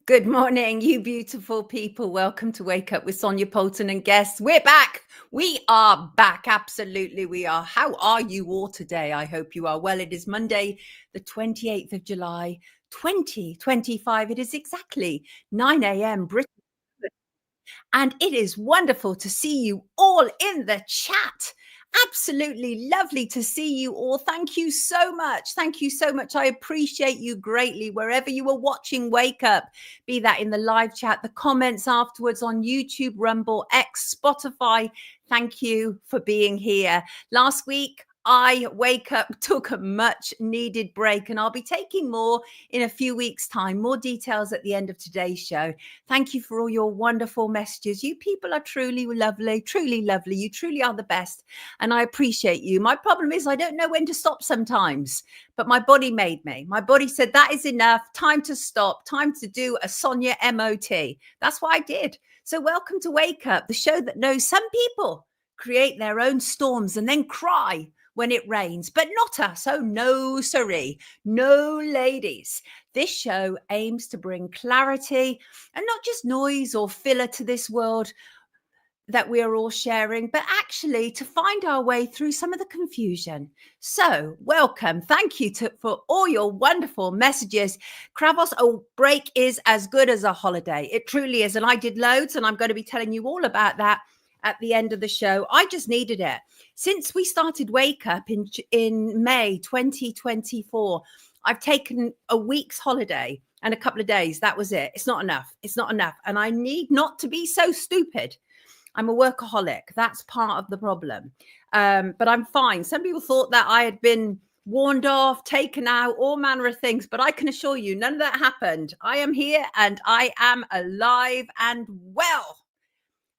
Good morning, you beautiful people. Welcome to Wake Up with Sonia Poulton and guests. We're back. We are back. Absolutely, we are. How are you all today? I hope you are well. It is Monday, the 28th of July, 2025. It is exactly 9 a.m. British. And it is wonderful to see you all in the chat. Absolutely lovely to see you all. Thank you so much. Thank you so much. I appreciate you greatly wherever you are watching Wake Up, be that in the live chat, the comments afterwards on YouTube, Rumble, X, Spotify. Thank you for being here. Last week, I Wake Up took a much needed break, and I'll be taking more in a few weeks' time. More details at the end of today's show. Thank you for all your wonderful messages. You people are truly lovely, truly lovely. You truly are the best, and I appreciate you. My problem is I don't know when to stop sometimes, but my body made me. My body said that is enough. Time to stop. Time to do a Sonia MOT. That's what I did. So welcome to Wake Up, the show that knows some people create their own storms and then cry when it rains, but not us. Oh, no, siree. No, ladies. This show aims to bring clarity and not just noise or filler to this world that we are all sharing, but actually to find our way through some of the confusion. So welcome. Thank you for all your wonderful messages. Kravos, a break is as good as a holiday. It truly is. And I did loads, and I'm going to be telling you all about that at the end of the show. I just needed it. Since we started Wake Up in May 2024, I've taken a week's holiday and a couple of days. That was it. It's not enough. It's not enough. And I need not to be so stupid. I'm a workaholic. That's part of the problem. But I'm fine. Some people thought that I had been warned off, taken out, all manner of things. But I can assure you, none of that happened. I am here and I am alive and well.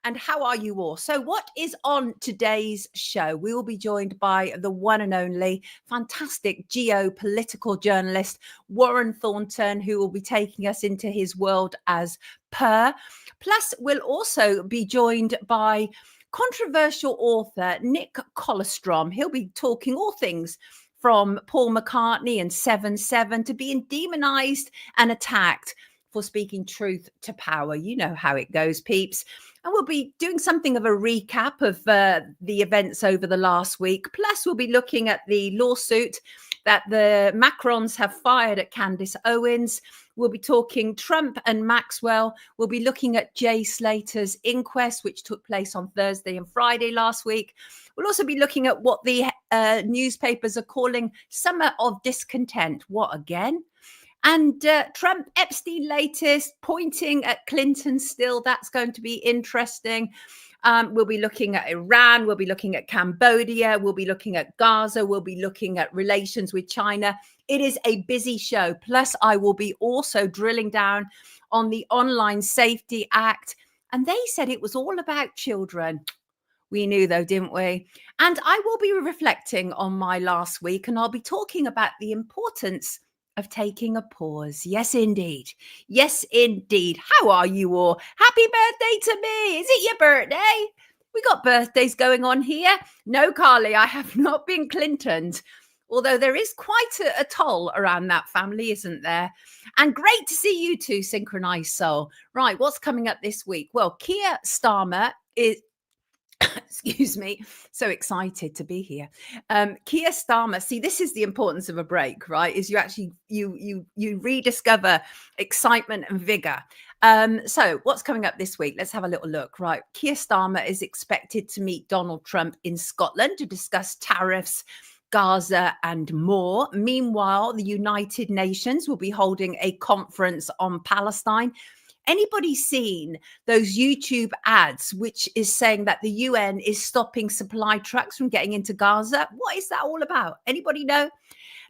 And how are you all? So what is on today's show? We will be joined by the one and only fantastic geopolitical journalist, Warren Thornton, who will be taking us into his world as per. Plus, we'll also be joined by controversial author Nick Colstrom. He'll be talking all things from Paul McCartney and 7/7 to being demonized and attacked for speaking truth to power. You know how it goes, peeps. And we'll be doing something of a recap of the events over the last week. Plus, we'll be looking at the lawsuit that the Macrons have fired at Candace Owens. We'll be talking Trump and Maxwell. We'll be looking at Jay Slater's inquest, which took place on Thursday and Friday last week. We'll also be looking at what the newspapers are calling Summer of Discontent. What again? And Trump, Epstein latest, pointing at Clinton still. That's going to be interesting. We'll be looking at Iran. We'll be looking at Cambodia. We'll be looking at Gaza. We'll be looking at relations with China. It is a busy show. Plus, I will be also drilling down on the Online Safety Act. And they said it was all about children. We knew, though, didn't we? And I will be reflecting on my last week, and I'll be talking about the importance of taking a pause. Yes, indeed. Yes, indeed. How are you all? Happy birthday to me. Is it your birthday? We got birthdays going on here. No, Carly, I have not been Clintoned. Although there is quite a toll around that family, isn't there? And great to see you two, Synchronized Soul. Right, what's coming up this week? Well, Keir Starmer is... Excuse me, so excited to be here. Keir Starmer, see, this is the importance of a break, right? Is you actually you rediscover excitement and vigor. So what's coming up this week? Let's have a little look. Right, Keir Starmer is expected to meet Donald Trump in Scotland to discuss tariffs, Gaza and more. Meanwhile, the United Nations will be holding a conference on Palestine. Anybody seen those YouTube ads which is saying that the UN is stopping supply trucks from getting into Gaza? What is that all about? Anybody know?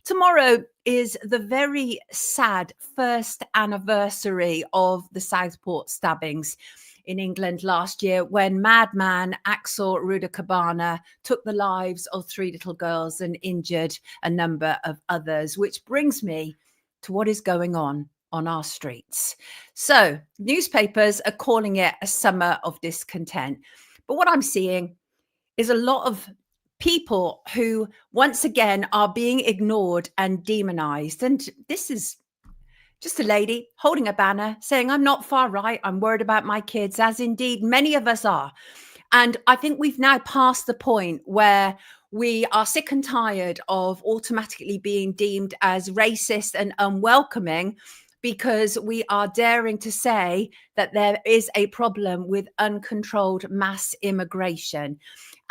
Tomorrow is the very sad first anniversary of the Southport Stabbings in England last year, when madman Axel Rudakabana took the lives of 3 little girls and injured a number of others, which brings me to what is going on our streets. So newspapers are calling it a summer of discontent. But what I'm seeing is a lot of people who once again are being ignored and demonized. And this is just a lady holding a banner saying, I'm not far right, I'm worried about my kids, as indeed many of us are. And I think we've now passed the point where we are sick and tired of automatically being deemed as racist and unwelcoming because we are daring to say that there is a problem with uncontrolled mass immigration.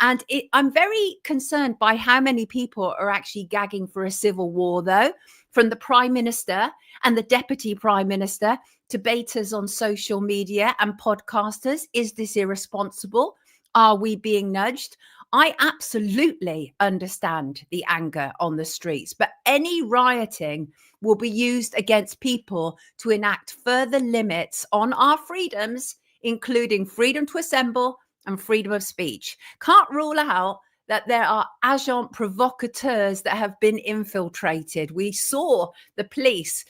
And I'm very concerned by how many people are actually gagging for a civil war, though, from the Prime Minister and the Deputy Prime Minister to baiters on social media and podcasters. Is this irresponsible? Are we being nudged? I absolutely understand the anger on the streets, but any rioting will be used against people to enact further limits on our freedoms, including freedom to assemble and freedom of speech. Can't rule out that there are agent provocateurs that have been infiltrated. We saw the police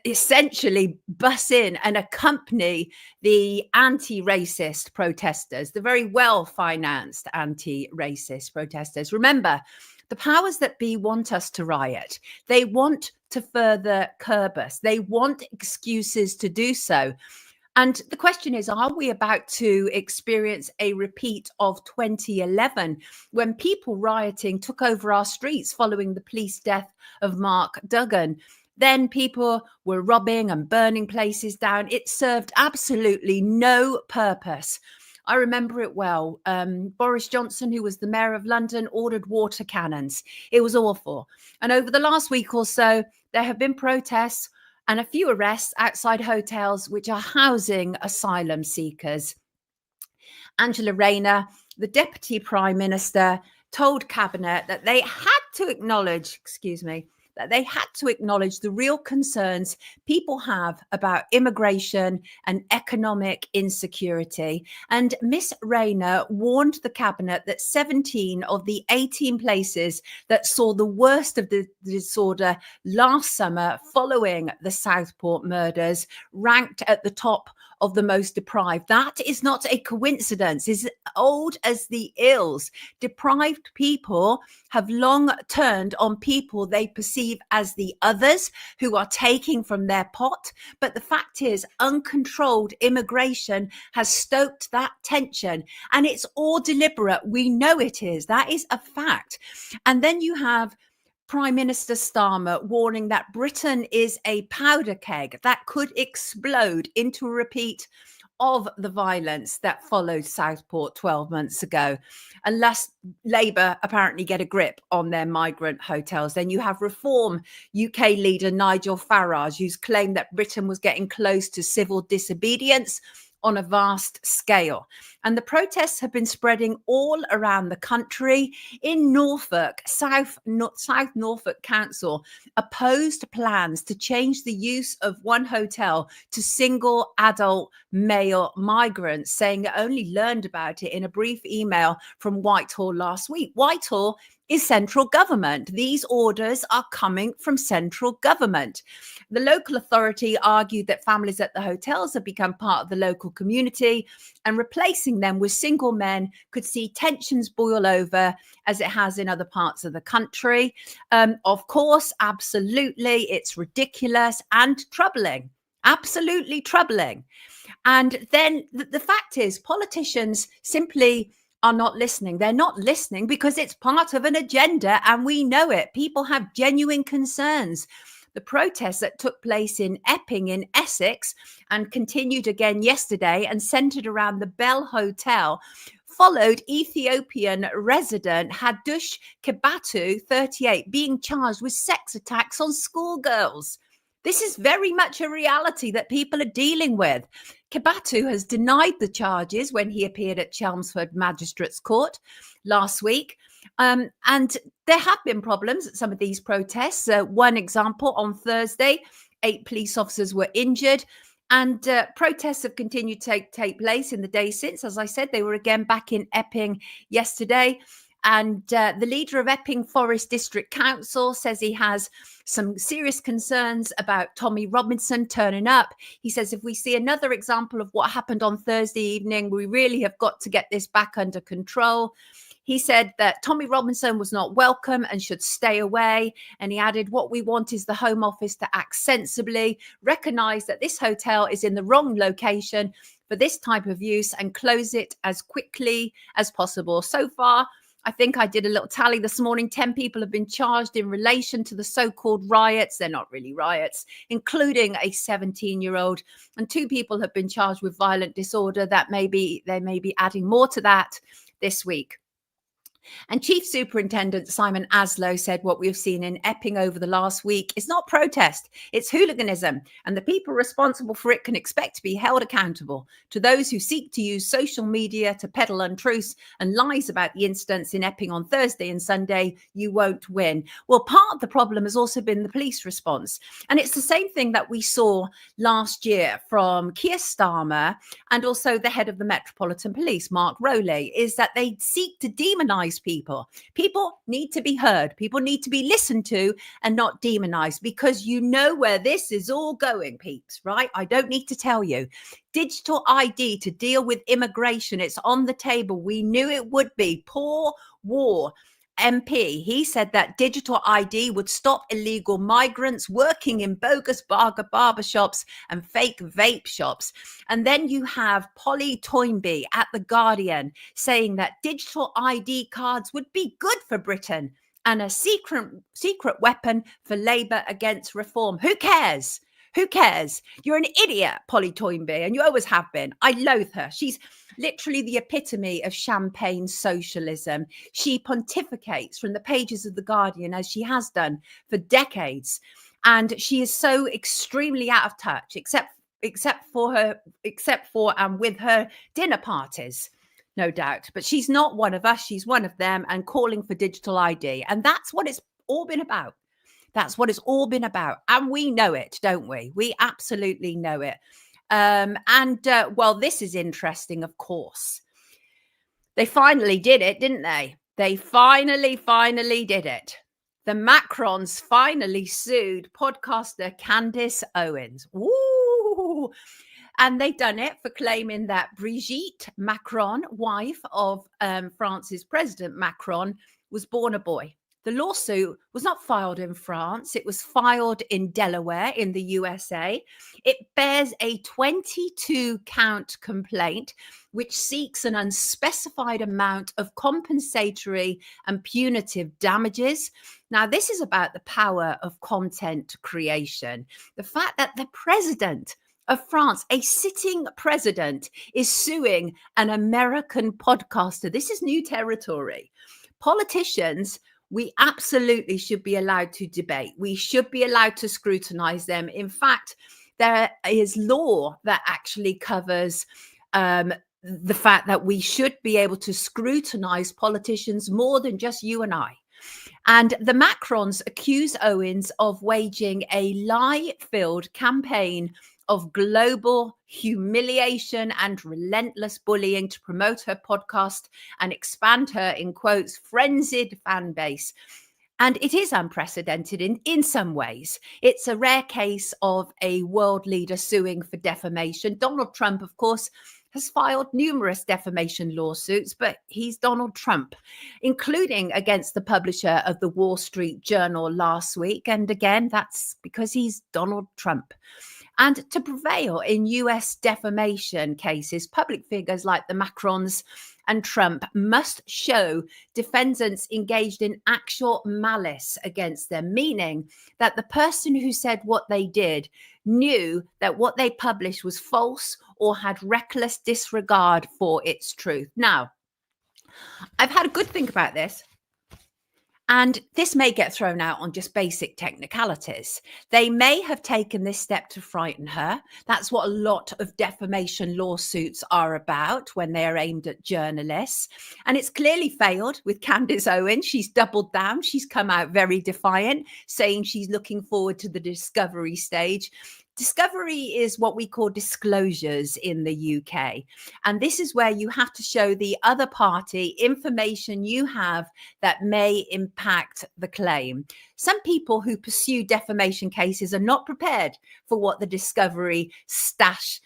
essentially bus in and accompany the anti-racist protesters, the very well-financed anti-racist protesters. Remember, the powers that be want us to riot. They want to further curb us. They want excuses to do so. And the question is, are we about to experience a repeat of 2011 when people rioting took over our streets following the police death of Mark Duggan? Then people were robbing and burning places down. It served absolutely no purpose. I remember it well. Boris Johnson, who was the mayor of London, ordered water cannons. It was awful. And over the last week or so, there have been protests and a few arrests outside hotels which are housing asylum seekers. Angela Rayner, the Deputy Prime Minister, told Cabinet that they had to acknowledge, the real concerns people have about immigration and economic insecurity. And Miss Rayner warned the Cabinet that 17 of the 18 places that saw the worst of the disorder last summer following the Southport murders ranked at the top of the most deprived. That is not a coincidence. It's old as the ills. Deprived people have long turned on people they perceive as the others who are taking from their pot. But the fact is, uncontrolled immigration has stoked that tension, and it's all deliberate. We know it is. That is a fact. And then you have Prime Minister Starmer warning that Britain is a powder keg that could explode into a repeat of the violence that followed Southport 12 months ago, unless Labour apparently get a grip on their migrant hotels. Then you have Reform UK leader Nigel Farage, who's claimed that Britain was getting close to civil disobedience on a vast scale. And the protests have been spreading all around the country. In Norfolk, South Norfolk Council opposed plans to change the use of one hotel to single adult male migrants, saying it only learned about it in a brief email from Whitehall last week. Whitehall is central government. These orders are coming from central government. The local authority argued that families at the hotels have become part of the local community, and replacing them with single men could see tensions boil over, as it has in other parts of the country. Of course, absolutely, it's ridiculous and troubling. Absolutely troubling. And then the fact is, politicians simply are not listening. They're not listening because it's part of an agenda, and we know it. People have genuine concerns. The protests that took place in Epping in Essex and continued again yesterday and centered around the Bell Hotel followed Ethiopian resident Hadush Kebatu, 38, being charged with sex attacks on schoolgirls. This is very much a reality that people are dealing with. Kebatu has denied the charges when he appeared at Chelmsford Magistrates Court last week. And there have been problems at some of these protests. One example, on Thursday, 8 police officers were injured. And protests have continued to take place in the days since. As I said, they were again back in Epping yesterday. And the leader of Epping Forest District Council says he has some serious concerns about Tommy Robinson turning up. He says, if we see another example of what happened on Thursday evening, we really have got to get this back under control. He said that Tommy Robinson was not welcome and should stay away. And he added, what we want is the Home Office to act sensibly, recognise that this hotel is in the wrong location for this type of use and close it as quickly as possible. So far, I think I did a little tally this morning. 10 people have been charged in relation to the so-called riots. They're not really riots, including a 17-year-old. And 2 people have been charged with violent disorder. They may be adding more to that this week. And Chief Superintendent Simon Aslow said what we've seen in Epping over the last week is not protest, it's hooliganism. And the people responsible for it can expect to be held accountable. To those who seek to use social media to peddle untruths and lies about the incidents in Epping on Thursday and Sunday, you won't win. Well, part of the problem has also been the police response. And it's the same thing that we saw last year from Keir Starmer and also the head of the Metropolitan Police, Mark Rowley, is that they seek to demonise people. People need to be heard. People need to be listened to and not demonized, because you know where this is all going, peeps, right? I don't need to tell you. Digital ID to deal with immigration. It's on the table. We knew it would be. Paul War, MP, he said that digital ID would stop illegal migrants working in bogus barber shops and fake vape shops. And then you have Polly Toynbee at The Guardian saying that digital ID cards would be good for Britain and a secret weapon for Labour against reform. Who cares? Who cares? You're an idiot, Polly Toynbee, and you always have been. I loathe her. She's literally the epitome of champagne socialism. She pontificates from the pages of The Guardian, as she has done for decades. And she is so extremely out of touch, except for with her dinner parties, no doubt. But she's not one of us. She's one of them, and calling for digital ID. And that's what it's all been about. That's what it's all been about. And we know it, don't we? We absolutely know it. Well, this is interesting, of course. They finally did it, didn't they? They finally did it. The Macrons finally sued podcaster Candace Owens. Woo! And they've done it for claiming that Brigitte Macron, wife of France's President Macron, was born a boy. The lawsuit was not filed in France. It was filed in Delaware in the USA. It bears a 22-count complaint, which seeks an unspecified amount of compensatory and punitive damages. Now, this is about the power of content creation. The fact that the president of France, a sitting president, is suing an American podcaster. This is new territory. Politicians, we absolutely should be allowed to debate. We should be allowed to scrutinize them. In fact, there is law that actually covers the fact that we should be able to scrutinize politicians more than just you and I. And the Macrons accuse Owens of waging a lie-filled campaign of global humiliation and relentless bullying to promote her podcast and expand her, in quotes, frenzied fan base. And it is unprecedented in some ways. It's a rare case of a world leader suing for defamation. Donald Trump, of course, has filed numerous defamation lawsuits, but he's Donald Trump, including against the publisher of the Wall Street Journal last week. And again, that's because he's Donald Trump. And to prevail in US defamation cases, public figures like the Macrons and Trump must show defendants engaged in actual malice against them, meaning that the person who said what they did knew that what they published was false or had reckless disregard for its truth. Now, I've had a good think about this. And this may get thrown out on just basic technicalities. They may have taken this step to frighten her. That's what a lot of defamation lawsuits are about when they are aimed at journalists. And it's clearly failed with Candace Owens. She's doubled down. She's come out very defiant, saying she's looking forward to the discovery stage. Discovery is what we call disclosures in the UK. And this is where you have to show the other party information you have that may impact the claim. Some people who pursue defamation cases are not prepared for what the discovery slash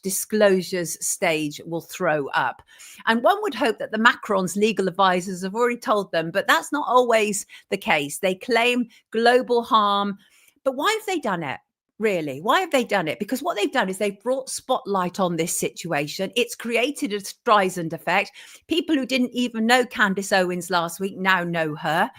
disclosures stage will throw up. And one would hope that the Macrons' legal advisors have already told them, but that's not always the case. They claim global harm. But why have they done it? Really, why have they done it? Because what they've done is they've brought spotlight on this situation. It's created a Streisand effect. People who didn't even know Candace Owens last week now know her.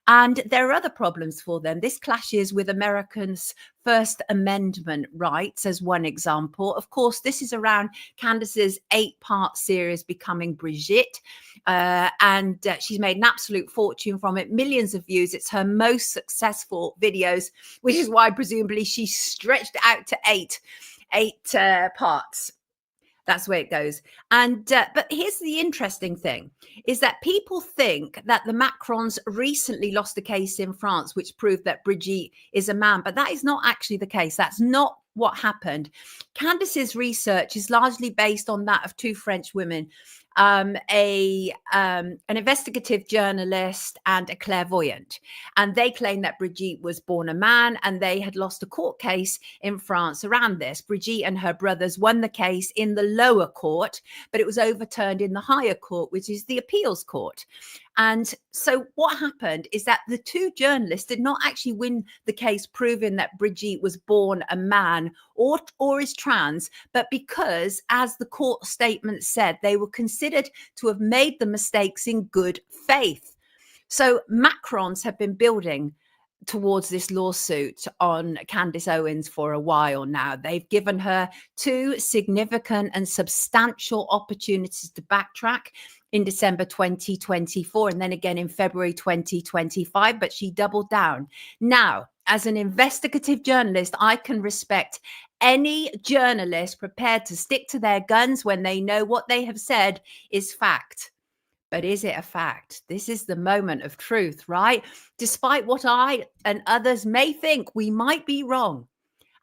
And there are other problems for them. This clashes with Americans' First Amendment rights, as one example. Of course, this is around Candace's 8-part series, Becoming Brigitte. And she's made an absolute fortune from it, millions of views. It's her most successful videos, which is why presumably she stretched out to eight parts. That's where it goes. And but here's the interesting thing, is that people think that the Macrons recently lost a case in France, which proved that Brigitte is a man. But that is not actually the case. That's not what happened. Candace's research is largely based on that of 2 French women, an investigative journalist and a clairvoyant. And they claim that Brigitte was born a man, and they had lost a court case in France around this. Brigitte and her brothers won the case in the lower court, but it was overturned in the higher court, which is the appeals court. And so what happened is that the 2 journalists did not actually win the case proving that Brigitte was born a man or is trans, but because, as the court statement said, they were considered to have made the mistakes in good faith. So Macrons have been building towards this lawsuit on Candace Owens for a while now. They've given her 2 significant and substantial opportunities to backtrack in December 2024 and then again in February 2025, but she doubled down. Now, as an investigative journalist, I can respect any journalist prepared to stick to their guns when they know what they have said is fact. But is it a fact? This is the moment of truth, right? Despite what I and others may think, we might be wrong.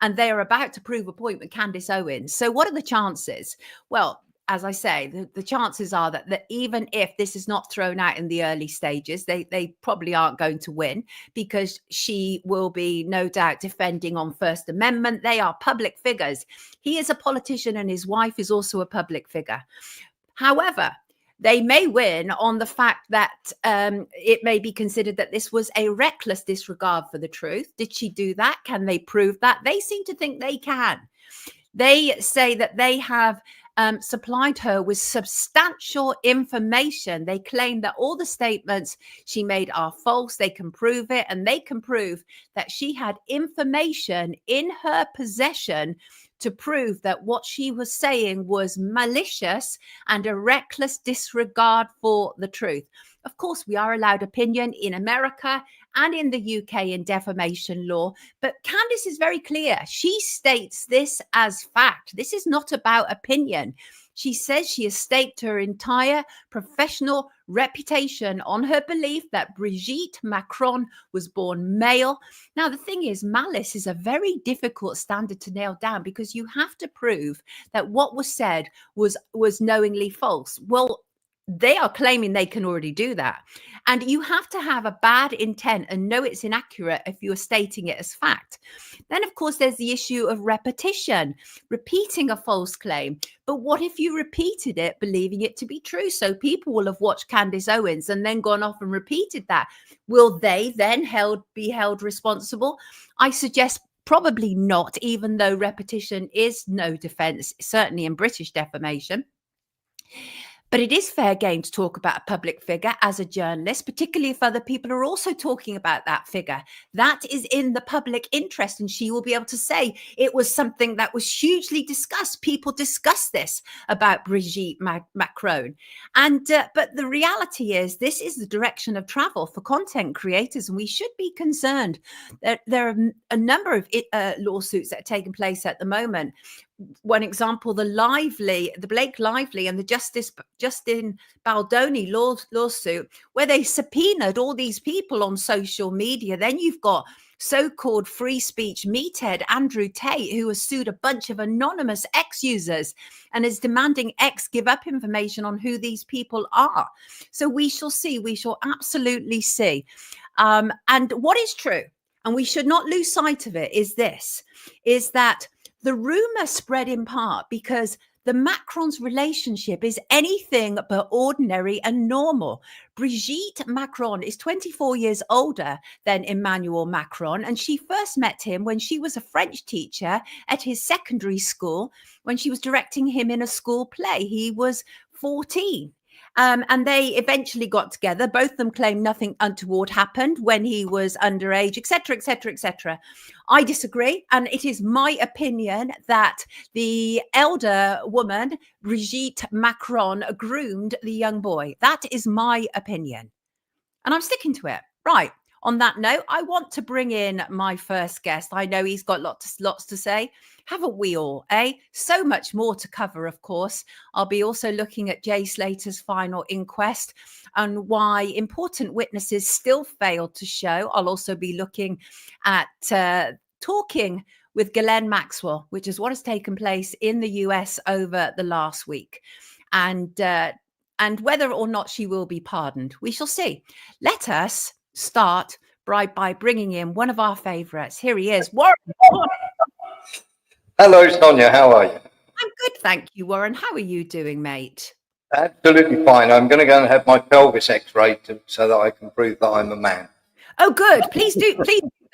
And they are about to prove a point with Candace Owens. So what are the chances? Well, as I say, the chances are that even if this is not thrown out in the early stages, they probably aren't going to win, because she will be no doubt defending on First Amendment. They are public figures. He is a politician and his wife is also a public figure. However, they may win on the fact that it may be considered that this was a reckless disregard for the truth. Did she do that? Can they prove that? They seem to think they can. They say that they have supplied her with substantial information. They claim that all the statements she made are false. They can prove it, and they can prove that she had information in her possession to prove that what she was saying was malicious and a reckless disregard for the truth. Of course, we are allowed opinion in America and in the UK in defamation law, but Candace is very clear. She states this as fact. This is not about opinion. She says she has staked her entire professional reputation on her belief that Brigitte Macron was born male. Now, the thing is, malice is a very difficult standard to nail down, because you have to prove that what was said was knowingly false. Well, they are claiming they can already do that. And you have to have a bad intent and know it's inaccurate if you're stating it as fact. Then, of course, there's the issue of repetition, repeating a false claim. But what if you repeated it, believing it to be true? So people will have watched Candace Owens and then gone off and repeated that. Will they then be held responsible? I suggest probably not, even though repetition is no defense, certainly in British defamation. But it is fair game to talk about a public figure as a journalist, particularly if other people are also talking about that figure. That is in the public interest, and she will be able to say it was something that was hugely discussed. People discuss this about Brigitte Macron. And but the reality is, this is the direction of travel for content creators, and we should be concerned that there are a number of lawsuits that are taking place at the moment. One example, the Blake Lively and the Justin Baldoni lawsuit, where they subpoenaed all these people on social media. Then you've got so-called free speech meathead Andrew Tate, who has sued a bunch of anonymous X users and is demanding X give up information on who these people are. So we shall see. We shall absolutely see. And what is true, and we should not lose sight of it, is that the rumor spread in part because the Macrons' relationship is anything but ordinary and normal. Brigitte Macron is 24 years older than Emmanuel Macron, and she first met him when she was a French teacher at his secondary school, when she was directing him in a school play. He was 14. And they eventually got together. Both of them claim nothing untoward happened when he was underage, etc., etc., etc. I disagree. And it is my opinion that the elder woman, Brigitte Macron, groomed the young boy. That is my opinion. And I'm sticking to it. Right. On that note, I want to bring in my first guest. I know he's got lots to say. Haven't we all, eh? So much more to cover, of course. I'll be also looking at Jay Slater's final inquest and why important witnesses still failed to show. I'll also be looking at talking with Ghislaine Maxwell, which is what has taken place in the US over the last week. And whether or not she will be pardoned, we shall see. Let us start by bringing in one of our favourites. Here he is, Warren. Hello, Sonia. How are you? I'm good, thank you, Warren. How are you doing, mate? Absolutely fine. I'm going to go and have my pelvis x-rayed so that I can prove that I'm a man. Oh, good. Please do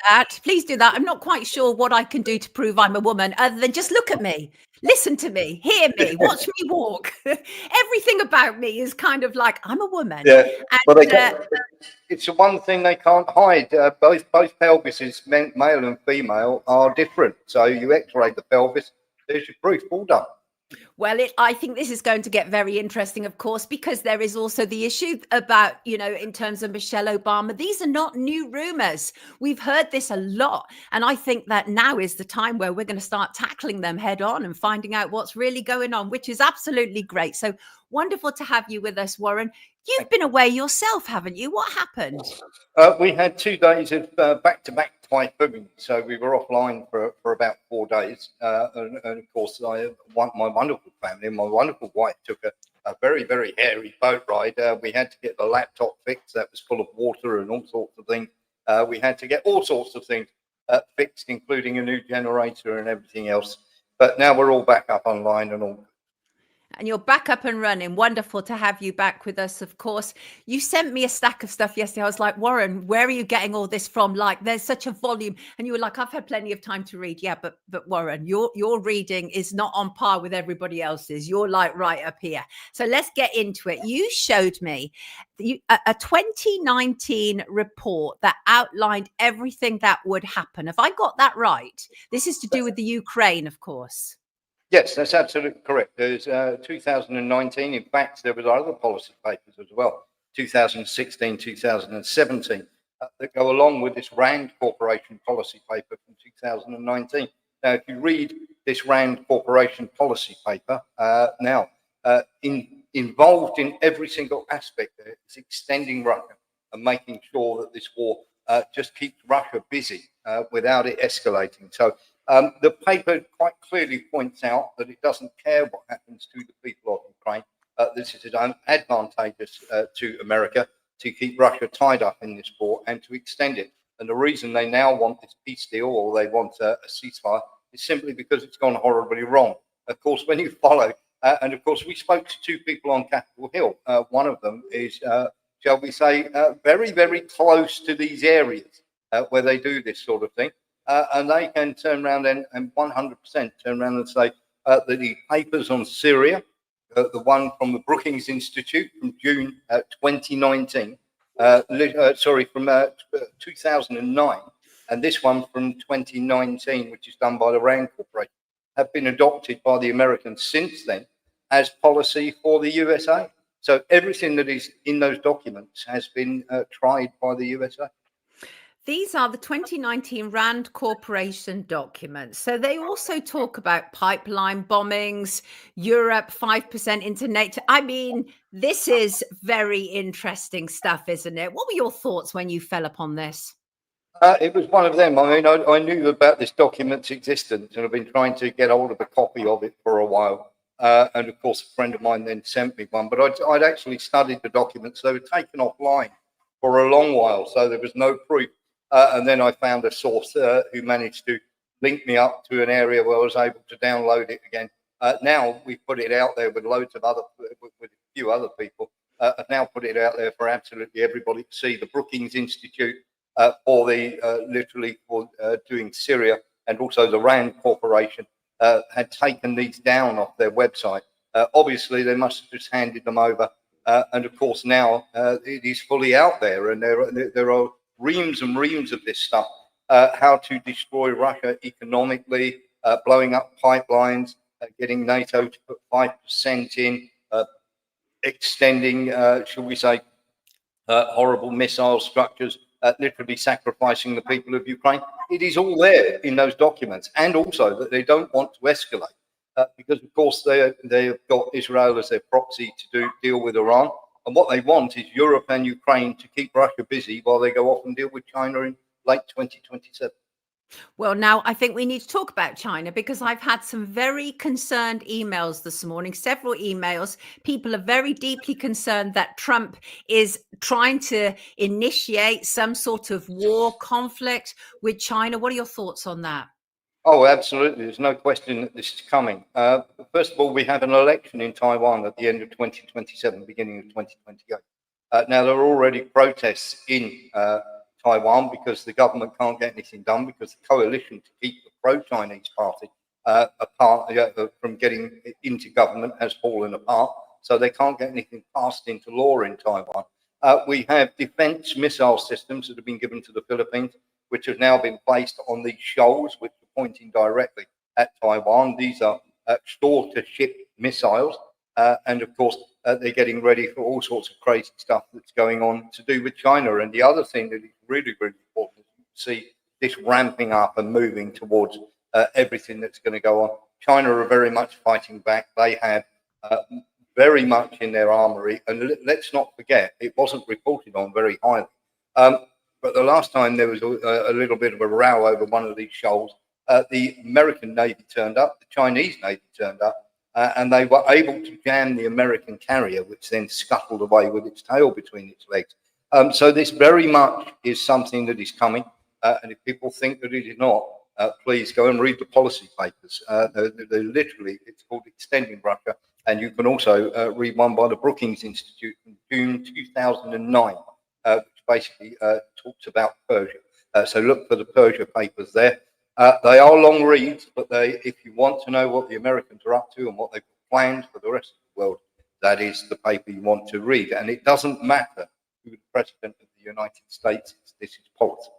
that. Please do that. I'm not quite sure what I can do to prove I'm a woman other than just look at me, listen to me, hear me, watch me walk. Everything about me is kind of like I'm a woman. Yeah, but it's the one thing they can't hide. Both pelvises, male and female, are different. So you x-ray the pelvis, there's your proof, all done. Well, I think this is going to get very interesting, of course, because there is also the issue about, in terms of Michelle Obama. These are not new rumors. We've heard this a lot. And I think that now is the time where we're going to start tackling them head on and finding out what's really going on, which is absolutely great. So wonderful to have you with us, Warren. You've been away yourself, haven't you? What happened? We had 2 days of back-to-back typhoon, so we were offline for about 4 days. And of course, my wonderful family and my wonderful wife took a very, very hairy boat ride. We had to get the laptop fixed. That was full of water and all sorts of things. We had to get all sorts of things fixed, including a new generator and everything else. But now we're all back up online and all. And you're back up and running. Wonderful to have you back with us, of course. You sent me a stack of stuff yesterday. I was like, Warren, where are you getting all this from? Like, there's such a volume. And you were like, I've had plenty of time to read. Yeah, but Warren, your reading is not on par with everybody else's. You're like right up here. So let's get into it. You showed me a 2019 report that outlined everything that would happen. Have I got that right? This is to do with the Ukraine, of course. Yes, that's absolutely correct. There's 2019. In fact, there was other policy papers as well, 2016, 2017, that go along with this RAND Corporation policy paper from 2019. Now, if you read this RAND Corporation policy paper, involved in every single aspect there is extending Russia and making sure that this war just keeps Russia busy without it escalating. So the paper quite clearly points out that it doesn't care what happens to the people of Ukraine. This is advantageous to America to keep Russia tied up in this war and to extend it. And the reason they now want this peace deal, or they want a ceasefire, is simply because it's gone horribly wrong. Of course, when you follow, and of course, we spoke to 2 people on Capitol Hill. One of them is, shall we say, very, very close to these areas where they do this sort of thing. And they can turn around and 100% turn around and say that the papers on Syria, the one from the Brookings Institute from June 2019, from 2009, and this one from 2019, which is done by the RAND Corporation, have been adopted by the Americans since then as policy for the USA. So everything that is in those documents has been tried by the USA. These are the 2019 RAND Corporation documents. So they also talk about pipeline bombings, Europe 5% into NATO. I mean, this is very interesting stuff, isn't it? What were your thoughts when you fell upon this? It was one of them. I mean, I knew about this document's existence, and I've been trying to get hold of a copy of it for a while. And of course, a friend of mine then sent me one. But I'd actually studied the documents. They were taken offline for a long while, so there was no proof. And then I found a source who managed to link me up to an area where I was able to download it again. Now we've put it out there with loads of other, with a few other people. Have now put it out there for absolutely everybody to see. The Brookings Institute for the literally for doing Syria, and also the RAND Corporation had taken these down off their website. Obviously, they must have just handed them over, and of course now it is fully out there, and there are reams and reams of this stuff. How to destroy Russia economically, blowing up pipelines, getting NATO to put 5% in, extending, shall we say, horrible missile structures, literally sacrificing the people of Ukraine. It is all there in those documents, and also that they don't want to escalate because, of course, they've got Israel as their proxy to deal with Iran, and what they want is Europe and Ukraine to keep Russia busy while they go off and deal with China in late 2027. Well, now I think we need to talk about China, because I've had some very concerned emails this morning, several emails. People are very deeply concerned that Trump is trying to initiate some sort of war conflict with China. What are your thoughts on that? Oh, absolutely. There's no question that this is coming. First of all, we have an election in Taiwan at the end of 2027, beginning of 2028. Now, there are already protests in Taiwan because the government can't get anything done, because the coalition to keep the pro-Chinese party apart from getting into government has fallen apart. So they can't get anything passed into law in Taiwan. We have defense missile systems that have been given to the Philippines, which have now been placed on these shoals, which are pointing directly at Taiwan. These are shore-to-ship missiles. And of course, they're getting ready for all sorts of crazy stuff that's going on to do with China. And the other thing that is really, really important is you see this ramping up and moving towards everything that's going to go on. China are very much fighting back. They have very much in their armory. And let's not forget, it wasn't reported on very highly. But the last time there was a little bit of a row over one of these shoals, the American Navy turned up, the Chinese Navy turned up, and they were able to jam the American carrier, which then scuttled away with its tail between its legs. So this very much is something that is coming. And if people think that it is not, please go and read the policy papers. They're literally, it's called Extending Russia. And you can also read one by the Brookings Institute from June 2009, which basically talks about Persia. So look for the Persia papers there. They are long reads, but if you want to know what the Americans are up to and what they've planned for the rest of the world, that is the paper you want to read. And it doesn't matter who the president of the United States is. This is politics.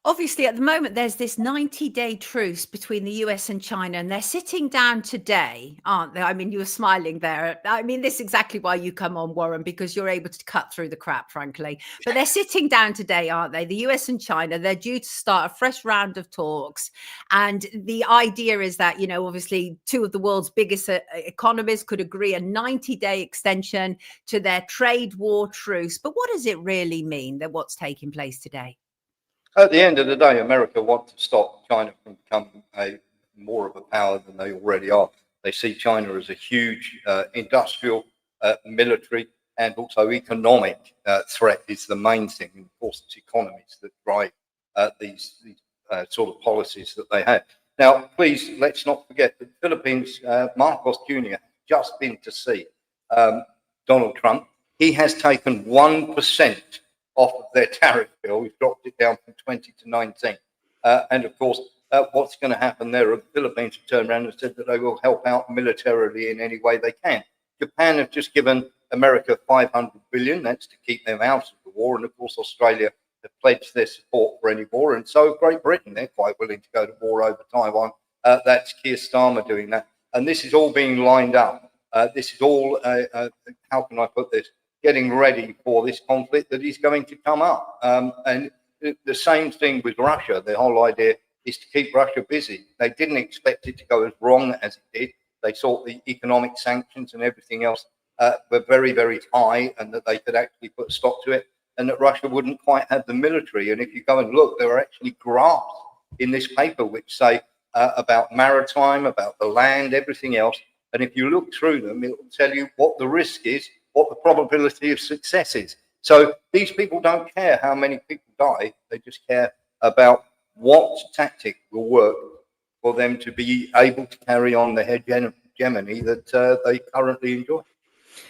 Obviously, at the moment, there's this 90-day truce between the US and China, and they're sitting down today, aren't they? I mean, you were smiling there. I mean, this is exactly why you come on, Warren, because you're able to cut through the crap, frankly. But they're sitting down today, aren't they? The US and China, they're due to start a fresh round of talks. And the idea is that, you know, obviously, two of the world's biggest economies could agree a 90-day extension to their trade war truce. But what does it really mean, that what's taking place today? At the end of the day, America wants to stop China from becoming more of a power than they already are. They see China as a huge industrial, military, and also economic threat is the main thing. And of course, it's economies that drive these sort of policies that they have. Now, please, let's not forget that the Philippines, Marcos Jr. has just been to see Donald Trump. He has taken 1% off of their tariff bill. We've dropped it down from 20 to 19. And of course, what's going to happen there? The Philippines have turned around and said that they will help out militarily in any way they can. Japan have just given America 500 billion. That's to keep them out of the war. And of course, Australia have pledged their support for any war. And so Great Britain, they're quite willing to go to war over Taiwan. That's Keir Starmer doing that. And this is all being lined up. This is all, how can I put this? Getting ready for this conflict that is going to come up. And the same thing with Russia. The whole idea is to keep Russia busy. They didn't expect it to go as wrong as it did. They thought the economic sanctions and everything else were very, very high and that they could actually put a stop to it. and that Russia wouldn't quite have the military. And if you go and look, there are actually graphs in this paper which say about maritime, about the land, everything else. And if you look through them, it will tell you what the risk is, what the probability of success is. So these people don't care how many people die. They just care about what tactic will work for them to be able to carry on the hegemony that they currently enjoy.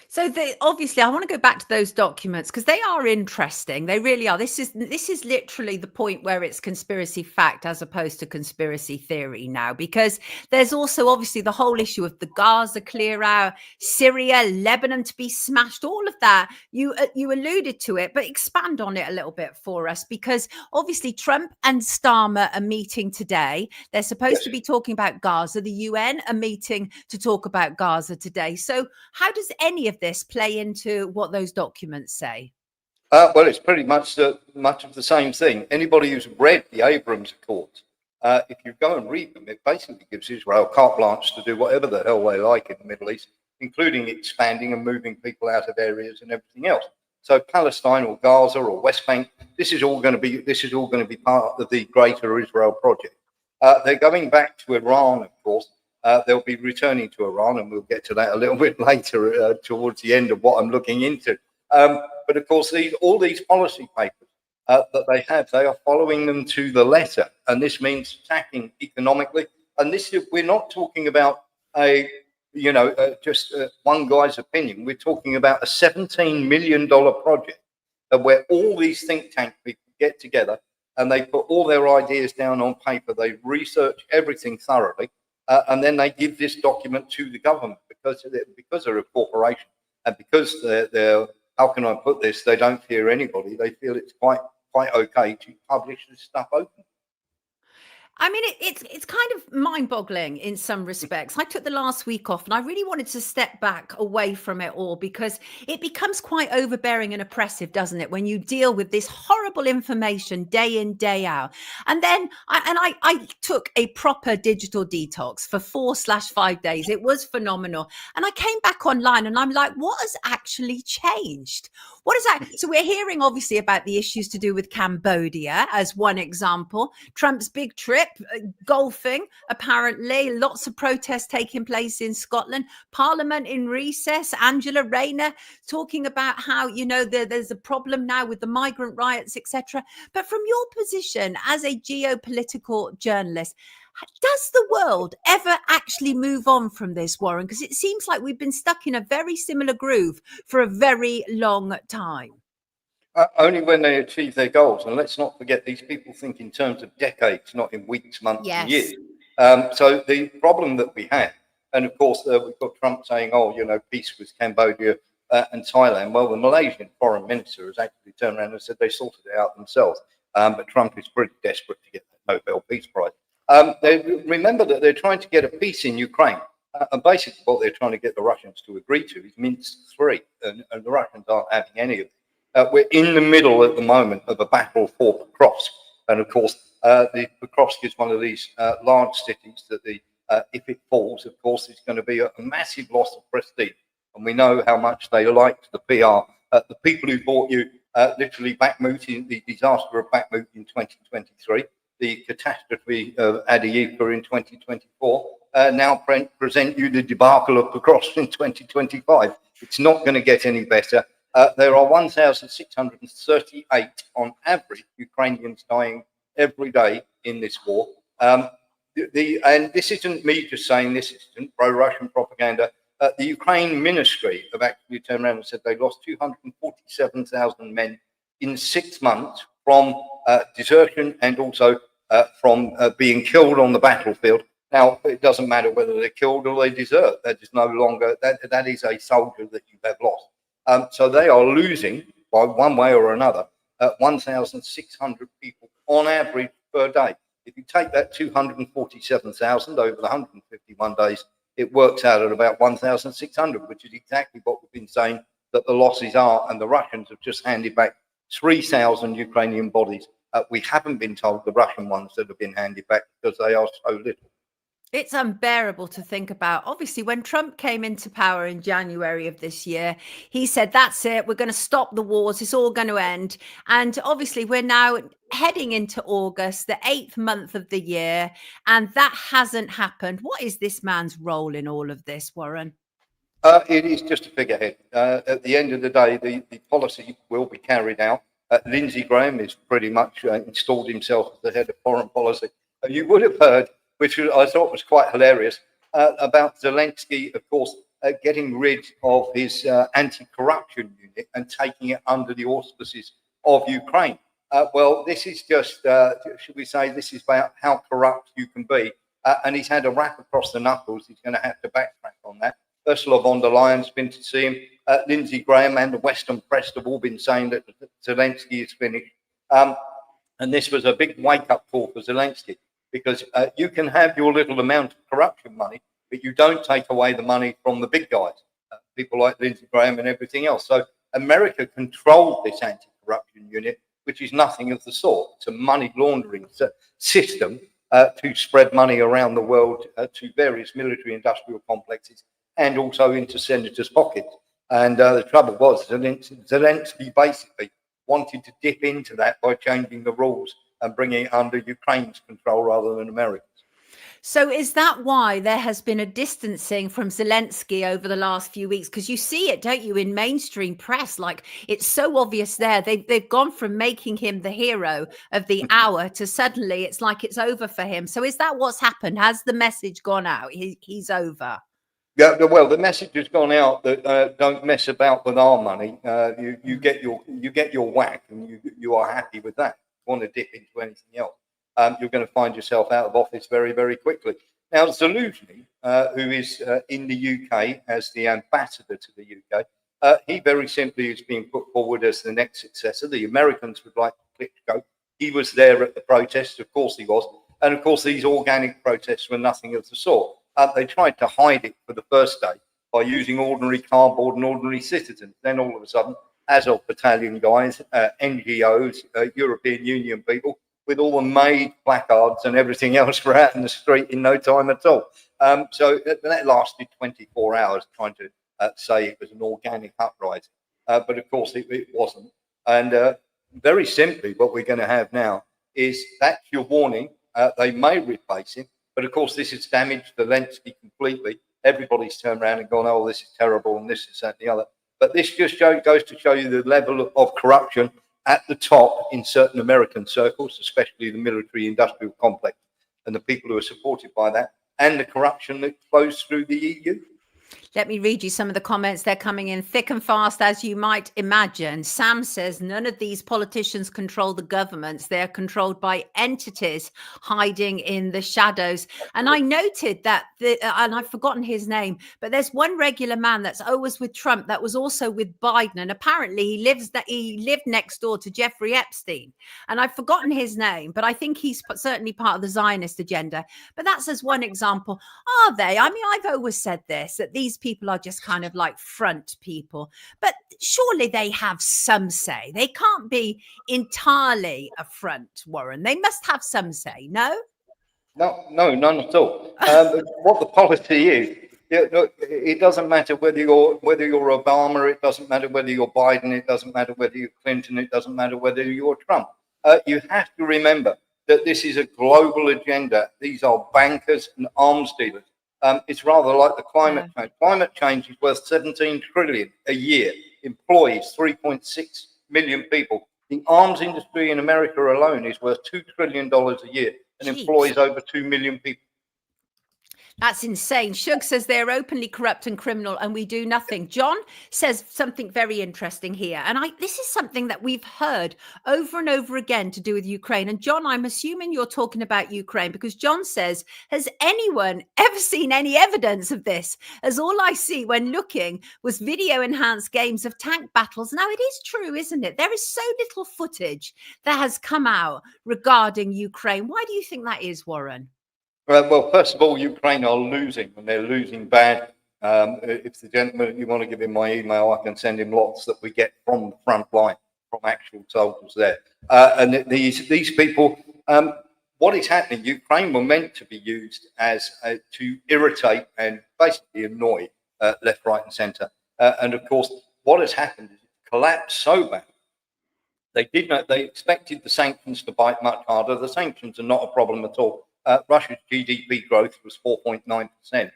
So obviously, I want to go back to those documents because they are interesting. They really are. This is literally the point where it's conspiracy fact as opposed to conspiracy theory now, because there's also obviously the whole issue of the Gaza clear out, Syria, Lebanon to be smashed, all of that. You alluded to it, but expand on it a little bit for us, because obviously Trump and Starmer are meeting today. They're supposed to be talking about Gaza. The UN are meeting to talk about Gaza today. So how does any of this play into what those documents say? Well, it's pretty much of the same thing. Anybody who's read the Abrams Accords, if you go and read them, it basically gives Israel carte blanche to do whatever the hell they like in the Middle East, including expanding and moving people out of areas and everything else. So Palestine or Gaza or West Bank, this is all going to be part of the greater Israel project. They're going back to Iran, of course. They'll be returning to Iran, and we'll get to that a little bit later towards the end of what I'm looking into. But of course, all these policy papers that they are following them to the letter, and this means attacking economically. And we're not talking about just one guy's opinion. We're talking about a $17 million project where all these think tank people get together and they put all their ideas down on paper. They research everything thoroughly. And then they give this document to the government because they're a corporation, and because they're how can I put this? They don't fear anybody. They feel it's quite okay to publish this stuff openly. I mean, it's kind of mind-boggling in some respects. I took the last week off and I really wanted to step back away from it all, because it becomes quite overbearing and oppressive, doesn't it, when you deal with this horrible information day in, day out. And then I took a proper digital detox for 4/5 days. It was phenomenal. And I came back online and I'm like, what has actually changed? What is that? So we're hearing obviously about the issues to do with Cambodia as one example. Trump's big trip, golfing, apparently, lots of protests taking place in Scotland, Parliament in recess, Angela Rayner talking about how, there's a problem now with the migrant riots, etc. But from your position as a geopolitical journalist, does the world ever actually move on from this, Warren? Because it seems like we've been stuck in a very similar groove for a very long time. Only when they achieve their goals. And let's not forget, these people think in terms of decades, not in weeks, months, and years. So the problem that we have, and of course, we've got Trump saying, peace with Cambodia and Thailand. Well, the Malaysian foreign minister has actually turned around and said they sorted it out themselves. But Trump is pretty desperate to get the Nobel Peace Prize. Remember that they're trying to get a peace in Ukraine. And basically what they're trying to get the Russians to agree to is Minsk III. And the Russians aren't having any of it. We're in the middle at the moment of a battle for Pokrovsk. And of course, the Pokrovsk is one of these large cities that if it falls, of course, it's going to be a massive loss of prestige. And we know how much they liked the PR. The people who bought you literally Bakhmut, the disaster of Bakhmut in 2023, the catastrophe of Adiyivka in 2024, now present you the debacle of Pokrovsk in 2025. It's not going to get any better. There are 1,638 on average Ukrainians dying every day in this war. And this isn't me just saying this, isn't pro-Russian propaganda. The Ukraine ministry have actually turned around and said they lost 247,000 men in 6 months from desertion and also from being killed on the battlefield. Now, it doesn't matter whether they're killed or they desert. That is no longer, that is a soldier that you have lost. So they are losing, by one way or another, 1,600 people on average per day. If you take that 247,000 over the 151 days, it works out at about 1,600, which is exactly what we've been saying that the losses are. And the Russians have just handed back 3,000 Ukrainian bodies. We haven't been told the Russian ones that have been handed back because they are so little. It's unbearable to think about. Obviously, when Trump came into power in January of this year, he said, that's it. We're going to stop the wars. It's all going to end. And obviously, we're now heading into August, the 8th month of the year. And that hasn't happened. What is this man's role in all of this, Warren? It is just a figurehead. At the end of the day, the policy will be carried out. Lindsey Graham is pretty much installed himself as the head of foreign policy. You would have heard, which I thought was quite hilarious, about Zelensky, of course, getting rid of his anti-corruption unit and taking it under the auspices of Ukraine. Well, this is just, should we say, this is about how corrupt you can be. And he's had a rap across the knuckles. He's going to have to backtrack on that. Ursula von der Leyen's been to see him. Lindsey Graham and the Western press have all been saying that Zelensky is finished. And this was a big wake-up call for Zelensky, because you can have your little amount of corruption money, but you don't take away the money from the big guys, people like Lindsey Graham and everything else. So America controlled this anti-corruption unit, which is nothing of the sort. It's a money laundering system to spread money around the world to various military industrial complexes and also into senators' pockets. And the trouble was, Zelensky basically wanted to dip into that by changing the rules and bringing it under Ukraine's control rather than America's. So is that why there has been a distancing from Zelensky over the last few weeks? Because you see it, don't you, in mainstream press? Like, it's so obvious there. They've gone from making him the hero of the hour to suddenly it's like it's over for him. So is that what's happened? Has the message gone out? He's over. Yeah, well, the message has gone out that don't mess about with our money. You get your whack, and you are happy with that. If you want to dip into anything else, you're going to find yourself out of office very, very quickly. Now, Zelensky, who is in the UK as the ambassador to the UK, he very simply is being put forward as the next successor. The Americans would like Klitschko. He was there at the protests, of course he was, and of course these organic protests were nothing of the sort. They tried to hide it for the first day by using ordinary cardboard and ordinary citizens. Then all of a sudden, Azov battalion guys, NGOs, European Union people, with all the made placards and everything else were out in the street in no time at all. So that lasted 24 hours trying to say it was an organic uprising. But of course it wasn't. And very simply, what we're going to have now is that's your warning. They may replace him. But of course, this has damaged Zelensky completely. Everybody's turned around and gone, oh, this is terrible, and this is that and the other. But this just goes to show you the level of corruption at the top in certain American circles, especially the military industrial complex and the people who are supported by that, and the corruption that flows through the EU. Let me read you some of the comments. They're coming in thick and fast, as you might imagine. Sam says, none of these politicians control the governments. They're controlled by entities hiding in the shadows. And I noted that, and I've forgotten his name, but there's one regular man that's always with Trump that was also with Biden. And apparently he lived next door to Jeffrey Epstein. And I've forgotten his name, but I think he's certainly part of the Zionist agenda. But that's as one example. Are they? I mean, I've always said this, that these people are just kind of like front people, but surely they have some say. They can't be entirely a front, Warren. They must have some say. No, none at all. What the policy is, it doesn't matter whether you're Obama, it doesn't matter whether you're Biden, it doesn't matter whether you're Clinton, it doesn't matter whether you're Trump. You have to remember that this is a global agenda. These are bankers and arms dealers. It's rather like the climate change. Climate change is worth 17 trillion a year, employs 3.6 million people. The arms industry in America alone is worth $2 trillion a year and employs over 2 million people. That's insane. Shug says they're openly corrupt and criminal and we do nothing. John says something very interesting here. And this is something that we've heard over and over again to do with Ukraine. And John, I'm assuming you're talking about Ukraine because John says, has anyone ever seen any evidence of this? As all I see when looking was video enhanced games of tank battles. Now it is true, isn't it? There is so little footage that has come out regarding Ukraine. Why do you think that is, Warren? Well, first of all, Ukraine are losing, and they're losing bad. If the gentleman, you want to give him my email, I can send him lots that we get from the front line, from actual soldiers there. And these people, what is happening, Ukraine were meant to be used as to irritate and basically annoy left, right, and centre. And of course, what has happened is it collapsed so bad. They expected the sanctions to bite much harder. The sanctions are not a problem at all. Russia's GDP growth was 4.9%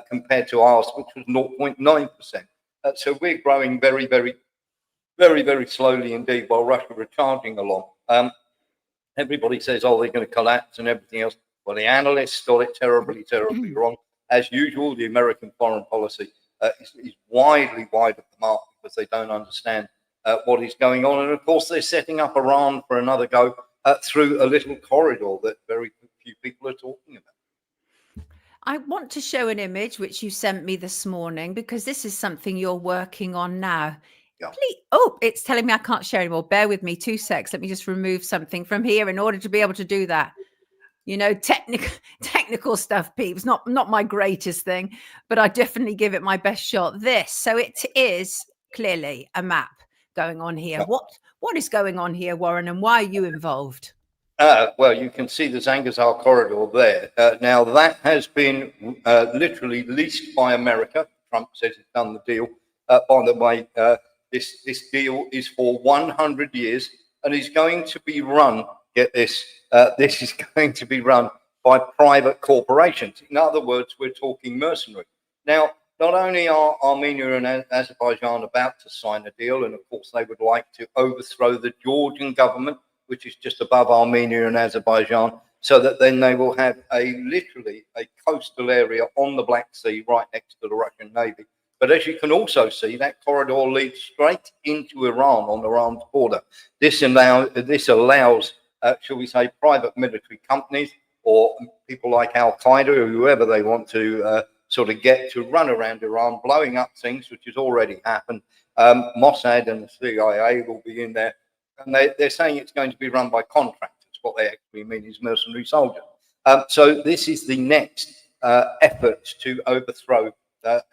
compared to ours, which was 0.9%. So we're growing very, very, very, very slowly indeed, while Russia are charging along. Everybody says, oh, they're going to collapse and everything else. Well, the analysts got it terribly, terribly wrong. As usual, the American foreign policy is widely wide of the mark because they don't understand what is going on. And of course, they're setting up Iran for another go through a little corridor that very few people are talking about. I want to show an image which you sent me this morning because this is something you're working on now. Yeah. Please, oh, it's telling me I can't share anymore. Bear with me 2 secs. Let me just remove something from here in order to be able to do that. You know, technical stuff, peeps. Not my greatest thing, but I definitely give it my best shot. So it is clearly a map going on here. Yeah. What is going on here, Warren, and why are you involved? Well, you can see the Zangezur corridor there. Now, that has been literally leased by America. Trump says he's done the deal. By the way, this deal is for 100 years and is going to be run, get this, this is going to be run by private corporations. In other words, we're talking mercenary. Now, not only are Armenia and Azerbaijan about to sign a deal, and of course they would like to overthrow the Georgian government, which is just above Armenia and Azerbaijan, so that then they will have literally a coastal area on the Black Sea right next to the Russian Navy. But as you can also see, that corridor leads straight into Iran on Iran's border. This allows, shall we say, private military companies or people like Al-Qaeda or whoever they want to sort of get to run around Iran, blowing up things, which has already happened. Mossad and the CIA will be in there. And they're saying it's going to be run by contractors. What they actually mean is mercenary soldiers. So this is the next effort to overthrow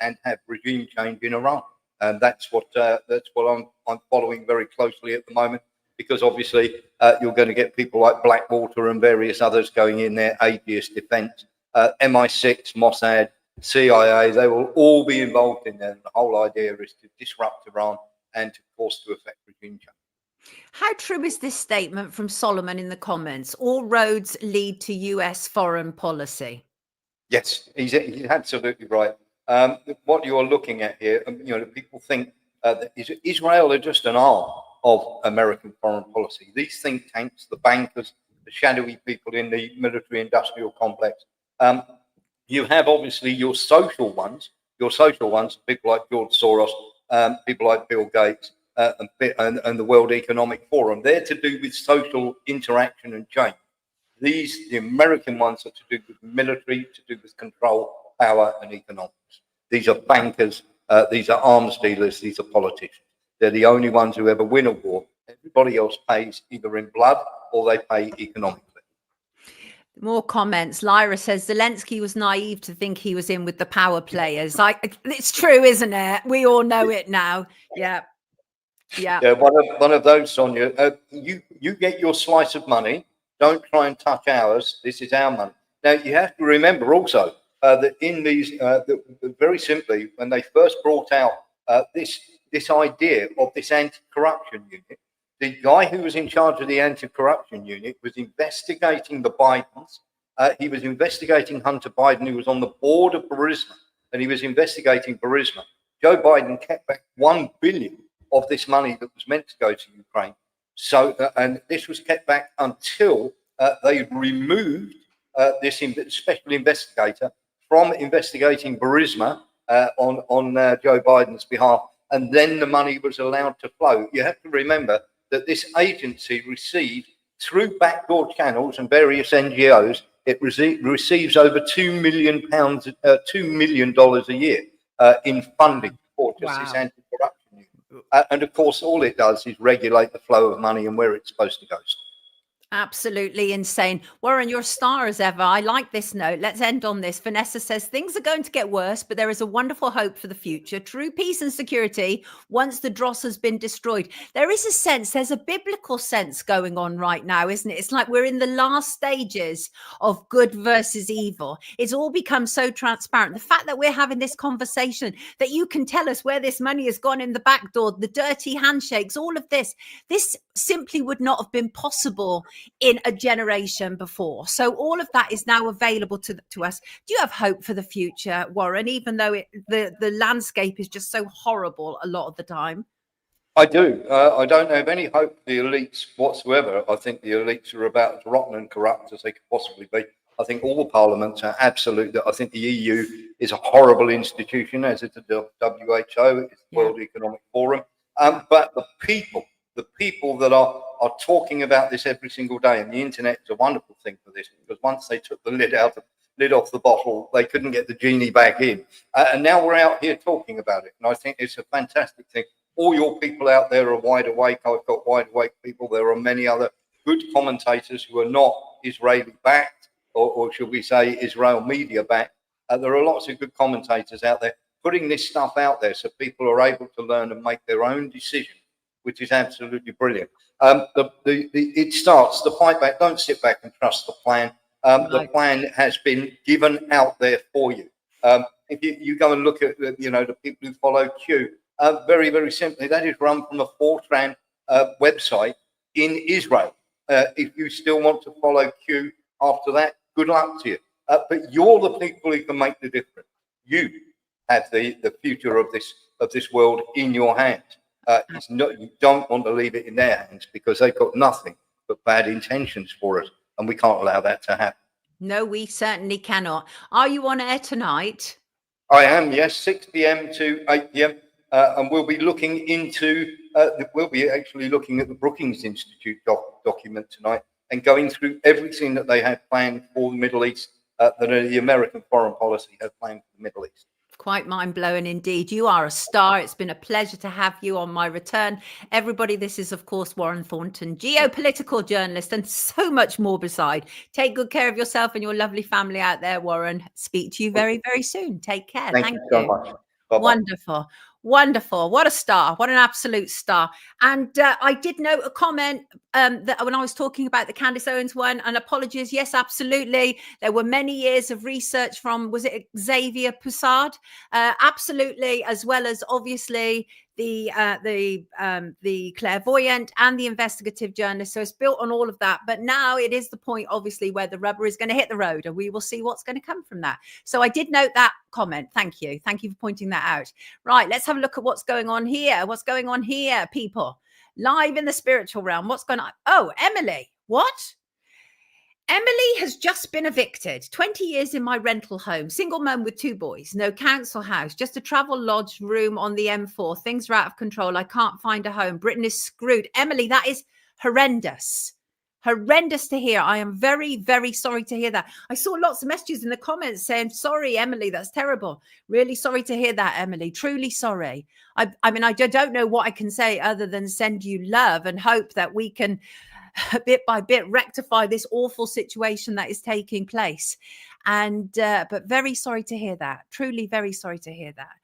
and have regime change in Iran. And that's what I'm following very closely at the moment, because obviously you're going to get people like Blackwater and various others going in there, Atheist Defense, MI6, Mossad, CIA, they will all be involved in there. The whole idea is to disrupt Iran and, of course, to affect regime change. How true is this statement from Solomon in the comments? All roads lead to US foreign policy. Yes, he's absolutely right. What you're looking at here, you know, people think that Israel are just an arm of American foreign policy. These think tanks, the bankers, the shadowy people in the military-industrial complex. You have obviously your social ones, people like George Soros, people like Bill Gates, and the World Economic Forum. They're to do with social interaction and change. The American ones are to do with military, to do with control, power, and economics. These are bankers, these are arms dealers, these are politicians. They're the only ones who ever win a war. Everybody else pays either in blood or they pay economically. More comments. Lyra says Zelensky was naive to think he was in with the power players. It's true, isn't it? We all know it now. Yeah. One of those, Sonia. You get your slice of money. Don't try and touch ours. This is our money. Now you have to remember also that in these, very simply, when they first brought out this idea of this anti-corruption unit, the guy who was in charge of the anti-corruption unit was investigating the Bidens. He was investigating Hunter Biden, who was on the board of Burisma, and he was investigating Burisma. Joe Biden kept back $1 billion of this money that was meant to go to Ukraine. So, and this was kept back until they removed this special investigator from investigating Burisma on Joe Biden's behalf, and then the money was allowed to flow. You have to remember that this agency received, through backdoor channels and various NGOs, it receives over £2 million a year in funding for just this anti-corruption unit. And of course, all it does is regulate the flow of money and where it's supposed to go. Absolutely insane. Warren, you're a star as ever. I like this note. Let's end on this. Vanessa says things are going to get worse, but there is a wonderful hope for the future. True peace and security once the dross has been destroyed. There is a sense, there's a biblical sense going on right now, isn't it? It's like we're in the last stages of good versus evil. It's all become so transparent. The fact that we're having this conversation, that you can tell us where this money has gone in the back door, the dirty handshakes, all of this simply would not have been possible in a generation before. So all of that is now available to us. Do you have hope for the future, Warren, even though the landscape is just so horrible a lot of the time? I do. I don't have any hope for the elites whatsoever. I think the elites are about as rotten and corrupt as they could possibly be. I think all the parliaments are absolute. I think the EU is a horrible institution, as is the WHO, it's the World Economic Forum. But the people that are talking about this every single day, and the internet is a wonderful thing for this, because once they took the lid off the bottle, they couldn't get the genie back in, and now we're out here talking about it, and I think it's a fantastic thing. All your people out there are wide awake. I've got wide awake people. There are many other good commentators who are not Israeli backed, or should we say Israel media backed. There are lots of good commentators out there putting this stuff out there so people are able to learn and make their own decisions, which is absolutely brilliant. It starts the fight back. Don't sit back and trust the plan. The plan has been given out there for you. If you go and look at the people who follow Q, very, very simply, that is run from a Fortran website in Israel. If you still want to follow Q after that, good luck to you. But you're the people who can make the difference. You have the future of this world in your hands. You don't want to leave it in their hands, because they've got nothing but bad intentions for us, and we can't allow that to happen. No, we certainly cannot. Are you on air tonight? I am, yes, 6 p.m. to 8 p.m. And we'll be looking into, we'll be actually looking at the Brookings Institute document tonight, and going through everything that they have planned for the Middle East, that the American foreign policy have planned for the Middle East. Quite mind-blowing indeed. You are a star. It's been a pleasure to have you on my return. Everybody, this is, of course, Warren Thornton, geopolitical journalist, and so much more beside. Take good care of yourself and your lovely family out there, Warren. Speak to you very, very soon. Take care. Thank you so much. Bye-bye. Wonderful. Wonderful. What a star. What an absolute star. And I did note a comment that when I was talking about the Candace Owens one, and apologies. Yes, absolutely. There were many years of research from, was it Xavier Poussard? Absolutely. As well as obviously the clairvoyant and the investigative journalist. So it's built on all of that. But now it is the point, obviously, where the rubber is going to hit the road, and we will see what's going to come from that. So I did note that comment. Thank you. Thank you for pointing that out. Right. Let's have a look at what's going on here. What's going on here, people? Live in the spiritual realm. What's going on? Oh, Emily. What? Emily has just been evicted. 20 years in my rental home. Single mum with 2 boys. No council house. Just a travel lodge room on the M4. Things are out of control. I can't find a home. Britain is screwed. Emily, that is horrendous. Horrendous to hear. I am very, very sorry to hear that. I saw lots of messages in the comments saying, sorry, Emily, that's terrible. Really sorry to hear that, Emily. Truly sorry. I mean, I don't know what I can say other than send you love and hope that we can bit by bit rectify this awful situation that is taking place. And but very sorry to hear that. Truly very sorry to hear that.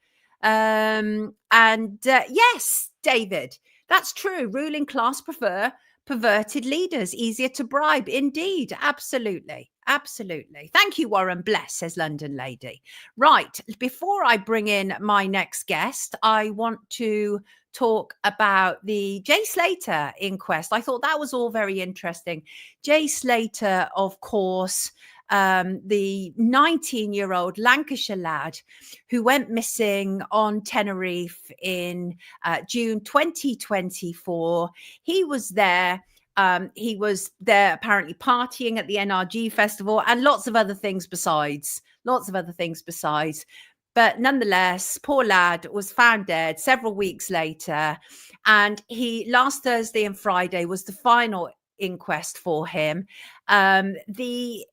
Yes, David, that's true. Ruling class prefer perverted leaders, easier to bribe. Indeed, absolutely. Absolutely. Thank you, Warren. Bless, says London Lady. Right. Before I bring in my next guest, I want to talk about the Jay Slater inquest. I thought that was all very interesting. Jay Slater, of course, the 19-year-old Lancashire lad who went missing on Tenerife in June 2024. He was there. He was there apparently partying at the NRG festival and lots of other things besides. But nonetheless, poor lad was found dead several weeks later. And last Thursday and Friday was the final inquest for him. The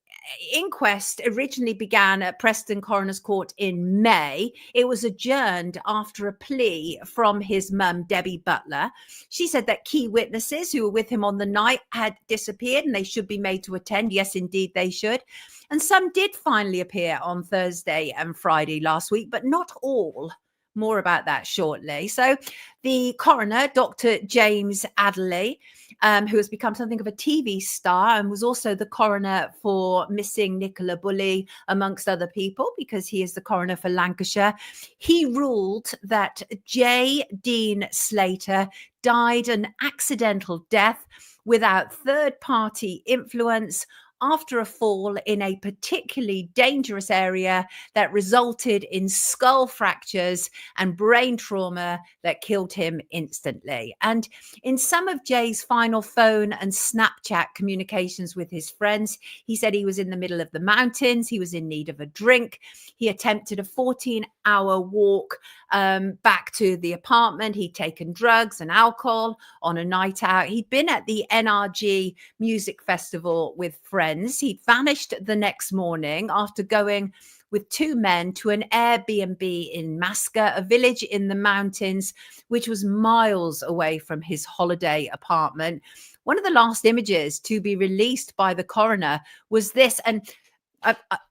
inquest originally began at Preston Coroner's Court in May. It was adjourned after a plea from his mum, Debbie Butler. She said that key witnesses who were with him on the night had disappeared and they should be made to attend. Yes, indeed, they should. And some did finally appear on Thursday and Friday last week, but not all. More about that shortly. So the coroner, Dr. James Adderley, who has become something of a TV star and was also the coroner for missing Nicola Bulley, amongst other people, because he is the coroner for Lancashire. He ruled that J. Dean Slater died an accidental death without third-party influence after a fall in a particularly dangerous area that resulted in skull fractures and brain trauma that killed him instantly. And in some of Jay's final phone and Snapchat communications with his friends, he said he was in the middle of the mountains, he was in need of a drink, he attempted a 14-hour walk back to the apartment, he'd taken drugs and alcohol on a night out, he'd been at the NRG Music Festival with friends. He'd vanished the next morning after going with two men to an Airbnb in Masca, a village in the mountains, which was miles away from his holiday apartment. One of the last images to be released by the coroner was this, and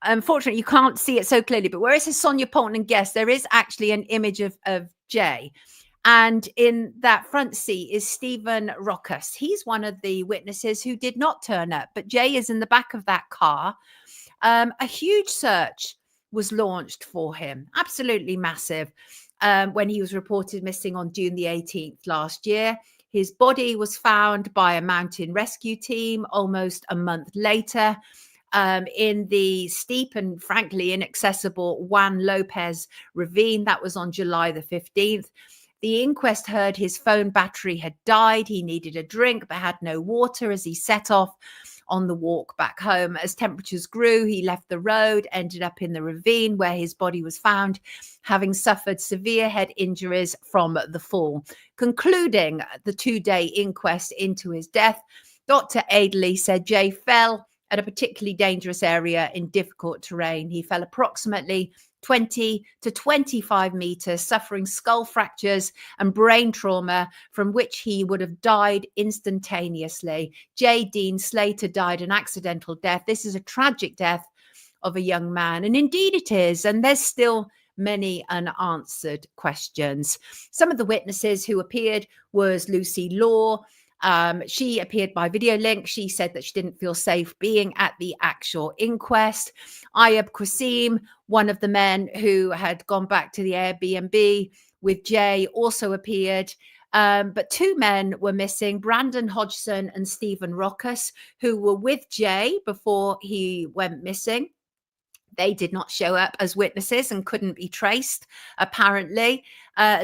unfortunately, you can't see it so clearly, but where it says Sonia Poulton and guest, there is actually an image of Jay. And in that front seat is Stephen Rockus. He's one of the witnesses who did not turn up, but Jay is in the back of that car. A huge search was launched for him, absolutely massive, when he was reported missing on June the 18th last year. His body was found by a mountain rescue team almost a month later. In the steep and frankly inaccessible Juan Lopez ravine. That was on July the 15th. The inquest heard his phone battery had died. He needed a drink but had no water as he set off on the walk back home. As temperatures grew, he left the road, ended up in the ravine where his body was found, having suffered severe head injuries from the fall. Concluding the 2-day inquest into his death, Dr. Adderley said Jay fell at a particularly dangerous area in difficult terrain. He fell approximately 20 to 25 meters, suffering skull fractures and brain trauma from which he would have died instantaneously. J. Dean Slater died an accidental death. This is a tragic death of a young man, and indeed it is, and there's still many unanswered questions. Some of the witnesses who appeared was Lucy Law. She appeared by video link. She said that she didn't feel safe being at the actual inquest. Ayub Qasim, one of the men who had gone back to the Airbnb with Jay, also appeared. But two men were missing, Brandon Hodgson and Stephen Rockus, who were with Jay before he went missing. They did not show up as witnesses and couldn't be traced, apparently.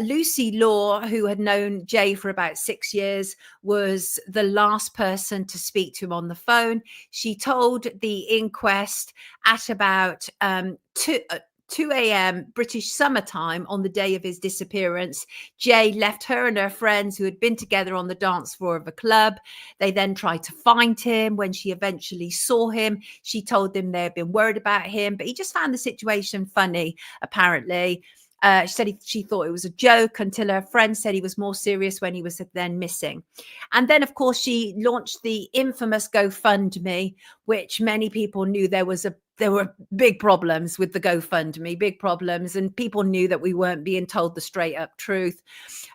Lucy Law, who had known Jay for about 6 years, was the last person to speak to him on the phone. She told the inquest at about 2 a.m. British summertime on the day of his disappearance, Jay left her and her friends who had been together on the dance floor of a club. They then tried to find him. When she eventually saw him, she told them they had been worried about him, but he just found the situation funny, apparently. She said she thought it was a joke until her friend said he was more serious when he was then missing. And then, of course, she launched the infamous GoFundMe, which many people knew there were big problems with the GoFundMe, big problems, and people knew that we weren't being told the straight up truth.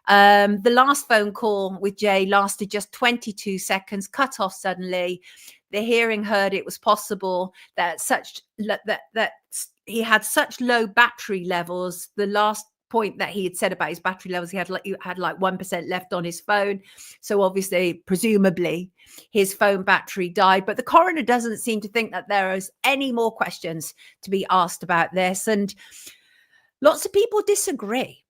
The last phone call with Jay lasted just 22 seconds, cut off suddenly. The hearing heard it was possible that he had such low battery levels. The last point that he had said about his battery levels, he had like 1% left on his phone. So obviously, presumably, his phone battery died. But the coroner doesn't seem to think that there is any more questions to be asked about this. And lots of people disagree.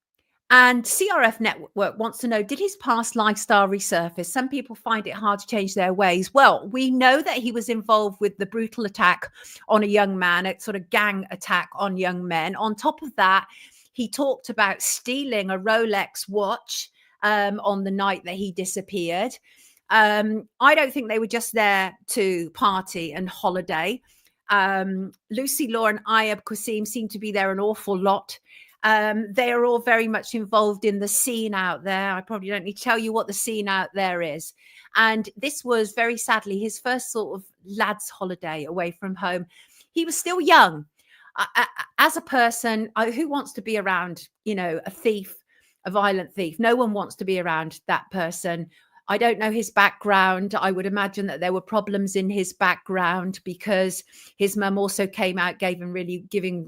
And CRF Network wants to know, did his past lifestyle resurface? Some people find it hard to change their ways. Well, we know that he was involved with the brutal attack on a young man, a sort of gang attack on young men. On top of that, he talked about stealing a Rolex watch on the night that he disappeared. I don't think they were just there to party and holiday. Lucy Law and Ayab Qasim seem to be there an awful lot. They are all very much involved in the scene out there. I probably don't need to tell you what the scene out there is. And this was very sadly his first sort of lad's holiday away from home. He was still young. As a person, who wants to be around, a thief, a violent thief? No one wants to be around that person. I don't know his background. I would imagine that there were problems in his background because his mum also came out giving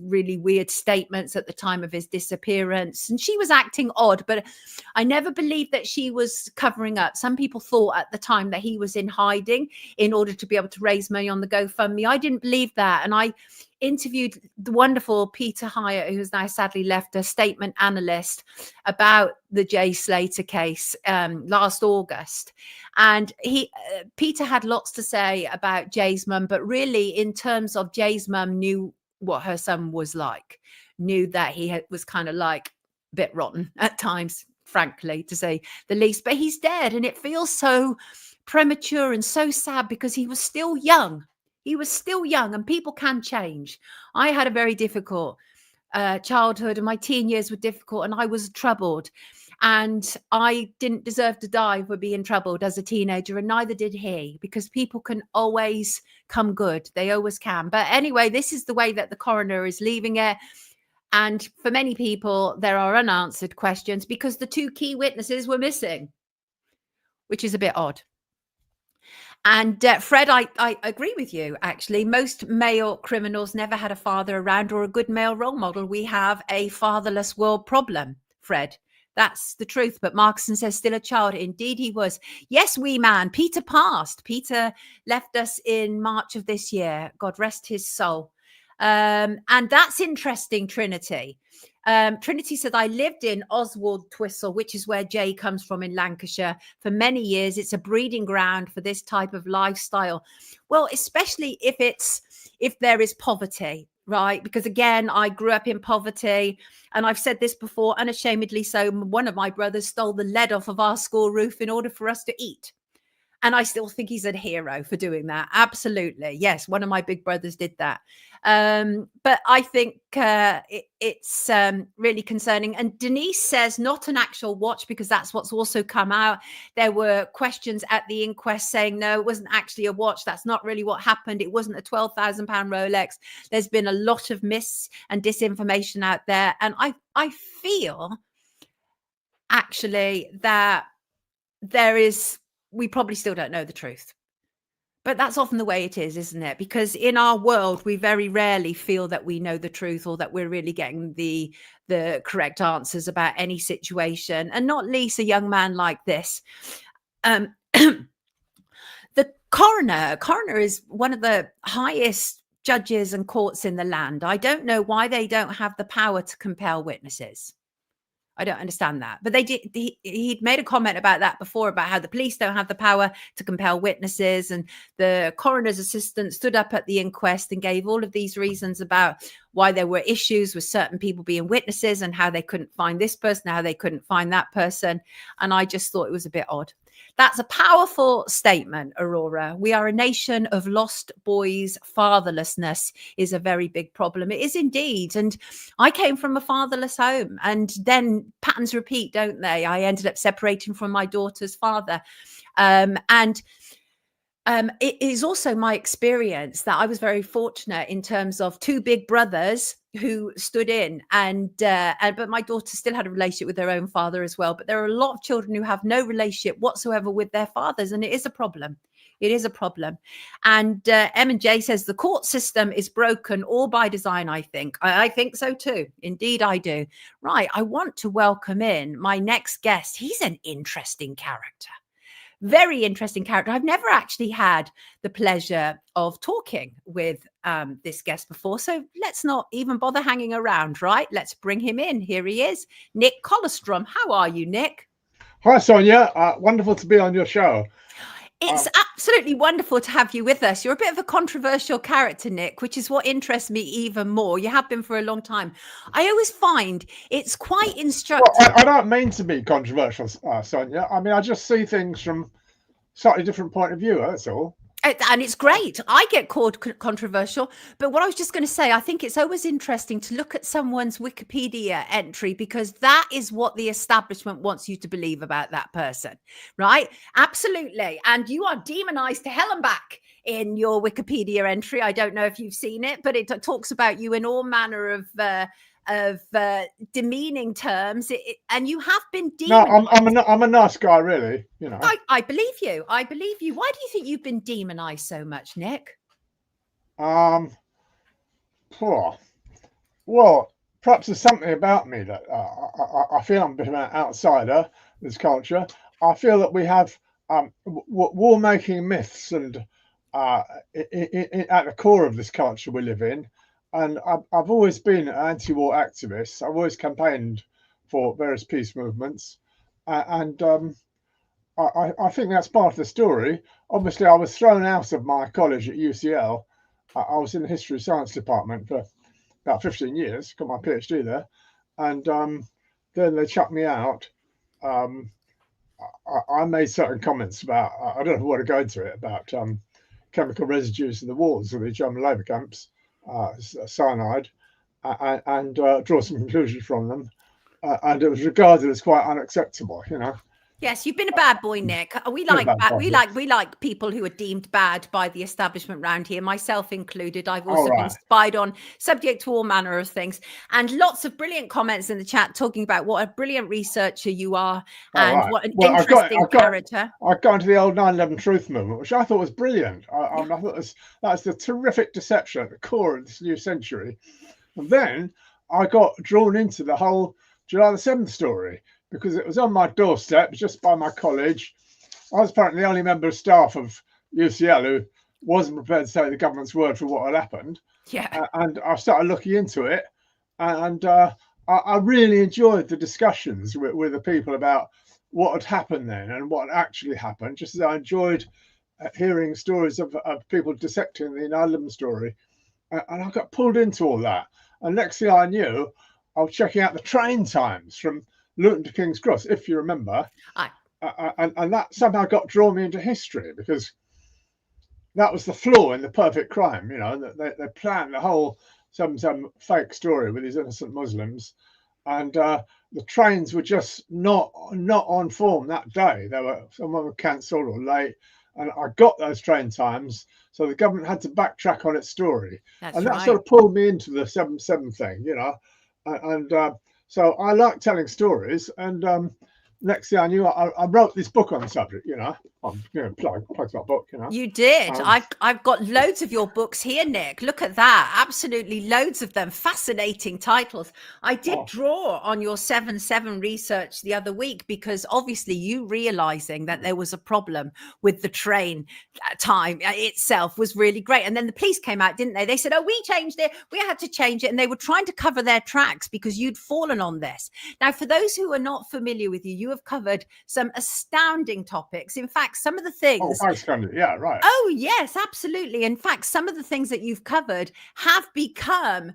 really weird statements at the time of his disappearance. And she was acting odd, but I never believed that she was covering up. Some people thought at the time that he was in hiding in order to be able to raise money on the GoFundMe. I didn't believe that. And I interviewed the wonderful Peter Hyatt, who's now sadly left, a statement analyst, about the Jay Slater case last August. And Peter had lots to say about Jay's mum, but really in terms of Jay's mum knew what her son was like, knew that he was kind of like a bit rotten at times, frankly, to say the least. But he's dead, and it feels so premature and so sad because he was still young. He was still young, and people can change. I had a very difficult childhood, and my teen years were difficult, and I was troubled. And I didn't deserve to die for being troubled as a teenager, and neither did he, because people can always come good. They always can. But anyway, this is the way that the coroner is leaving it. And for many people, there are unanswered questions because the two key witnesses were missing, which is a bit odd. And Fred, I agree with you, actually. Most male criminals never had a father around or a good male role model. We have a fatherless world problem, Fred. That's the truth. But Markson says still a child. Indeed, he was. Yes, wee man. Peter passed. Peter left us in March of this year. God rest his soul. And that's interesting, Trinity. Trinity said, I lived in Oswald Twistle, which is where Jay comes from in Lancashire, for many years. It's a breeding ground for this type of lifestyle. Well, especially if there is poverty, right? Because again, I grew up in poverty, and I've said this before, unashamedly so. One of my brothers stole the lead off of our school roof in order for us to eat. And I still think he's a hero for doing that. Absolutely. Yes, one of my big brothers did that. But I think it's really concerning. And Denise says not an actual watch, because that's what's also come out. There were questions at the inquest saying, no, it wasn't actually a watch. That's not really what happened. It wasn't a £12,000 Rolex. There's been a lot of mis and disinformation out there. And I feel actually that we probably still don't know the truth. But that's often the way it is, isn't it? Because in our world, we very rarely feel that we know the truth or that we're really getting the correct answers about any situation, and not least a young man like this. The coroner is one of the highest judges and courts in the land. I don't know why they don't have the power to compel witnesses. I don't understand that. But they did. He'd made a comment about that before, about how the police don't have the power to compel witnesses. And the coroner's assistant stood up at the inquest and gave all of these reasons about why there were issues with certain people being witnesses and how they couldn't find this person, how they couldn't find that person. And I just thought it was a bit odd. That's a powerful statement, Aurora. We are a nation of lost boys. Fatherlessness is a very big problem. It is indeed. And I came from a fatherless home, and then patterns repeat, don't they? I ended up separating from my daughter's father. It is also my experience that I was very fortunate in terms of two big brothers who stood in, but my daughter still had a relationship with their own father as well. But there are a lot of children who have no relationship whatsoever with their fathers, and it is a problem. It is a problem. And M&J says the court system is broken, all by design, I think. I think so too. Indeed, I do. Right. I want to welcome in my next guest. He's an interesting character. Very interesting character. I've never actually had the pleasure of talking with this guest before. So let's not even bother hanging around, right? Let's bring him in. Here he is, Nick Colstrom. How are you, Nick? Hi, Sonia. Wonderful to be on your show. It's absolutely wonderful to have you with us. You're a bit of a controversial character, Nick, which is what interests me even more. You have been for a long time. I always find it's quite instructive. Well, I don't mean to be controversial, Sonia. I mean, I just see things from a slightly different point of view, that's all. And it's great. I get called controversial, but what I was just going to say, I think it's always interesting to look at someone's Wikipedia entry, because that is what the establishment wants you to believe about that person, right? Absolutely. And you are demonized to hell and back in your Wikipedia entry. I don't know if you've seen it, but it talks about you in all manner of demeaning terms, and you have been demonized. No, I'm a nice guy, really. You know. I believe you. I believe you. Why do you think you've been demonized so much, Nick? Well, perhaps there's something about me that I feel I'm a bit of an outsider in this culture. I feel that we have war-making myths and at the core of this culture we live in. And I've always been an anti-war activist. I've always campaigned for various peace movements. And I think that's part of the story. Obviously, I was thrown out of my college at UCL. I was in the history of science department for about 15 years, got my PhD there. And then they chucked me out. I made certain comments about, I don't know if I want to go into it, about chemical residues in the walls of the German labour camps. Cyanide, and draw some conclusions from them, and it was regarded as quite unacceptable. You know. Yes, you've been a bad boy, Nick. We like people who are deemed bad by the establishment round here, myself included. I've also been spied on, subject to all manner of things, and lots of brilliant comments in the chat talking about what a brilliant researcher you are and what an interesting character. I got into the old 9/11 truth movement, which I thought was brilliant. I thought that's the terrific deception at the core of this new century. And then I got drawn into the whole July the 7th story, because it was on my doorstep, just by my college. I was apparently the only member of staff of UCL who wasn't prepared to take the government's word for what had happened. Yeah. And I started looking into it, and I really enjoyed the discussions with the people about what had happened then and what had actually happened, just as I enjoyed hearing stories of people dissecting the 9/11 story. And I got pulled into all that. And next thing I knew, I was checking out the train times from Luton to King's Cross, if you remember. And that somehow got drawn me into history, because that was the flaw in the perfect crime. You know, they planned the whole some fake story with these innocent Muslims, and the trains were just not on form that day. Someone were cancelled or late, and I got those train times, so the government had to backtrack on its story. That sort of pulled me into the 7/7 thing, you know, and so I like telling stories, and next thing I knew, I wrote this book on the subject. You know, plugs my book. You know, you did. I've got loads of your books here, Nick. Look at that, absolutely loads of them. Fascinating titles. I did draw on your 7/7 research the other week, because obviously you realizing that there was a problem with the train time itself was really great. And then the police came out, didn't they? They said, "Oh, we changed it. We had to change it," and they were trying to cover their tracks because you'd fallen on this. Now, for those who are not familiar with you, you have covered some astounding topics. In fact, some of the things. Yeah, right. Oh, yes, absolutely. In fact, some of the things that you've covered have become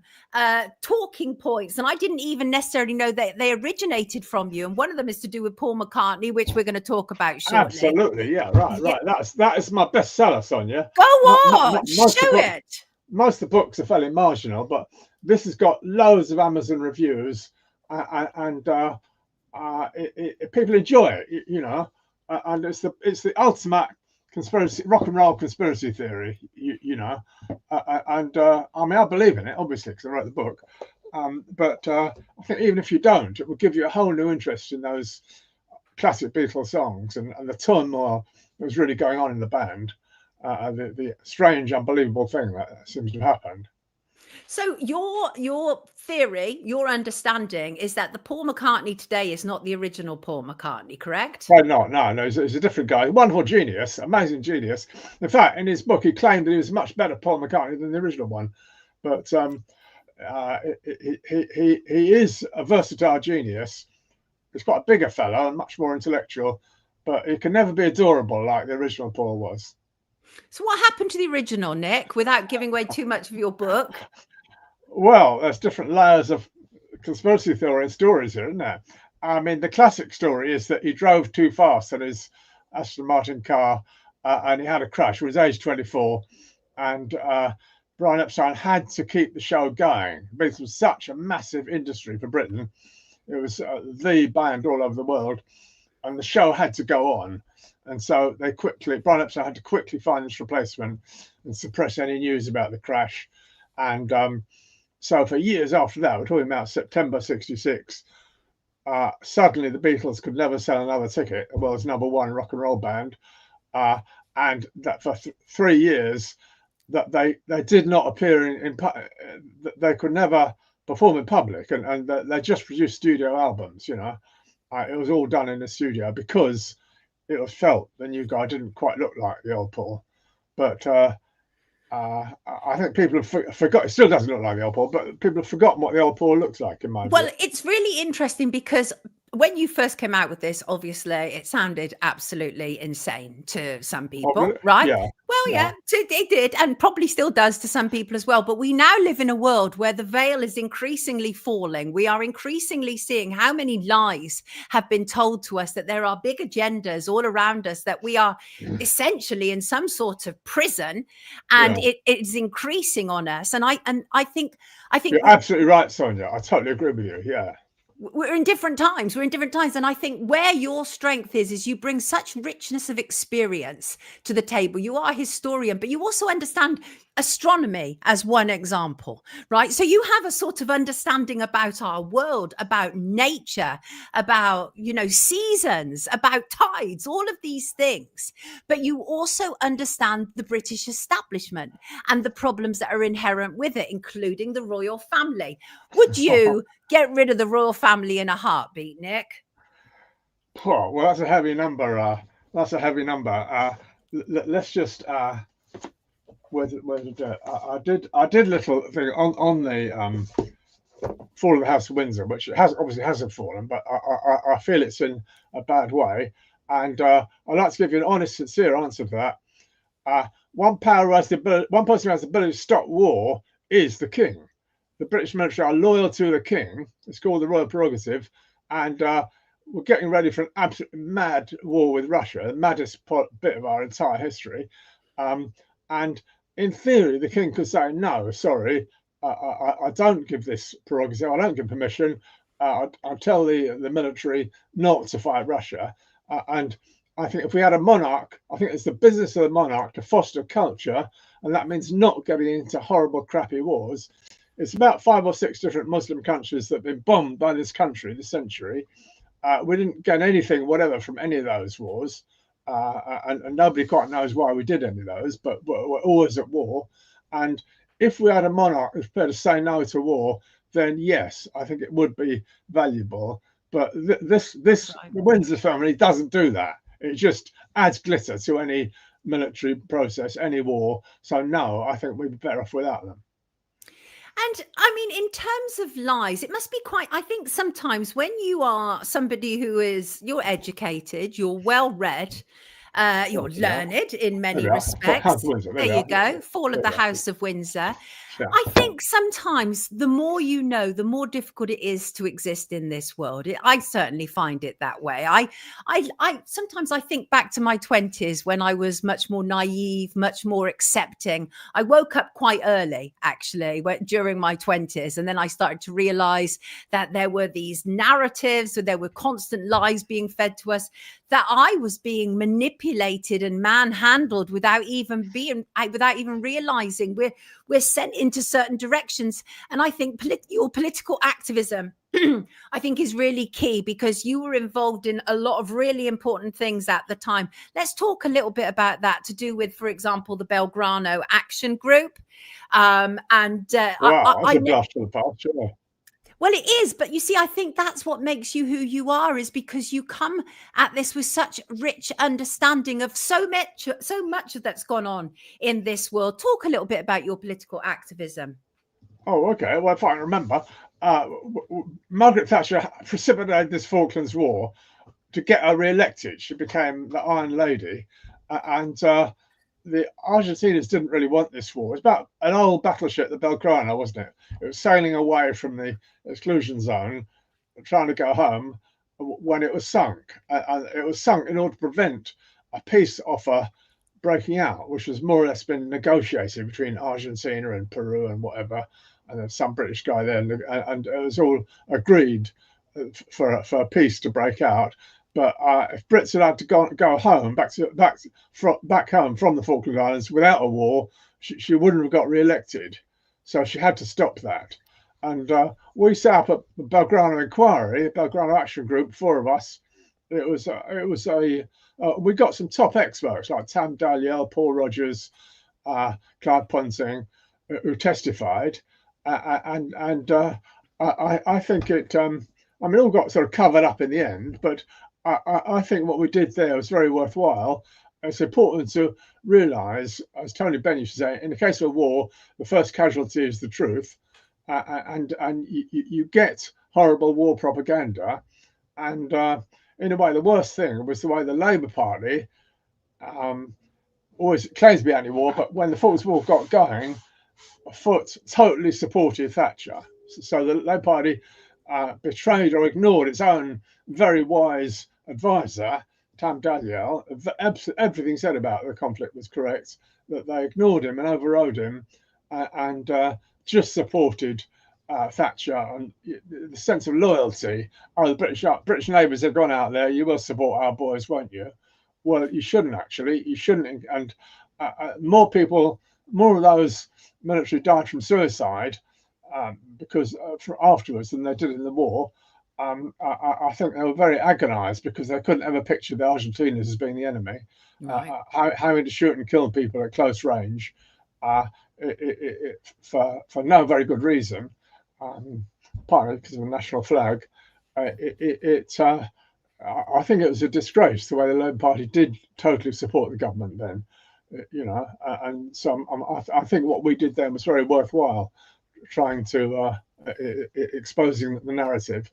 talking points. And I didn't even necessarily know that they originated from you. And one of them is to do with Paul McCartney, which we're going to talk about shortly. Absolutely. Yeah, right. That is my bestseller, Sonia. Go on, show it. Most of the books are fairly marginal, but this has got loads of Amazon reviews, and people enjoy it, you know, and it's the ultimate rock and roll conspiracy theory, you know, and I mean, I believe in it, obviously, because I wrote the book, but I think even if you don't, it will give you a whole new interest in those classic Beatles songs and the turmoil that was really going on in the band, the strange, unbelievable thing that seems to have happened. So your theory, your understanding is that the Paul McCartney today is not the original Paul McCartney, correct? Well, no, he's a different guy. Wonderful genius, amazing genius. In fact, in his book, he claimed that he was a much better Paul McCartney than the original one. But he is a versatile genius. He's quite a bigger fellow and much more intellectual, but he can never be adorable like the original Paul was. So what happened to the original, Nick, without giving away too much of your book? Well, there's different layers of conspiracy theory and stories here, isn't there? I mean, the classic story is that he drove too fast in his Aston Martin car and he had a crash. He was age 24, and Brian Epstein had to keep the show going because it was such a massive industry for Britain. It was the band all over the world, and the show had to go on. And so Brian Epstein had to quickly find this replacement and suppress any news about the crash. And so for years after that, we're talking about September 66, suddenly the Beatles could never sell another ticket, the world's #1 rock and roll band. And that for 3 years, that they did not appear they could never perform in public, and they just produced studio albums. It was all done in the studio because it was felt the new guy didn't quite look like the old Paul. But I think people have forgot. It still doesn't look like the old Paul, but people have forgotten what the old Paul looks like in my view. Well, it's really interesting because when you first came out with this, obviously, it sounded absolutely insane to some people, right? Yeah. Well, yeah, it did, and probably still does to some people as well. But we now live in a world where the veil is increasingly falling. We are increasingly seeing how many lies have been told to us, that there are big agendas all around us, that we are essentially in some sort of prison, and it is increasing on us. And I think you're absolutely right, Sonia. I totally agree with you. Yeah. We're in different times. And I think where your strength is you bring such richness of experience to the table. You are a historian, but you also understand astronomy as one example, right? So you have a sort of understanding about our world, about nature, about, seasons, about tides, all of these things. But you also understand the British establishment and the problems that are inherent with it, including the royal family. Would you get rid of the royal family in a heartbeat, Nick? Oh, well, that's a heavy number. Let's just. I did a little thing on the fall of the House of Windsor, which obviously hasn't fallen, but I feel it's in a bad way. And I'd like to give you an honest, sincere answer to that. One person who has the ability to stop war is the king. The British military are loyal to the king. It's called the royal prerogative, and we're getting ready for an absolutely mad war with Russia, the maddest bit of our entire history. And in theory, the king could say, no, sorry, I don't give this prerogative, I don't give permission. I'll tell the military not to fight Russia. And I think if we had a monarch, I think it's the business of the monarch to foster culture, and that means not getting into horrible, crappy wars. It's about 5 or 6 different Muslim countries that have been bombed by this country this century. We didn't get anything, whatever, from any of those wars. And nobody quite knows why we did any of those, but we're always at war. And if we had a monarch who's prepared to say no to war, then yes, I think it would be valuable. But the Windsor family doesn't do that. It just adds glitter to any military process, any war. So no, I think we'd be better off without them. And I mean, in terms of lies, it must be I think sometimes when you are somebody you're educated, you're well read, you're learned in many respects. There you go. Fall of the House of Windsor. Yeah. I think sometimes the more you know, the more difficult it is to exist in this world. I certainly find it that way. I sometimes I think back to my 20s when I was much more naive, much more accepting. I woke up quite early, actually, during my 20s. And then I started to realize that there were these narratives, or there were constant lies being fed to us, that I was being manipulated and manhandled without even realizing we're sent into certain directions. And I think your political activism, I think, is really key, because you were involved in a lot of really important things at the time. Let's talk a little bit about that, to do with, for example, the Belgrano Action Group. Wow, that's a blast from the past, sure. Well, it is, but you see, I think that's what makes you who you are, is because you come at this with such rich understanding of so much of that's gone on in this world. Talk a little bit about your political activism. Oh, okay. Well, if I remember, Margaret Thatcher precipitated this Falklands War to get her re-elected. She became the Iron Lady, and the Argentinians didn't really want this war. It was about an old battleship, the Belgrano, wasn't it? It was sailing away from the exclusion zone, trying to go home, when it was sunk. And it was sunk in order to prevent a peace offer breaking out, which has more or less been negotiated between Argentina and Peru and whatever, and there's some British guy there, and it was all agreed for a peace to break out. But if Brits had to go home back home from the Falkland Islands without a war, she wouldn't have got re-elected. So she had to stop that. And we set up a Belgrano inquiry, a Belgrano Action Group, 4 of us. We got some top experts like Tam Dalyell, Paul Rogers, Clive Ponting, who testified, and I think it. I mean, it all got sort of covered up in the end, but I think what we did there was very worthwhile. It's important to realise, as Tony Benn used to say, in the case of a war, the first casualty is the truth, and you get horrible war propaganda, and in a way, the worst thing was the way the Labour Party always claims to be anti-war, but when the Falklands War got going, Foot totally supported Thatcher. So the Labour Party betrayed or ignored its own very wise advisor, Tam Dalyell. Everything said about the conflict was correct, that they ignored him and overrode him, and just supported Thatcher, and the sense of loyalty. Oh, the British neighbours have gone out there. You will support our boys, won't you? Well, you shouldn't actually. You shouldn't. And more of those military died from suicide because afterwards than they did in the war. I think they were very agonised because they couldn't ever picture the Argentinians as being the enemy, right. Having to shoot and kill people at close range for no very good reason. Partly because of the national flag. I think it was a disgrace the way the Labour Party did totally support the government then, and so I think what we did then was very worthwhile, trying to exposing the narrative.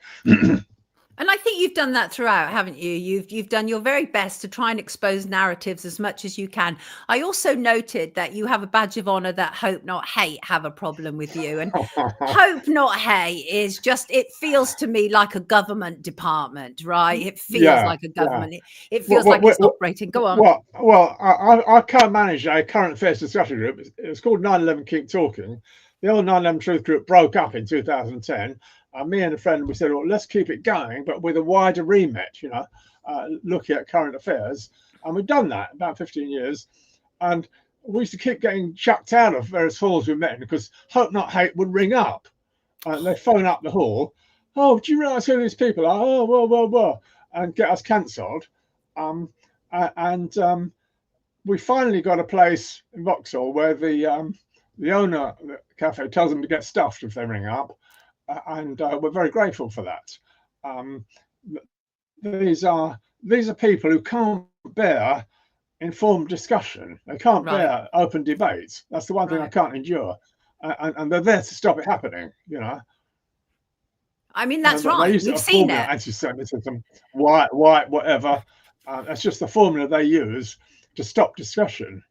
And I think you've done that throughout, haven't you? You've done your very best to try and expose narratives as much as you can. I also noted that you have a badge of honour that Hope Not Hate have a problem with you. And Hope Not Hate is just, it feels to me like a government department, right? It feels like a government. Yeah. It feels like it's operating. Go on. Well, I co-manage a current affairs discussion group. It was called 9/11 Keep Talking. The old 9/11 Truth group broke up in 2010. Me and a friend, we said, well, let's keep it going, but with a wider remit, looking at current affairs. And we've done that about 15 years. And we used to keep getting chucked out of various halls we met in because Hope Not Hate would ring up. And they'd phone up the hall. Oh, do you realise who these people are? Oh, well, and get us cancelled. We finally got a place in Vauxhall where the owner of the cafe tells them to get stuffed if they ring up. And we're very grateful for that. These are people who can't bear informed discussion. They can't bear open debate. That's the one thing I can't endure. And they're there to stop it happening. I mean, that's right. We've seen it. Anti-Semitism, white, whatever. That's just the formula they use to stop discussion.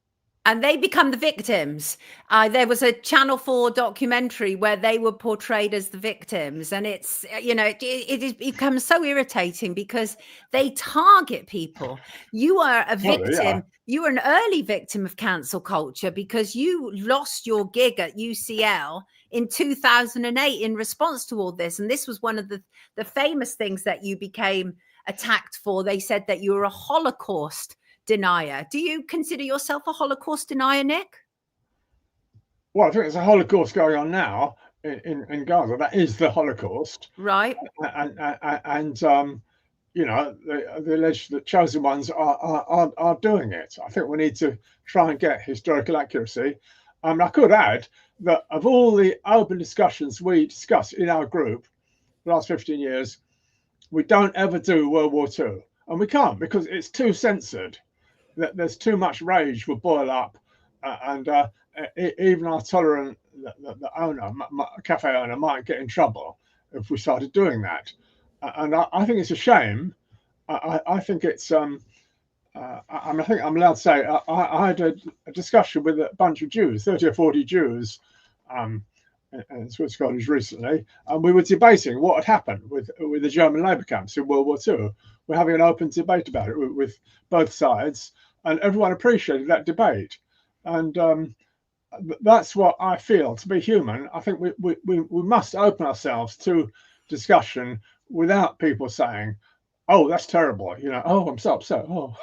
And they become the victims. There was a Channel 4 documentary where they were portrayed as the victims. And it's, it becomes so irritating because they target people. You are a victim. Yeah. You were an early victim of cancel culture because you lost your gig at UCL in 2008 in response to all this. And this was one of the famous things that you became attacked for. They said that you were a Holocaust denier. Do you consider yourself a Holocaust denier, Nick? Well, I think there's a Holocaust going on now in Gaza. That is the Holocaust, right? And the alleged the chosen ones are doing it. I think we need to try and get historical accuracy. I could add that of all the open discussions we discuss in our group the last 15 years, we don't ever do World War II, and we can't because it's too censored. There's too much rage will boil up, and even our tolerant the owner, cafe owner, might get in trouble if we started doing that. And I think it's a shame. I think it's. I think I'm allowed to say I had a discussion with a bunch of Jews, 30 or 40 Jews, in Swiss College recently, and we were debating what had happened with the German labour camps in World War II. We're having an open debate about it with both sides. and everyone appreciated that debate. And that's what I feel. To be human, I think we must open ourselves to discussion without people saying, "Oh, that's terrible," "Oh, I'm so upset." Oh,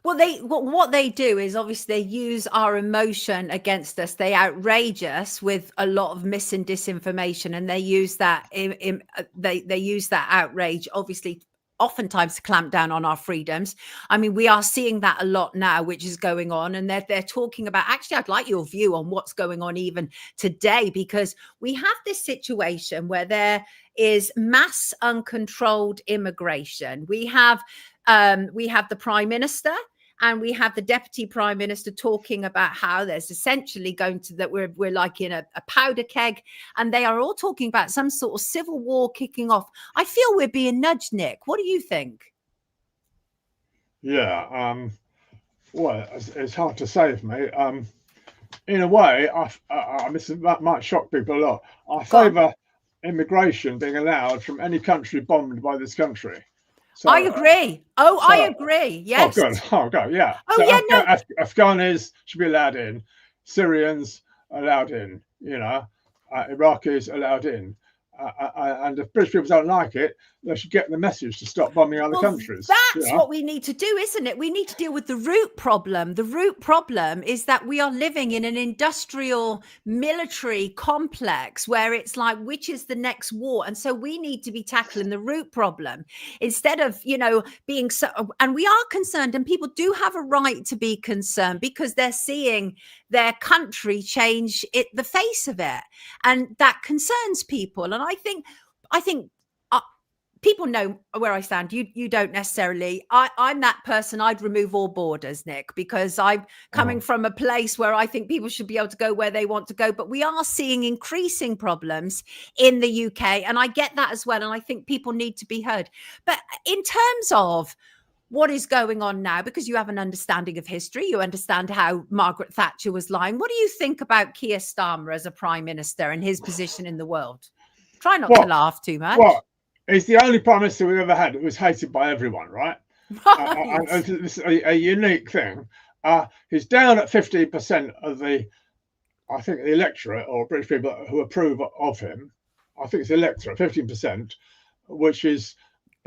Well, what they do is obviously they use our emotion against us. They outrage us with a lot of mis and disinformation, and they use that they use that outrage, obviously, oftentimes to clamp down on our freedoms. I mean, we are seeing that a lot now, which is going on, and they're talking about. Actually, I'd like your view on what's going on even today, because we have this situation where there is mass uncontrolled immigration. We have the Prime Minister and we have the Deputy Prime Minister talking about how there's essentially going to that we're like in a powder keg, and they are all talking about some sort of civil war kicking off. I feel we're being nudged, Nick. What do you think? Yeah, well, it's hard to say for me. In a way, that might shock people a lot. I favour immigration being allowed from any country bombed by this country. So, I agree. I agree. Yes. Oh, good. Yeah. Oh, yeah. No. Afghanis should be allowed in. Syrians allowed in. Iraqis allowed in. And if British people don't like it, they should get the message to stop bombing other countries. That's what we need to do, isn't it? We need to deal with the root problem. The root problem is that we are living in an industrial military complex where it's like, which is the next war? And so we need to be tackling the root problem instead of, being so. And we are concerned, and people do have a right to be concerned because they're seeing their country change the face of it. And that concerns people. And I think people know where I stand. You don't necessarily. I'm that person. I'd remove all borders, Nick, because I'm coming from a place where I think people should be able to go where they want to go. But we are seeing increasing problems in the UK. And I get that as well. And I think people need to be heard. But in terms of what is going on now, because you have an understanding of history, you understand how Margaret Thatcher was lying. What do you think about Keir Starmer as a Prime Minister and his position in the world? Try not to laugh too much. Well, he's the only Prime Minister we've ever had that was hated by everyone, right? Right. It's a unique thing. He's down at 50% of the electorate or British people who approve of him. I think it's the electorate, 15%, which is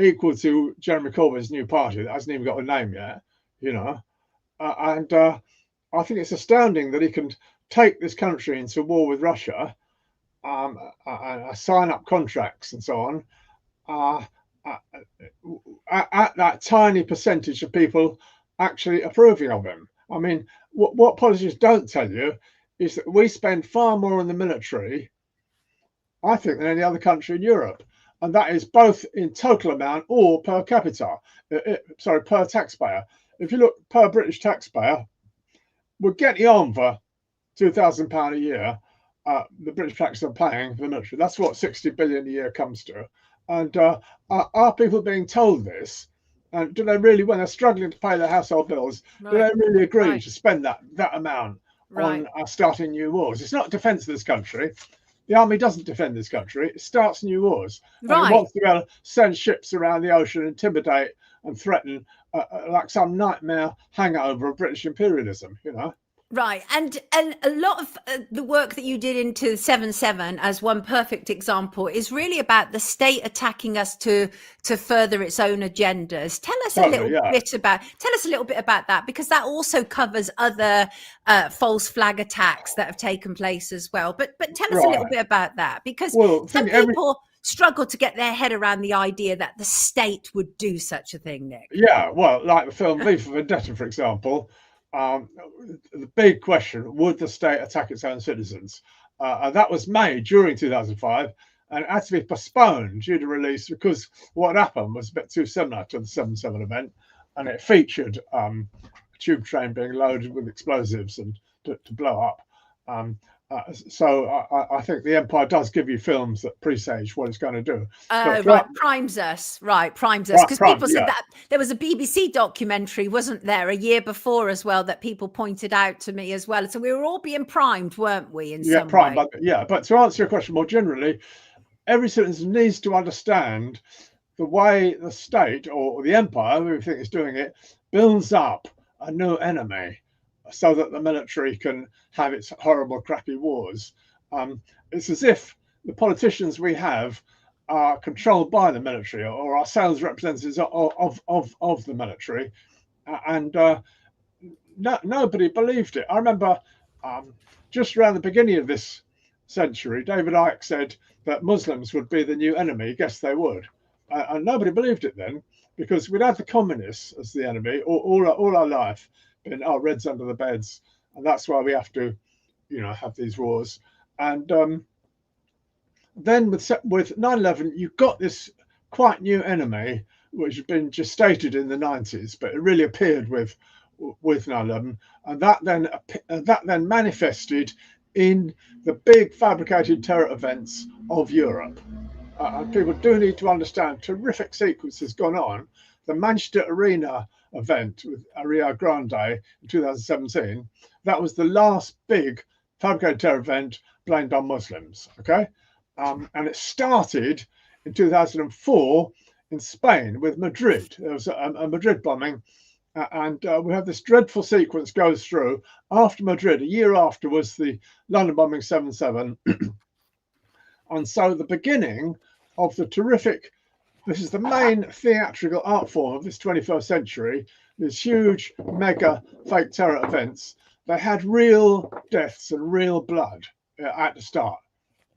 equal to Jeremy Corbyn's new party that hasn't even got a name yet, and I think it's astounding that he can take this country into war with Russia, and sign up contracts and so on, at that tiny percentage of people actually approving of him. I mean, what politicians don't tell you is that we spend far more on the military, I think, than any other country in Europe. And that is both in total amount or per capita, per taxpayer. If you look per British taxpayer, we're getting on for £2,000 a year. The British taxes are paying for the military. That's what 60 billion a year comes to. And are people being told this? And do they really, when they're struggling to pay their household bills, do they really agree to spend that amount on starting new wars? It's not defence of this country. The army doesn't defend this country. It starts new wars. And it wants to be able to send ships around the ocean, intimidate and threaten like some nightmare hangover of British imperialism, Right. And a lot of the work that you did into 7/7 as one perfect example is really about the state attacking us to further its own agendas. Tell us a little bit about that, because that also covers other false flag attacks that have taken place as well. But tell us a little bit about that, because some people struggle to get their head around the idea that the state would do such a thing, Nick. Yeah, well, like the film V for Vendetta, for example. The big question, would the state attack its own citizens? And that was made during 2005 and it had to be postponed due to release because what happened was a bit too similar to the 7/7 event, and it featured a tube train being loaded with explosives and to blow up. So I think the Empire does give you films that presage what it's going to do. Primes us. Because people said that there was a BBC documentary, wasn't there, a year before as well, that people pointed out to me as well. So we were all being primed, weren't we, in some way? But to answer your question more generally, every citizen needs to understand the way the state or the empire, who we think is doing it, builds up a new enemy so that the military can have its horrible, crappy wars. It's as if the politicians we have are controlled by the military or are sales representatives of the military, and nobody believed it. I remember just around the beginning of this century, David Icke said that Muslims would be the new enemy. Guess they would, and nobody believed it then, because we'd had the communists as the enemy all our life, been our Reds under the beds, and that's why we have to, have these wars. And then with 9/11, you've got this quite new enemy, which had been gestated in the 90s, but it really appeared with 9/11, and that then manifested in the big fabricated terror events of Europe. And people do need to understand terrific sequence has gone on. The Manchester Arena event with Rio Grande in 2017, that was the last big fabricated terror event blamed on Muslims. Okay, and it started in 2004 in Spain with Madrid. There was a Madrid bombing, and we have this dreadful sequence goes through. After Madrid, a year after, was the London bombing 7/7. And so the beginning of the terrific, this is the main theatrical art form of this 21st century, these huge mega fake terror events. They had real deaths and real blood at the start.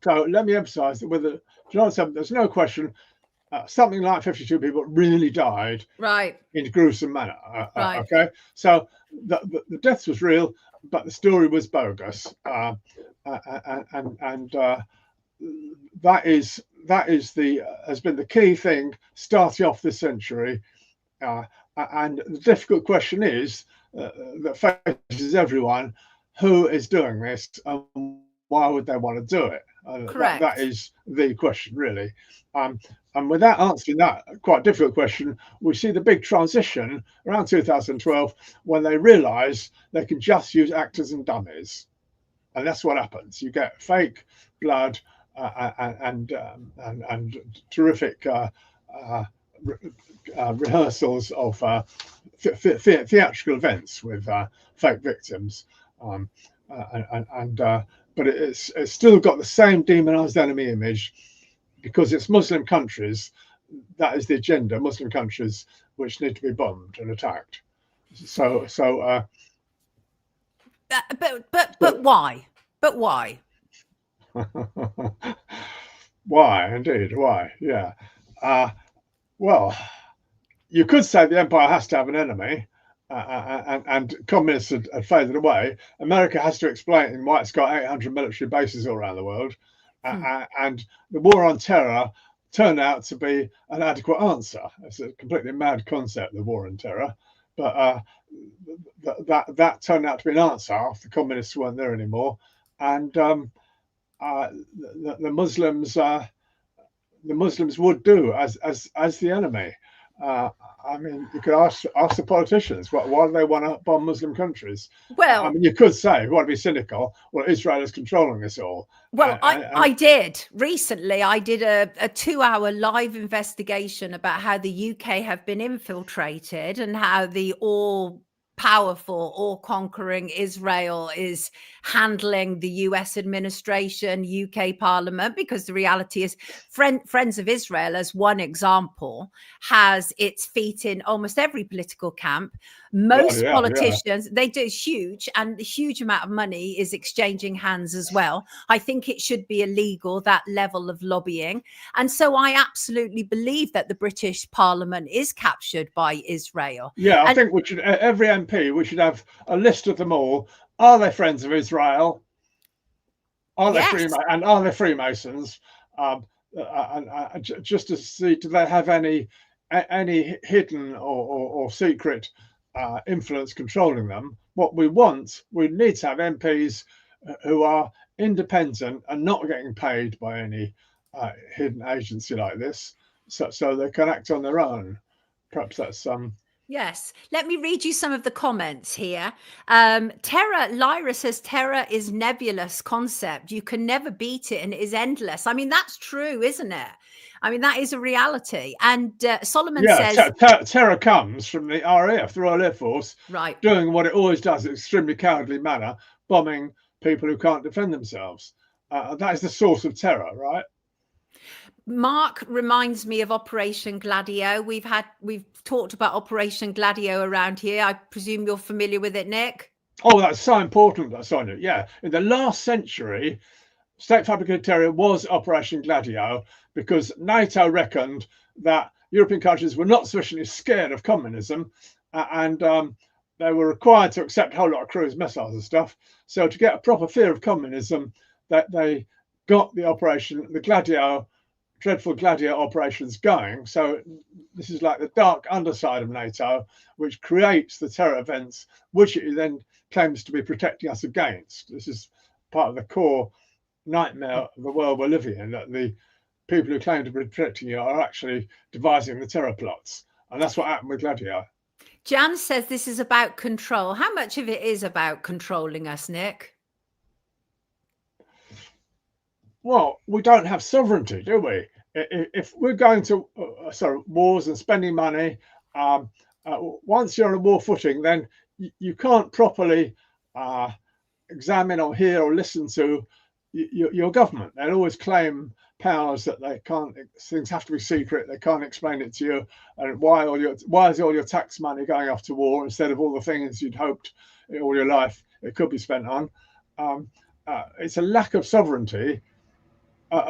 So let me emphasize that with the July 7th, there's no question something like 52 people really died, right, in a gruesome manner. Right. Okay, so the deaths was real, but the story was bogus, and that has been the key thing starting off this century. And the difficult question is that faces everyone: who is doing this, and why would they want to do it? Correct. That is the question, really. And without answering that quite difficult question, we see the big transition around 2012 when they realise they can just use actors and dummies, and that's what happens. You get fake blood and terrific rehearsals of theatrical events with fake victims, but it's still got the same demonized enemy image, because it's Muslim countries. That is the agenda: Muslim countries which need to be bombed and attacked. But why? But why? Why, indeed, why? Yeah. Well, you could say the empire has to have an enemy, and communists had faded away. America has to explain why it's got 800 military bases all around the world, and the war on terror turned out to be an adequate answer. It's a completely mad concept, the war on terror, but that turned out to be an answer after the communists weren't there anymore, and the Muslims would do as the enemy. I mean, you could ask the politicians, why do they want to bomb Muslim countries? Well, I mean, you could say, if you want to be cynical, well, Israel is controlling us all. Well, I did recently. I did a 2-hour live investigation about how the UK have been infiltrated and how the all-powerful, all-conquering Israel is handling the US administration, UK Parliament, because the reality is Friends of Israel, as one example, has its feet in almost every political camp. Most politicians, they do huge, and a huge amount of money is exchanging hands as well. I think it should be illegal, that level of lobbying. And so I absolutely believe that the British Parliament is captured by Israel. Yeah, I think we should, every MP, we should have a list of them all. Are they friends of Israel? Are they Freemasons? And just to see, do they have any hidden or secret influence controlling them? What we need to have MPs who are independent and not getting paid by any hidden agency like this, so they can act on their own. Perhaps that's Yes. Let me read you some of the comments here. Lyra says terror is nebulous concept. You can never beat it and it is endless. I mean, that's true, isn't it? I mean, that is a reality. And Solomon says... terror comes from the RAF, the Royal Air Force, right, doing what it always does in an extremely cowardly manner, bombing people who can't defend themselves. That is the source of terror, right? Mark reminds me of Operation Gladio. We've talked about Operation Gladio around here. I presume you're familiar with it, Nick? Oh, that's so important, Sonia. Yeah, in the last century, state fabricated terror was Operation Gladio because NATO reckoned that European countries were not sufficiently scared of communism, and they were required to accept a whole lot of cruise missiles and stuff. So to get a proper fear of communism, that they got the dreadful Gladio operations going. So this is like the dark underside of NATO, which creates the terror events, which it then claims to be protecting us against. This is part of the core nightmare of the world we're living in, that the people who claim to be protecting you are actually devising the terror plots. And that's what happened with Gladio. Jan says this is about control. How much of it is about controlling us, Nick? Well, we don't have sovereignty, do we? If we're going to wars and spending money, once you're on a war footing, then you can't properly examine or hear or listen to your government. They'll always claim powers that they can't. Things have to be secret. They can't explain it to you. And why is all your tax money going off to war instead of all the things you'd hoped all your life it could be spent on? It's a lack of sovereignty.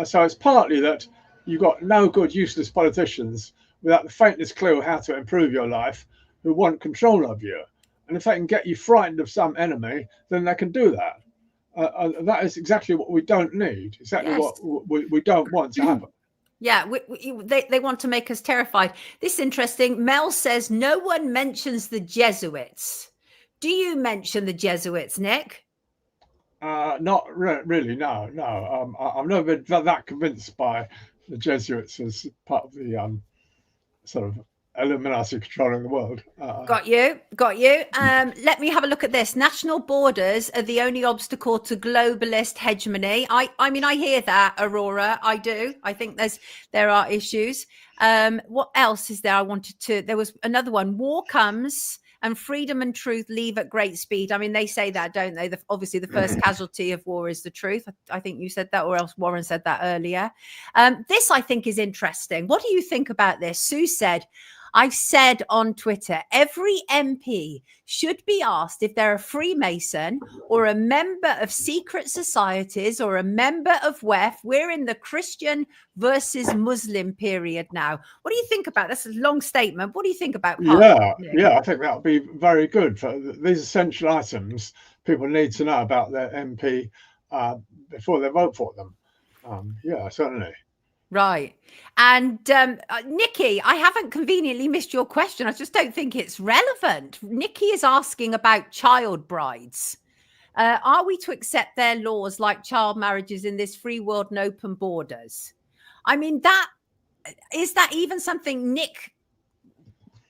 So it's partly that you've got no good, useless politicians without the faintest clue how to improve your life who want control of you. And if they can get you frightened of some enemy, then they can do that. That is exactly what we don't need, exactly yes. what we don't want to happen. Yeah, they want to make us terrified. This is interesting. Mel says no one mentions the Jesuits. Do you mention the Jesuits, Nick? Not really, no. I've never been that convinced by the Jesuits as part of the sort of Illuminati controlling the world. Got you. Let me have a look at this. National borders are the only obstacle to globalist hegemony. I mean, I hear that, Aurora. I do. I think there are issues. What else is there? There was another one. War comes and freedom and truth leave at great speed. I mean, they say that, don't they? Obviously, the first casualty of war is the truth. I think you said that, or else Warren said that earlier. This, I think, is interesting. What do you think about this? Sue said, I've said on Twitter, every MP should be asked if they're a Freemason or a member of secret societies or a member of WEF. We're in the Christian versus Muslim period now. What do you think about this? That's a long statement. What do you think about Parliament? Yeah, I think that would be very good. For these essential items, people need to know about their MP before they vote for them. Yeah, certainly. Right. And Nikki, I haven't conveniently missed your question. I just don't think it's relevant. Nikki is asking about child brides. Are we to accept their laws like child marriages in this free world and open borders? I mean, is that even something Nick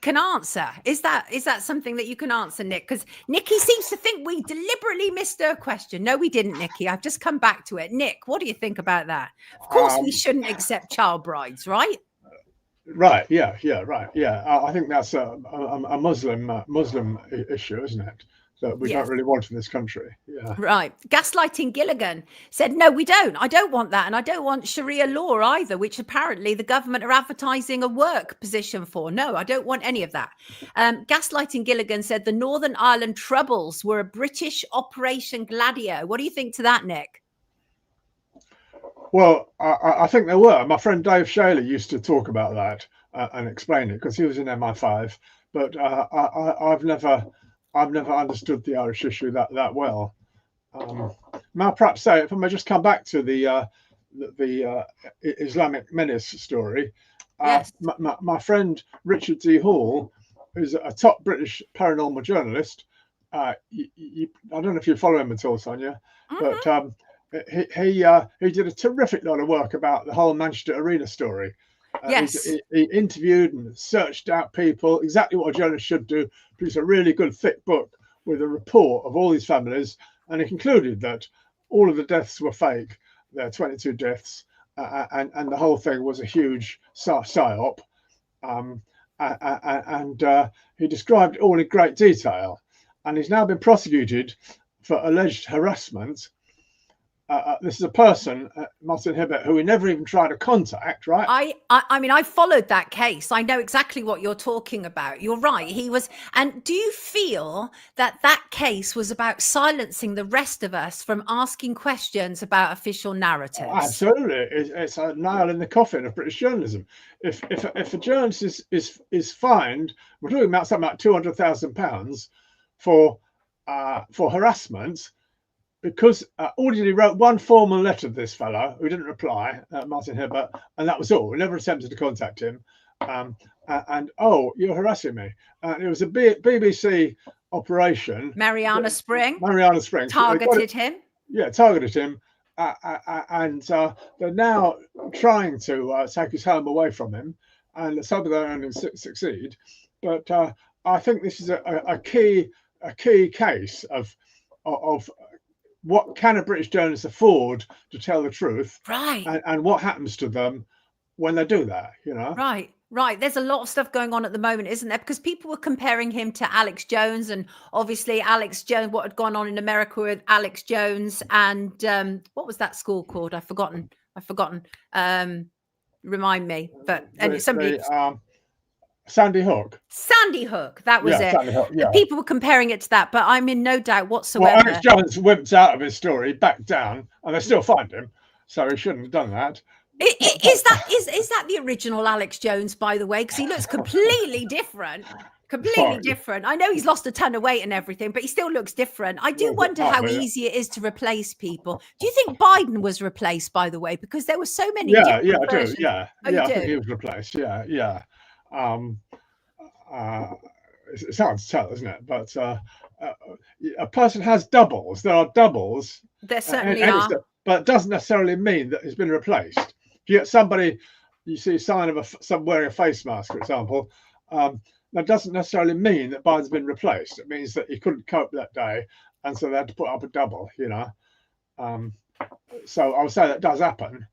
can answer? Is that something that you can answer, Nick? Because Nikki seems to think we deliberately missed her question. No, we didn't, Nikki. I've just come back to it. Nick, what do you think about that? Of course, we shouldn't accept child brides, right? Right. Yeah. Right. Yeah. I think that's a Muslim issue, isn't it? That we don't really want in this country. Yeah. Right. Gaslighting Gilligan said, no, we don't. I don't want that. And I don't want Sharia law either, which apparently the government are advertising a work position for. No, I don't want any of that. Gaslighting Gilligan said the Northern Ireland Troubles were a British Operation Gladio. What do you think to that, Nick? Well, I think there were. My friend Dave Shaler used to talk about that and explain it because he was in MI5. But I've never understood the Irish issue that well. May I perhaps say, if I may just come back to the Islamic menace story. Yes. My friend Richard D. Hall, who's a top British paranormal journalist, I don't know if you follow him at all, Sonia, but he did a terrific lot of work about the whole Manchester Arena story. Yes. He interviewed and searched out people, exactly what a journalist should do, produced a really good thick book with a report of all these families, and he concluded that all of the deaths were fake. There are 22 deaths, and the whole thing was a huge psyop. He described it all in great detail, and he's now been prosecuted for alleged harassment. This is a person, Martin Hibbert, who we never even tried to contact, right? I mean, I followed that case. I know exactly what you're talking about. You're right. He was. And do you feel that that case was about silencing the rest of us from asking questions about official narratives? Oh, absolutely. It's a nail in the coffin of British journalism. If a journalist is fined, we're talking about something like £200,000 for harassment, because Audley wrote one formal letter to this fellow who didn't reply, Martin Hibbert, and that was all. We never attempted to contact him. Oh, you're harassing me. It was a BBC operation. Mariana Spring targeted him. Yeah, targeted him. And they're now trying to take his home away from him, and some of them only succeed. But I think this is a key case of what can a British journalist afford to tell the truth, right? And what happens to them when they do that, Right. There's a lot of stuff going on at the moment, isn't there? Because people were comparing him to Alex Jones, and obviously Alex Jones, what had gone on in America with Alex Jones, and what was that school called? I've forgotten. Remind me. But somebody. Sandy Hook. That was it. Sandy Hook, yeah. People were comparing it to that, but I'm in no doubt whatsoever. Well, Alex Jones wimped out of his story, backed down, and they still find him, so he shouldn't have done that. Is that the original Alex Jones, by the way? Because he looks completely different. Different. I know he's lost a ton of weight and everything, but he still looks different. I do wonder how easy it is to replace people. Do you think Biden was replaced, by the way? Because there were so many. I do. Yeah, I think he was replaced. Yeah. It's hard to tell, isn't it? But a person has doubles. There are doubles. There certainly are. But it doesn't necessarily mean that it's been replaced. If you get somebody, you see a sign of some wearing a face mask, for example, that doesn't necessarily mean that Biden's been replaced. It means that he couldn't cope that day, and so they had to put up a double, So I would say that does happen.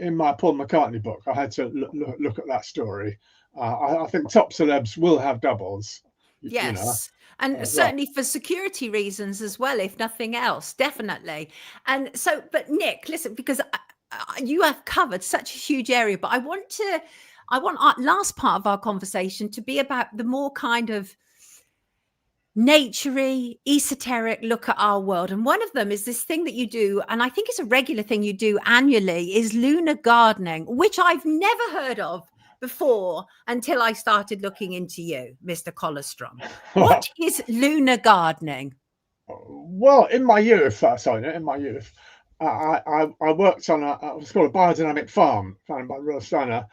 In my Paul McCartney book, I had to look at that story. I think top celebs will have doubles. Yes. And certainly for security reasons as well, if nothing else, definitely. And so, but Nick, listen, because you have covered such a huge area, but I want our last part of our conversation to be about the more kind of naturey, esoteric look at our world. And one of them is this thing that you do, and I think it's a regular thing you do annually, is lunar gardening, which I've never heard of before until I started looking into you, Mr. Colstrom. What is lunar gardening? Well, in my youth, Sonia, I worked on what's called a biodynamic farm founded by Royal Steiner,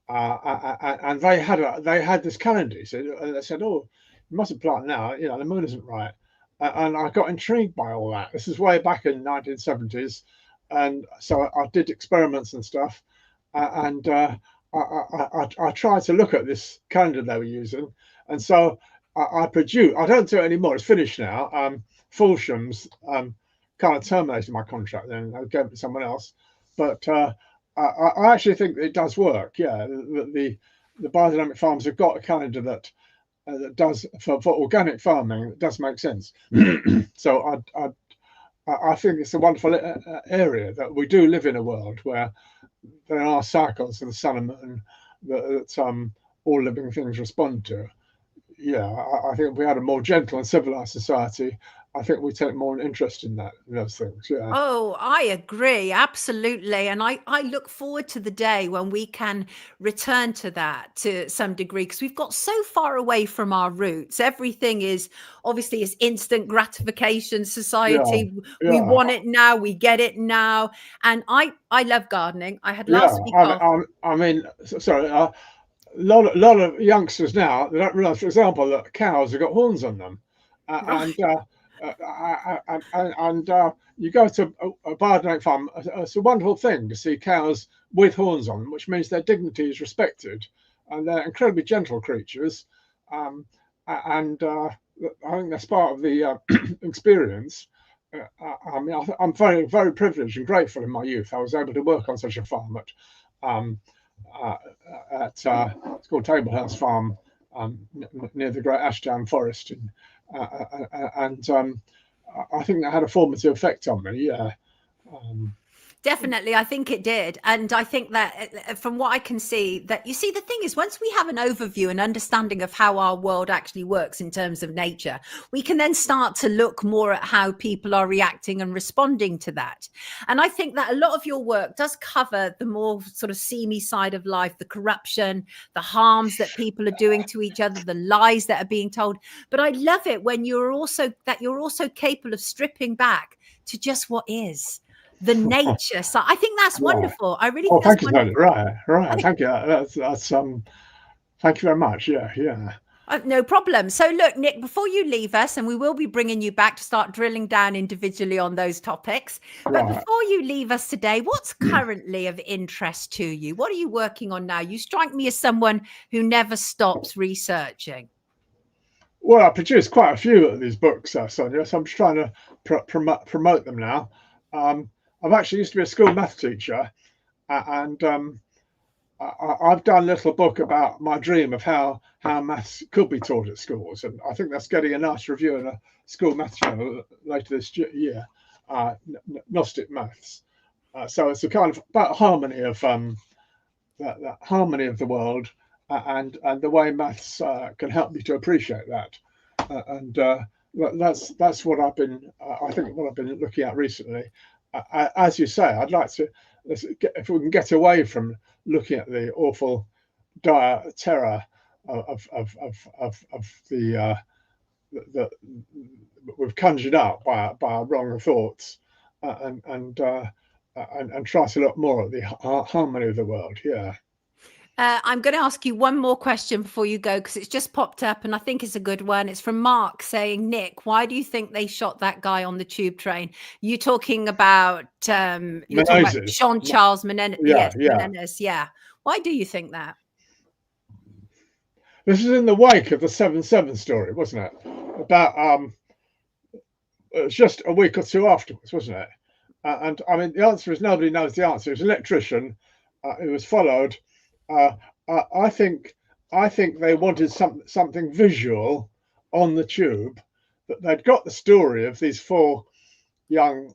and they had this calendar. So they said, "Oh, you mustn't plant now. The moon isn't right." And I got intrigued by all that. This is way back in the 1970s, and so I did experiments and stuff, and I tried to look at this calendar they were using, and so I produced. I don't do it anymore. It's finished now. Fulsham's kind of terminated my contract. Then I gave it to someone else. But I actually think it does work. Yeah, the biodynamic farms have got a calendar that does for organic farming. It does make sense. So I think it's a wonderful area that we do live in a world where there are cycles of the sun and moon that all living things respond to. Yeah, I think if we had a more gentle and civilized society, I think we take more interest in those things. Yeah. Oh, I agree. Absolutely. And I look forward to the day when we can return to that to some degree, because we've got so far away from our roots. Everything is obviously is instant gratification society. Yeah. We want it now. We get it now. And I love gardening. I had last week off. I mean, sorry. A lot of youngsters now, they don't realize, for example, that cows have got horns on them. Right. And you go to a biodynamic farm, it's a wonderful thing to see cows with horns on them, which means their dignity is respected, and they're incredibly gentle creatures. And I think that's part of the experience. I mean, I'm very, very privileged and grateful in my youth. I was able to work on such a farm it's called Tablehouse Farm near the Great Ashdown Forest, and I think that had a formative effect on me. Yeah. Definitely, I think it did. And I think that from what I can see, that you see, the thing is, once we have an overview and understanding of how our world actually works in terms of nature, we can then start to look more at how people are reacting and responding to that. And I think that a lot of your work does cover the more sort of seamy side of life, the corruption, the harms that people are doing to each other, the lies that are being told. But I love it when you're also capable of stripping back to just what is. The nature. So I think that's wonderful. I really think thank that's you, wonderful. Right. Thank you. That's thank you very much. Yeah. No problem. So look, Nick, before you leave us, and we will be bringing you back to start drilling down individually on those topics. But before you leave us today, what's currently of interest to you? What are you working on now? You strike me as someone who never stops researching. Well, I produced quite a few of these books, Sonia, so I'm just trying to promote them now. I've actually used to be a school math teacher, and I've done a little book about my dream of how maths could be taught at schools, and I think that's getting a nice review in a school maths channel later this year, Gnostic Maths. So it's a kind of about harmony of that harmony of the world, and the way maths can help me to appreciate that, and that's what I've been I think what I've been looking at recently. As you say, I'd like to, if we can get away from looking at the awful dire terror of the we've conjured up by our wrong thoughts, and try to look more at the harmony of the world. Yeah. I'm going to ask you one more question before you go, because it's just popped up and I think it's a good one. It's from Mark saying, Nick, why do you think they shot that guy on the tube train? You're talking about Sean Charles Menendez. Menendez. Yeah. Why do you think that? This is in the wake of the 7/7 story, wasn't it? About it was just a week or two afterwards, wasn't it? And I mean, the answer is nobody knows the answer. It was an electrician who was followed. I think they wanted something visual on the tube. That they'd got the story of these four young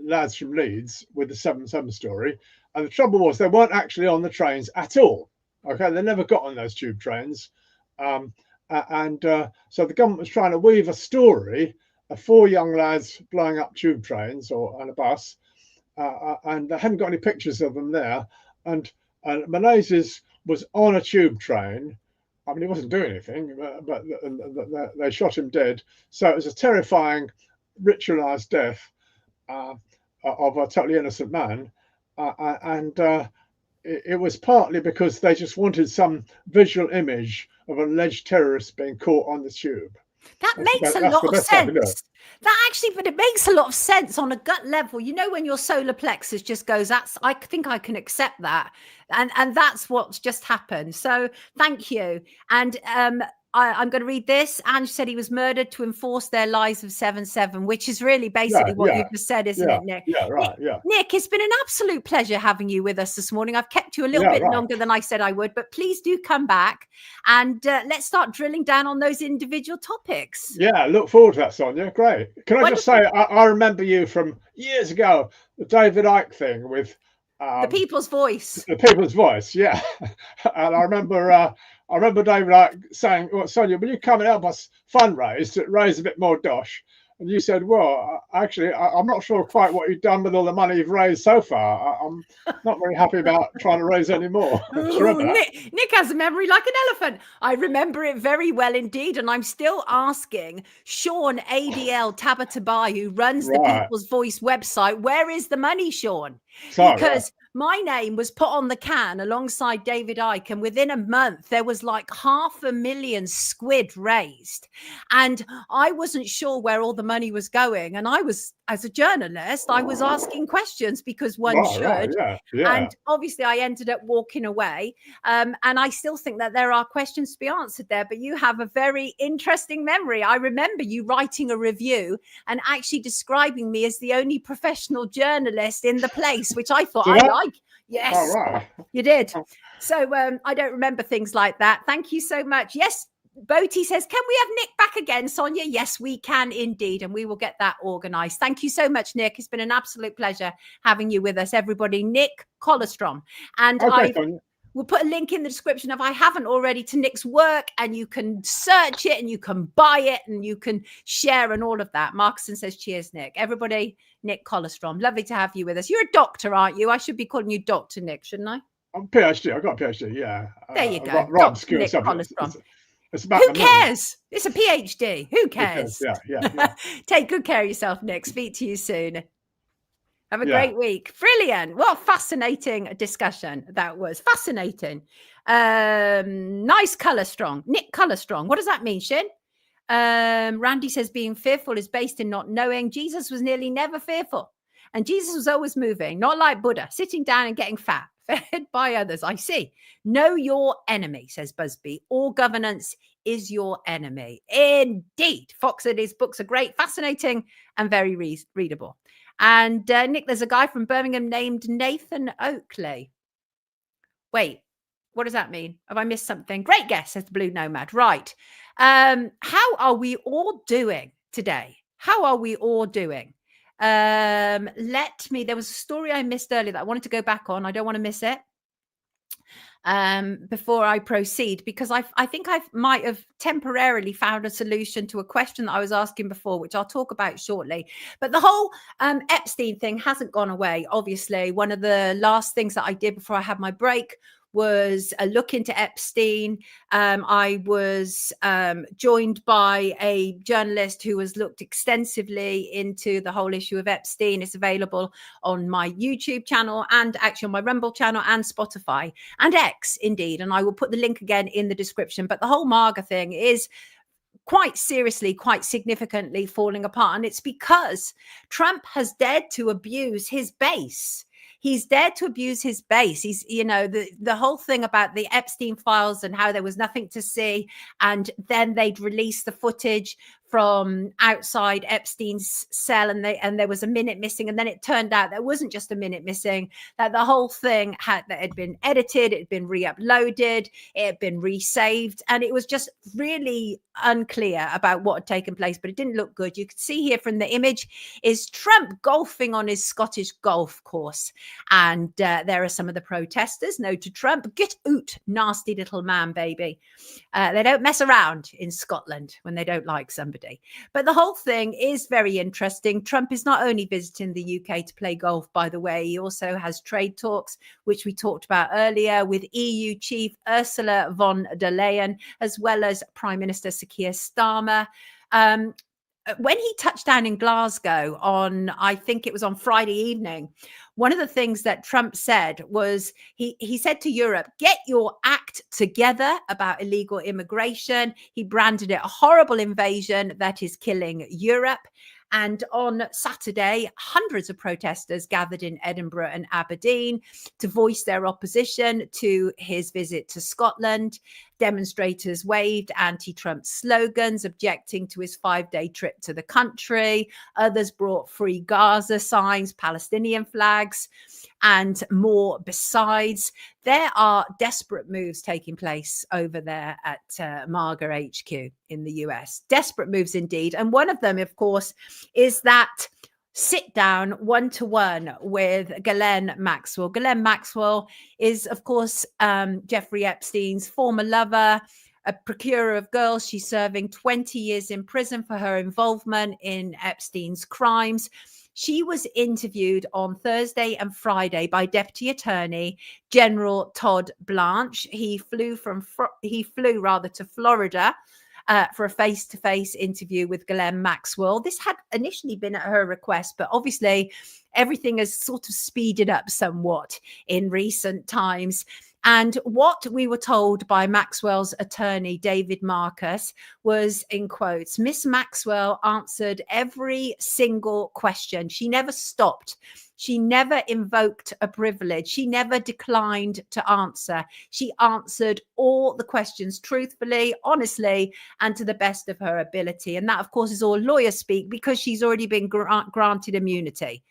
lads from Leeds with the 7/7 story, and the trouble was they weren't actually on the trains at all. Okay, they never got on those tube trains, so the government was trying to weave a story of four young lads blowing up tube trains on a bus, and they hadn't got any pictures of them there, and Menezes was on a tube train. I mean, he wasn't doing anything, but they shot him dead. So it was a terrifying, ritualized death of a totally innocent man. And it was partly because they just wanted some visual image of an alleged terrorist being caught on the tube. That makes a lot of sense. But it makes a lot of sense on a gut level. You know, when your solar plexus just goes, I think I can accept that. And that's what's just happened. So thank you. And I'm going to read this. Ange said he was murdered to enforce their lies of 7/7, which is really basically what you just said, isn't it, Nick? Yeah, right. Yeah. Nick, it's been an absolute pleasure having you with us this morning. I've kept you a little bit longer than I said I would, but please do come back and let's start drilling down on those individual topics. Yeah, look forward to that, Sonia. Great. Can I just say, I remember you from years ago, the David Icke thing with the People's Voice. The People's Voice, yeah. And I remember David Icke saying, well, Sonia, will you come and help us fundraise to raise a bit more dosh? And you said, well, actually, I'm not sure quite what you've done with all the money you've raised so far. I'm not very happy about trying to raise any more. Nick has a memory like an elephant. I remember it very well indeed. And I'm still asking Sean ADL Tabatabai, who runs the People's Voice website, where is the money, Sean? Because my name was put on the can alongside David Icke, and within a month there was like 500,000 squid raised, and I wasn't sure where all the money was going. And I was, as a journalist, I was asking questions because one should. Right, yeah. And obviously I ended up walking away, and I still think that there are questions to be answered there. But you have a very interesting memory. I remember you writing a review and actually describing me as the only professional journalist in the place, which I thought I like. Yes, all right. You did. So I don't remember things like that. Thank you so much. Yes, Boaty says, can we have Nick back again, Sonia? Yes, we can indeed, and we will get that organised. Thank you so much, Nick. It's been an absolute pleasure having you with us, everybody. Nick Colstrom. And we'll put a link in the description if I haven't already to Nick's work, and you can search it and you can buy it and you can share and all of that. Markson says, cheers, Nick. Everybody, Nick Colstrom. Lovely to have you with us. You're a doctor, aren't you? I should be calling you Dr. Nick, shouldn't I? I'm PhD. I've got a PhD, yeah. There you go. Dr. Nick Colstrom. Who cares? It's a PhD. Who cares? Yeah. Take good care of yourself, Nick. Speak to you soon. Have a great week. Brilliant. What a fascinating discussion that was. Fascinating. Nice colour strong. Nick Colour Strong. What does that mean, Shin? Randy says being fearful is based in not knowing. Jesus was nearly never fearful. And Jesus was always moving, not like Buddha, sitting down and getting fat, fed by others. I see. Know your enemy, says Busby. All governance is your enemy. Indeed. Fox said his books are great, fascinating, and very readable. And Nick, there's a guy from Birmingham named Nathan Oakley. Wait, what does that mean? Have I missed something? Great guess, says the Blue Nomad. Right. How are we all doing today? How are we all doing? There was a story I missed earlier that I wanted to go back on. I don't want to miss it. Before I proceed, because I think I might have temporarily found a solution to a question that I was asking before, which I'll talk about shortly. But the whole Epstein thing hasn't gone away. Obviously, one of the last things that I did before I had my break was a look into Epstein. I was joined by a journalist who has looked extensively into the whole issue of Epstein. It's available on my YouTube channel and actually on my Rumble channel and Spotify and X, indeed. And I will put the link again in the description. But the whole MAGA thing is quite seriously, quite significantly falling apart. And it's because Trump has dared to abuse his base. He's dared to abuse his base. He's, the whole thing about the Epstein files and how there was nothing to see. And then they'd release the footage from outside Epstein's cell, and there was a minute missing. And then it turned out there wasn't just a minute missing, that the whole thing had been edited, it had been re-uploaded, it had been resaved. And it was just really unclear about what had taken place, but it didn't look good. You could see here from the image is Trump golfing on his Scottish golf course. And there are some of the protesters. No to Trump. Get out, nasty little man, baby. They don't mess around in Scotland when they don't like somebody. But the whole thing is very interesting. Trump is not only visiting the UK to play golf, by the way, he also has trade talks, which we talked about earlier, with EU chief Ursula von der Leyen, as well as Prime Minister Keir Starmer. When he touched down in Glasgow I think it was on Friday evening, one of the things that Trump said was he said to Europe, get your act together about illegal immigration. He branded it a horrible invasion that is killing Europe. And on Saturday, hundreds of protesters gathered in Edinburgh and Aberdeen to voice their opposition to his visit to Scotland. Demonstrators waved anti-Trump slogans, objecting to his 5-day trip to the country. Others brought free Gaza signs, Palestinian flags, and more besides. There are desperate moves taking place over there at MAGA HQ in the US. Desperate moves indeed. And one of them, of course, is that sit down one-to-one with Ghislaine Maxwell. Ghislaine Maxwell is, of course, Jeffrey Epstein's former lover, a procurer of girls. She's serving 20 years in prison for her involvement in Epstein's crimes. She was interviewed on Thursday and Friday by Deputy Attorney General Todd Blanche. He flew to Florida for a face-to-face interview with Ghislaine Maxwell. This had initially been at her request, but obviously everything has sort of speeded up somewhat in recent times. And what we were told by Maxwell's attorney, David Marcus, was, in quotes, Miss Maxwell answered every single question. She never stopped. She never invoked a privilege. She never declined to answer. She answered all the questions truthfully, honestly, and to the best of her ability. And that, of course, is all lawyer speak, because she's already been granted immunity.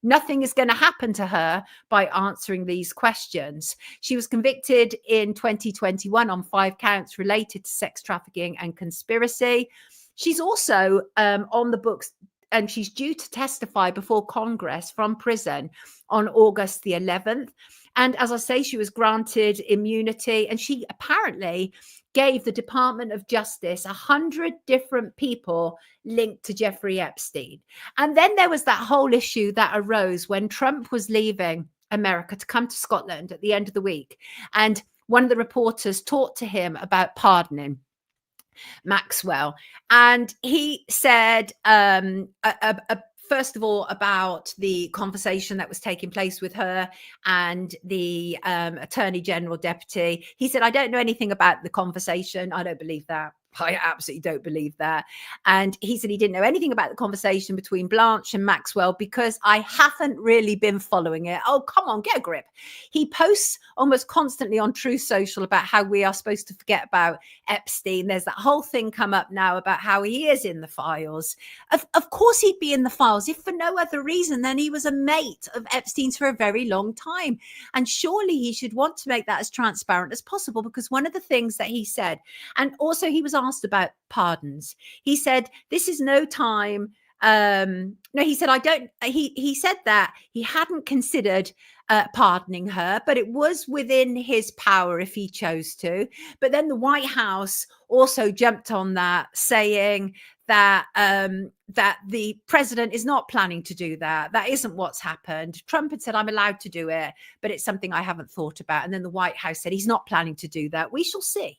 Nothing is going to happen to her by answering these questions. She was convicted in 2021 on 5 counts related to sex trafficking and conspiracy. She's also on the books, and she's due to testify before Congress from prison on August the 11th. And as I say, she was granted immunity, and she apparently gave the Department of Justice 100 different people linked to Jeffrey Epstein. And then there was that whole issue that arose when Trump was leaving America to come to Scotland at the end of the week. And one of the reporters talked to him about pardoning Maxwell. And he said, first of all, about the conversation that was taking place with her and the Attorney General Deputy. He said, I don't know anything about the conversation. I don't believe that. I absolutely don't believe that. And he said he didn't know anything about the conversation between Blanche and Maxwell because I haven't really been following it. Oh, come on, get a grip. He posts almost constantly on Truth Social about how we are supposed to forget about Epstein. There's that whole thing come up now about how he is in the files. Of course he'd be in the files, if for no other reason than he was a mate of Epstein's for a very long time. And surely he should want to make that as transparent as possible, because one of the things that he said, and also he was asked about pardons. He said, this is no time. He said, he said that he hadn't considered pardoning her, but it was within his power if he chose to. But then the White House also jumped on that, saying that that the president is not planning to do that. That isn't what's happened. Trump had said, I'm allowed to do it, but it's something I haven't thought about. And then the White House said he's not planning to do that. We shall see.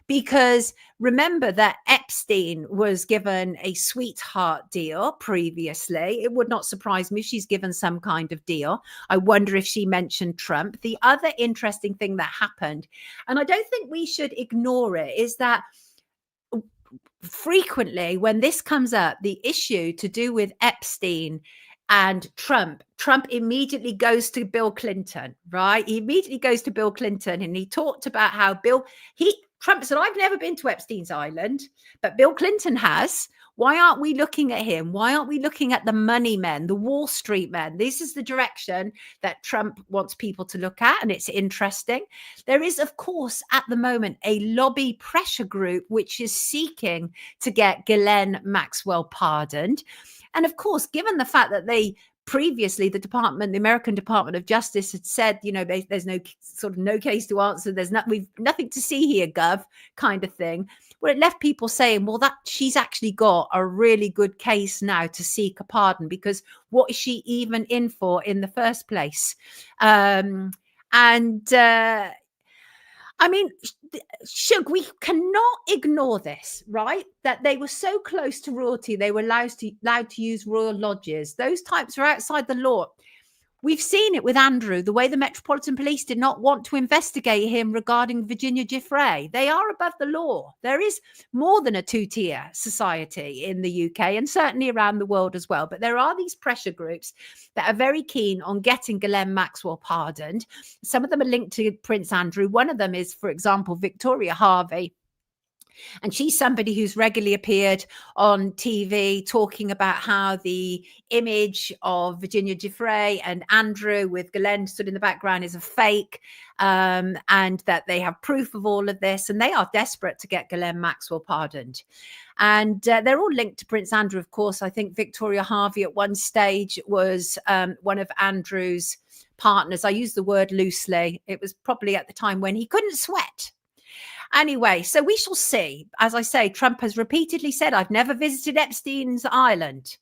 Because remember that Epstein was given a sweetheart deal previously. It would not surprise me if she's given some kind of deal. I wonder if she mentioned Trump. The other interesting thing that happened, and I don't think we should ignore it, is that frequently when this comes up, the issue to do with Epstein and Trump immediately goes to Bill Clinton, right? He immediately goes to Bill Clinton, and he talked about how Trump said, I've never been to Epstein's Island, but Bill Clinton has. Why aren't we looking at him? Why aren't we looking at the money men, the Wall Street men? This is the direction that Trump wants people to look at, and it's interesting. There is, of course, at the moment, a lobby pressure group which is seeking to get Ghislaine Maxwell pardoned. And of course, given the fact that previously, the American Department of Justice had said, there's no case to answer. We've nothing to see here, Gov, kind of thing. Well, it left people saying, well, that she's actually got a really good case now to seek a pardon, because what is she even in for in the first place? Shug, we cannot ignore this, right? That they were so close to royalty, they were allowed to use royal lodges. Those types are outside the law. We've seen it with Andrew, the way the Metropolitan Police did not want to investigate him regarding Virginia Giuffre. They are above the law. There is more than a two-tier society in the UK, and certainly around the world as well. But there are these pressure groups that are very keen on getting Ghislaine Maxwell pardoned. Some of them are linked to Prince Andrew. One of them is, for example, Victoria Harvey. And she's somebody who's regularly appeared on TV talking about how the image of Virginia Giuffre and Andrew with Ghislaine stood in the background is a fake, and that they have proof of all of this. And they are desperate to get Ghislaine Maxwell pardoned. And they're all linked to Prince Andrew, of course. I think Victoria Harvey at one stage was one of Andrew's partners. I use the word loosely. It was probably at the time when he couldn't sweat. Anyway, so we shall see. As I say, Trump has repeatedly said, I've never visited Epstein's Island.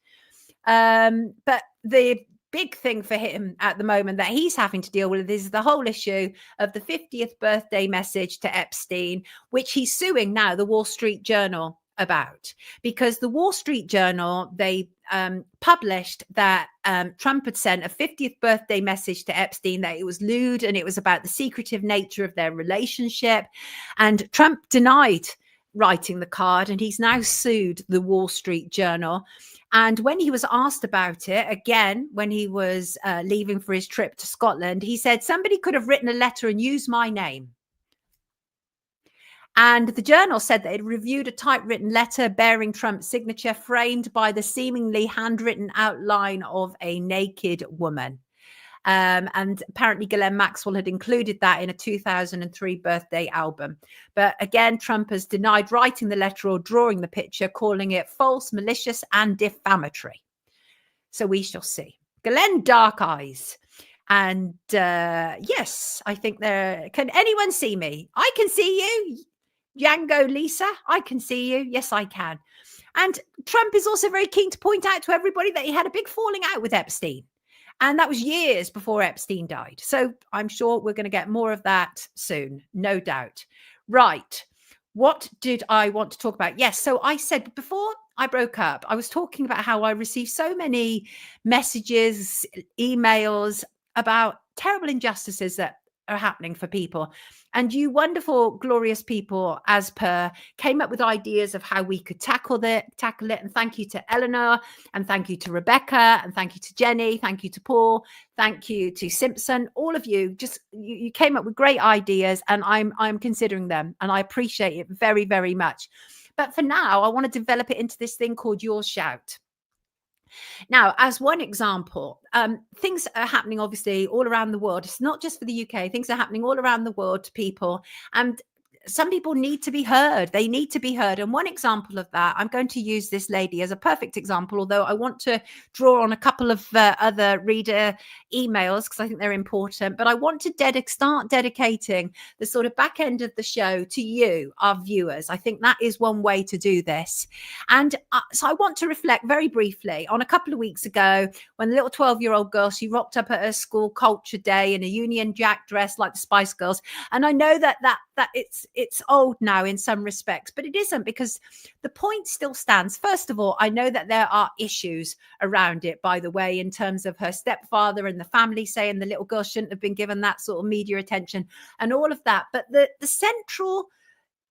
But the big thing for him at the moment that he's having to deal with is the whole issue of the 50th birthday message to Epstein, which he's suing now the Wall Street Journal about, because the Wall Street Journal, they published that Trump had sent a 50th birthday message to Epstein, that it was lewd and it was about the secretive nature of their relationship. And Trump denied writing the card, and he's now sued the Wall Street Journal. And when he was asked about it, again, when he was leaving for his trip to Scotland, he said, somebody could have written a letter and used my name. And the Journal said that it reviewed a typewritten letter bearing Trump's signature, framed by the seemingly handwritten outline of a naked woman. And apparently Ghislaine Maxwell had included that in a 2003 birthday album. But again, Trump has denied writing the letter or drawing the picture, calling it false, malicious, and defamatory. So we shall see. Ghislaine Dark Eyes. And yes, I think there. Can anyone see me? I can see you. Yango Lisa, I can see you. Yes, I can. And Trump is also very keen to point out to everybody that he had a big falling out with Epstein. And that was years before Epstein died. So I'm sure we're going to get more of that soon, no doubt. Right. What did I want to talk about? Yes. So I said before I broke up, I was talking about how I received so many messages, emails about terrible injustices that are happening for people. And you wonderful, glorious people, as per, came up with ideas of how we could tackle it. And thank you to Eleanor, and thank you to Rebecca, and thank you to Jenny, thank you to Paul, thank you to Simpson. All of you, just you came up with great ideas, and I'm considering them, and I appreciate it very, very much. But for now, I want to develop it into this thing called Your Shout. Now, as one example, things are happening obviously all around the world. It's not just for the UK. Things are happening all around the world to people. And some people need to be heard. They need to be heard. And one example of that, I'm going to use this lady as a perfect example, although I want to draw on a couple of other reader emails because I think they're important. But I want to start dedicating the sort of back end of the show to you, our viewers. I think that is one way to do this. And so I want to reflect very briefly on a couple of weeks ago when the little 12-year-old girl, she rocked up at her school culture day in a Union Jack dress like the Spice Girls. And I know that it's old now in some respects, but it isn't, because the point still stands. First of all, I know that there are issues around it, by the way, in terms of her stepfather and the family saying the little girl shouldn't have been given that sort of media attention and all of that. But the central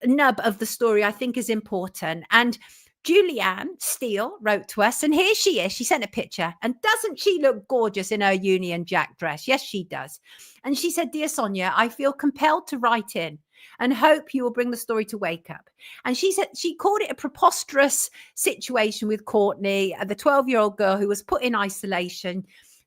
nub of the story, I think, is important. And Julianne Steele wrote to us, and here she is. She sent a picture, and doesn't she look gorgeous in her Union Jack dress? Yes, she does. And she said, "Dear Sonia, I feel compelled to write in and hope you will bring the story to wake up." And she said she called it a preposterous situation with Courtney, the 12-year-old girl who was put in isolation.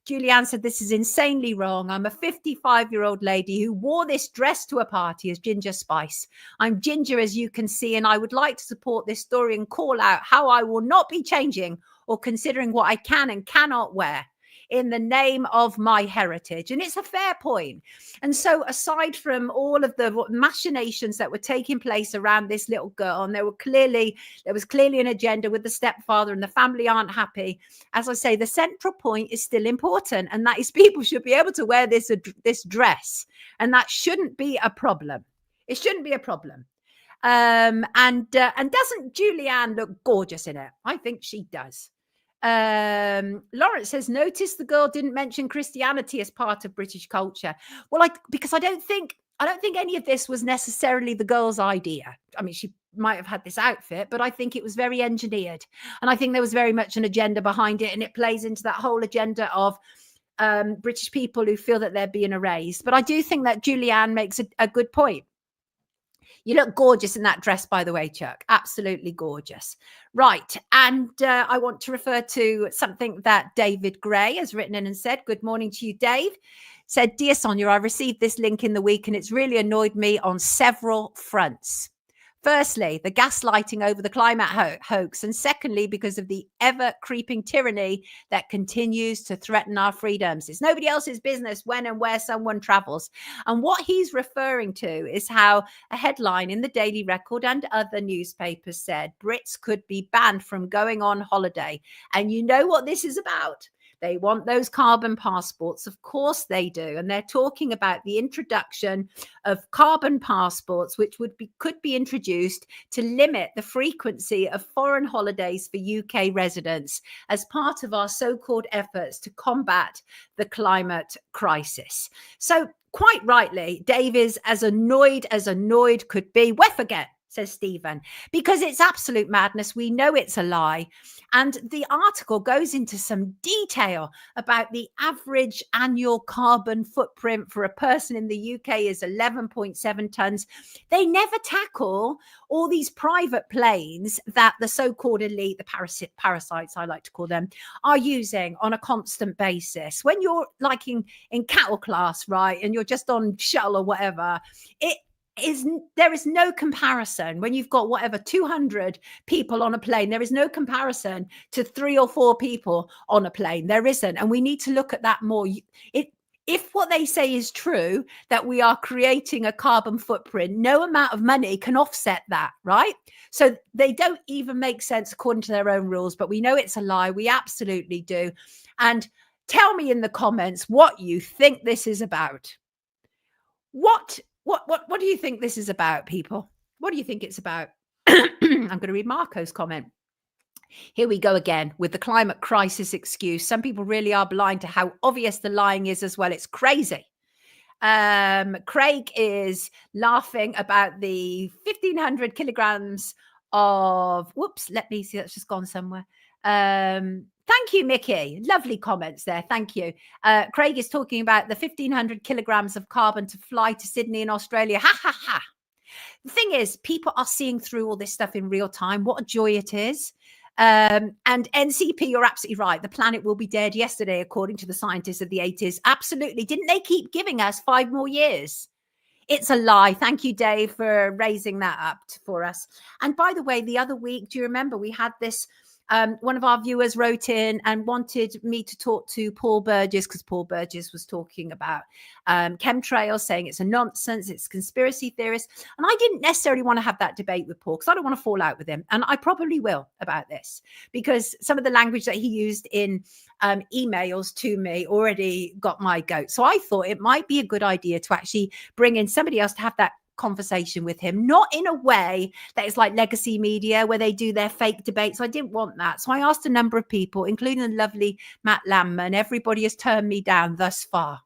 Julianne said, "This is insanely wrong. I'm a 55-year-old lady who wore this dress to a party as Ginger Spice. I'm ginger, as you can see, and I would like to support this story and call out how I will not be changing or considering what I can and cannot wear in the name of my heritage." And it's a fair point. And so aside from all of the machinations that were taking place around this little girl, and there was clearly an agenda with the stepfather, and the family aren't happy, as I say, the central point is still important, and that is people should be able to wear this dress, and that shouldn't be a problem. It shouldn't be a problem. And doesn't Julianne look gorgeous in it? I think she does. Lawrence says, "Notice the girl didn't mention Christianity as part of British culture." Well, because I don't think any of this was necessarily the girl's idea. I mean, she might have had this outfit, but I think it was very engineered, and I think there was very much an agenda behind it, and it plays into that whole agenda of British people who feel that they're being erased. But I do think that Julianne makes a good point. You look gorgeous in that dress, by the way, Chuck. Absolutely gorgeous. Right. And I want to refer to something that David Gray has written in and said. Good morning to you, Dave. Said, "Dear Sonia, I received this link in the week and it's really annoyed me on several fronts. Firstly, the gaslighting over the climate hoax. And secondly, because of the ever creeping tyranny that continues to threaten our freedoms. It's nobody else's business when and where someone travels." And what he's referring to is how a headline in the Daily Record and other newspapers said Brits could be banned from going on holiday. And you know what this is about? They want those carbon passports. Of course they do. And they're talking about the introduction of carbon passports, which could be introduced to limit the frequency of foreign holidays for UK residents as part of our so-called efforts to combat the climate crisis. So quite rightly, Dave is as annoyed could be. Where forget, says Stephen, because it's absolute madness. We know it's a lie. And the article goes into some detail about the average annual carbon footprint for a person in the UK is 11.7 tons. They never tackle all these private planes that the so-called elite, the parasites, I like to call them, are using on a constant basis. When you're like in cattle class, right, and you're just on shuttle or whatever, there is no comparison when you've got whatever 200 people on a plane. There is no comparison to 3 or 4 people on a plane. There isn't. And we need to look at that more. If what they say is true, that we are creating a carbon footprint, no amount of money can offset that, right? So they don't even make sense according to their own rules, but we know it's a lie. We absolutely do. And tell me in the comments what you think this is about. What do you think this is about, people? What do you think it's about? I'm going to read Marco's comment. Here we go again with the climate crisis excuse. Some people really are blind to how obvious the lying is as well. It's crazy. Craig is laughing about the 1,500 kilograms of, whoops, let me see, that's just gone somewhere. Thank you, Mickey. Lovely comments there. Thank you. Craig is talking about the 1,500 kilograms of carbon to fly to Sydney in Australia. Ha, ha, ha. The thing is, people are seeing through all this stuff in real time. What a joy it is. And NCP, you're absolutely right. The planet will be dead yesterday, according to the scientists of the 80s. Absolutely. Didn't they keep giving us 5 more years? It's a lie. Thank you, Dave, for raising that up for us. And by the way, the other week, do you remember we had this? One of our viewers wrote in and wanted me to talk to Paul Burgess, because Paul Burgess was talking about chemtrails, saying it's a nonsense, it's conspiracy theorists. And I didn't necessarily want to have that debate with Paul because I don't want to fall out with him. And I probably will about this, because some of the language that he used in emails to me already got my goat. So I thought it might be a good idea to actually bring in somebody else to have that conversation with him, not in a way that is like legacy media where they do their fake debates. I didn't want that. So I asked a number of people, including the lovely Matt Lamman. Everybody has turned me down thus far.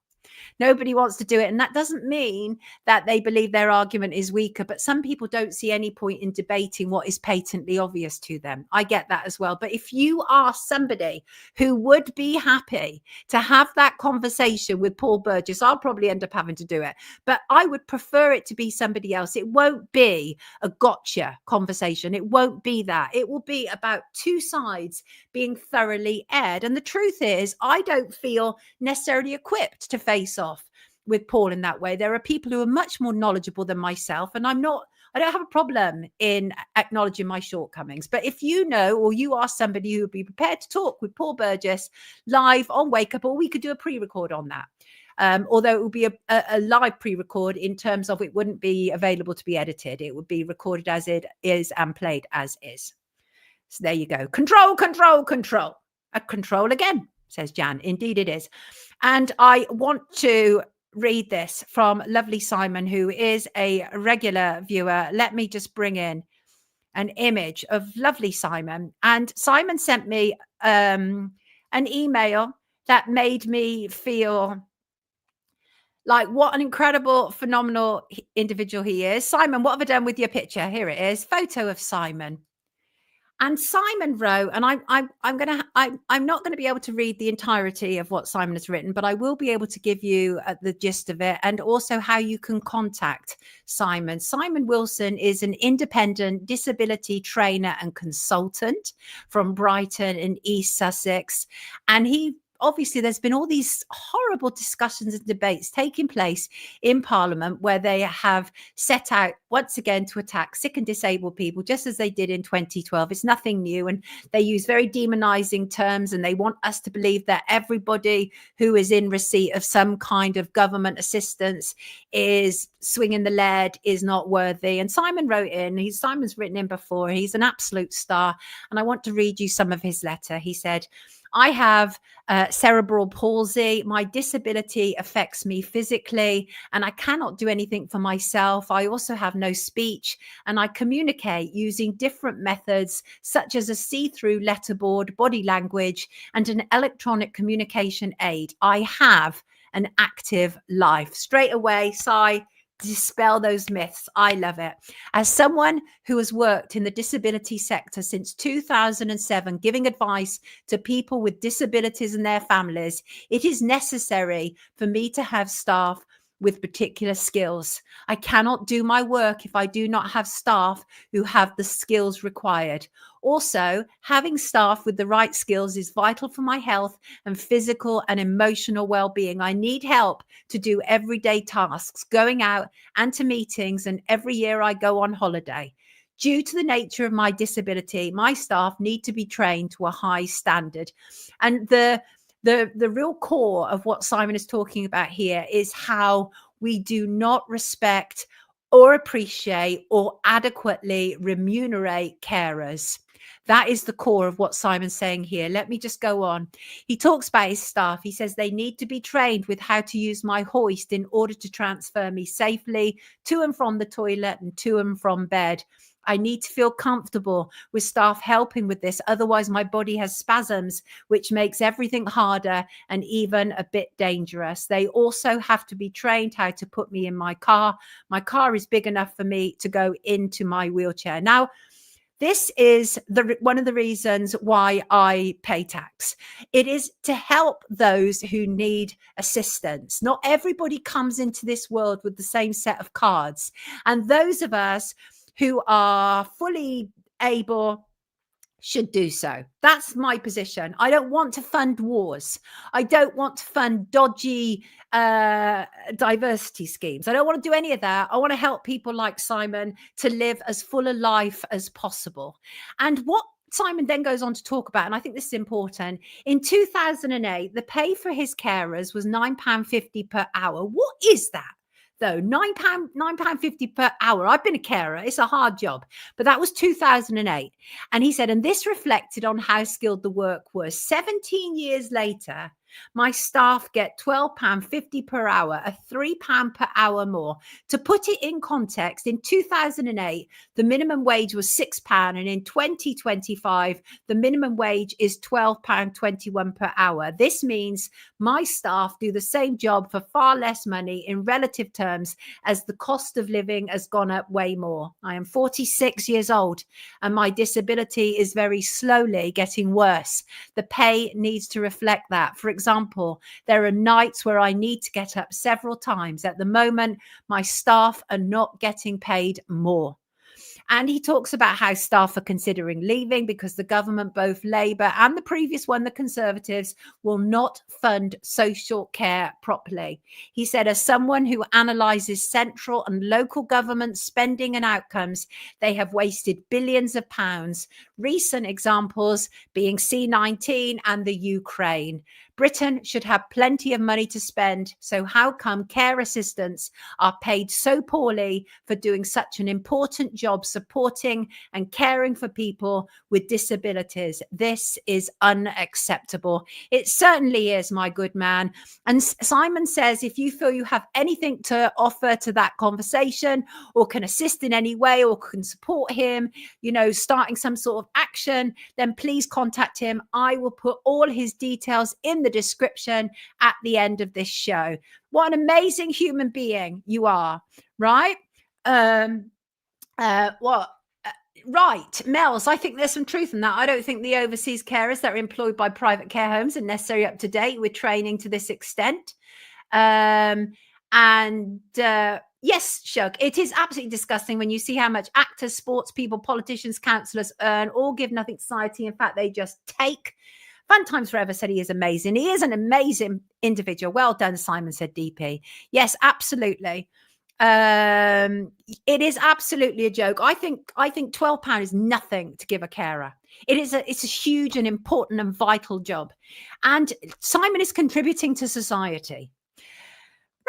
Nobody wants to do it. And that doesn't mean that they believe their argument is weaker, but some people don't see any point in debating what is patently obvious to them. I get that as well. But if you are somebody who would be happy to have that conversation with Paul Burgess, I'll probably end up having to do it, but I would prefer it to be somebody else. It won't be a gotcha conversation. It won't be that. It will be about 2 sides being thoroughly aired. And the truth is, I don't feel necessarily equipped to face off with Paul in that way. There are people who are much more knowledgeable than myself, and I don't have a problem in acknowledging my shortcomings. But if you know, or you are somebody who would be prepared to talk with Paul Burgess live on Wake Up, or we could do a pre-record on that. Although it would be a live pre-record in terms of it wouldn't be available to be edited. It would be recorded as it is and played as is. So there you go. Control, control, control. A control again, says Jan. Indeed it is. And I want to read this from lovely Simon, who is a regular viewer. Let me just bring in an image of lovely Simon. And Simon sent me an email that made me feel like what an incredible, phenomenal individual he is. Simon, what have I done with your picture? Here it is. Photo of Simon. And Simon wrote, and I'm not going to be able to read the entirety of what Simon has written, but I will be able to give you the gist of it, and also how you can contact Simon. Simon Wilson is an independent disability trainer and consultant from Brighton in East Sussex. And obviously, there's been all these horrible discussions and debates taking place in Parliament where they have set out once again to attack sick and disabled people, just as they did in 2012. It's nothing new. And they use very demonizing terms, and they want us to believe that everybody who is in receipt of some kind of government assistance is swinging the lead, is not worthy. And Simon wrote in, Simon's written in before, he's an absolute star. And I want to read you some of his letter. He said, I have cerebral palsy. My disability affects me physically, and I cannot do anything for myself. I also have no speech, and I communicate using different methods, such as a see-through letterboard, body language, and an electronic communication aid. I have an active life. Straight away, Si, dispel those myths. I love it. As someone who has worked in the disability sector since 2007, giving advice to people with disabilities and their families, it is necessary for me to have staff with particular skills. I cannot do my work if I do not have staff who have the skills required. Also, having staff with the right skills is vital for my health and physical and emotional well-being. I need help to do everyday tasks, going out and to meetings, and every year I go on holiday. Due to the nature of my disability, my staff need to be trained to a high standard. And the real core of what Simon is talking about here is how we do not respect or appreciate or adequately remunerate carers. That is the core of what Simon's saying here. Let me just go on. He talks about his staff. He says they need to be trained with how to use my hoist in order to transfer me safely to and from the toilet and to and from bed. I need to feel comfortable with staff helping with this. Otherwise, my body has spasms, which makes everything harder and even a bit dangerous. They also have to be trained how to put me in my car. My car is big enough for me to go into my wheelchair. Now, this is one of the reasons why I pay tax. It is to help those who need assistance. Not everybody comes into this world with the same set of cards. And those of us who are fully able should do so. That's my position. I don't want to fund wars. I don't want to fund dodgy diversity schemes. I don't want to do any of that. I want to help people like Simon to live as full a life as possible. And what Simon then goes on to talk about, and I think this is important, in 2008, the pay for his carers was £9.50 per hour. What is that? Though £9.50 per hour. I've been a carer. It's a hard job, but that was 2008. And he said, and this reflected on how skilled the work was. 17 years later, my staff get £12.50 per hour, a £3 per hour more. To put it in context, in 2008, the minimum wage was £6, and in 2025, the minimum wage is £12.21 per hour. This means my staff do the same job for far less money in relative terms, as the cost of living has gone up way more. I am 46 years old, and my disability is very slowly getting worse. The pay needs to reflect that. For example, there are nights where I need to get up several times. At the moment, my staff are not getting paid more. And he talks about how staff are considering leaving because the government, both Labour and the previous one, the Conservatives, will not fund social care properly. He said, as someone who analyses central and local government spending and outcomes, they have wasted billions of pounds. Recent examples being C-19 and the Ukraine. Britain should have plenty of money to spend. So how come care assistants are paid so poorly for doing such an important job supporting and caring for people with disabilities? This is unacceptable. It certainly is, my good man. And Simon says, if you feel you have anything to offer to that conversation or can assist in any way or can support him, starting some sort of action, then please contact him. I will put all his details in the description at the end of this show. What an amazing human being you are, right? Right, Mels, I think there's some truth in that. I don't think the overseas carers that are employed by private care homes are necessarily up to date with training to this extent. Yes, Shug, it is absolutely disgusting when you see how much actors, sports people, politicians, councillors earn, all give nothing to society. In fact, they just take. Fun Times Forever said he is amazing. He is an amazing individual. Well done, Simon, said DP. Yes, absolutely. It is absolutely a joke. I think £12 is nothing to give a carer. It's a huge and important and vital job. And Simon is contributing to society.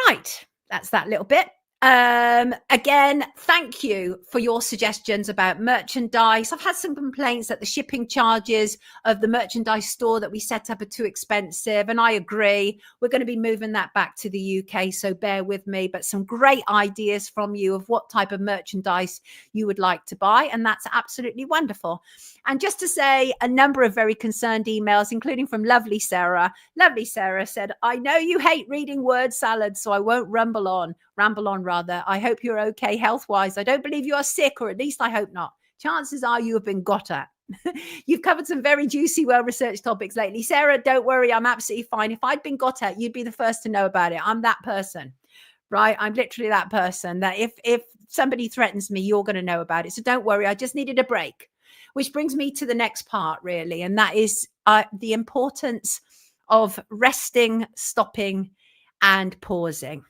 Right. That's that little bit. Again, thank you for your suggestions about merchandise. I've had some complaints that the shipping charges of the merchandise store that we set up are too expensive, and I agree. We're going to be moving that back to the UK, so bear with me. But some great ideas from you of what type of merchandise you would like to buy, and that's absolutely wonderful. And just to say, a number of very concerned emails, including from lovely Sarah. Lovely Sarah said, I know you hate reading word salad, so I won't ramble on. I hope you're okay health-wise. I don't believe you are sick, or at least I hope not. Chances are you have been got at. You've covered some very juicy, well-researched topics lately. Sarah, don't worry. I'm absolutely fine. If I'd been got at, you'd be the first to know about it. I'm that person, right? I'm literally that person that if somebody threatens me, you're going to know about it. So don't worry. I just needed a break, which brings me to the next part, really. And that is the importance of resting, stopping, and pausing.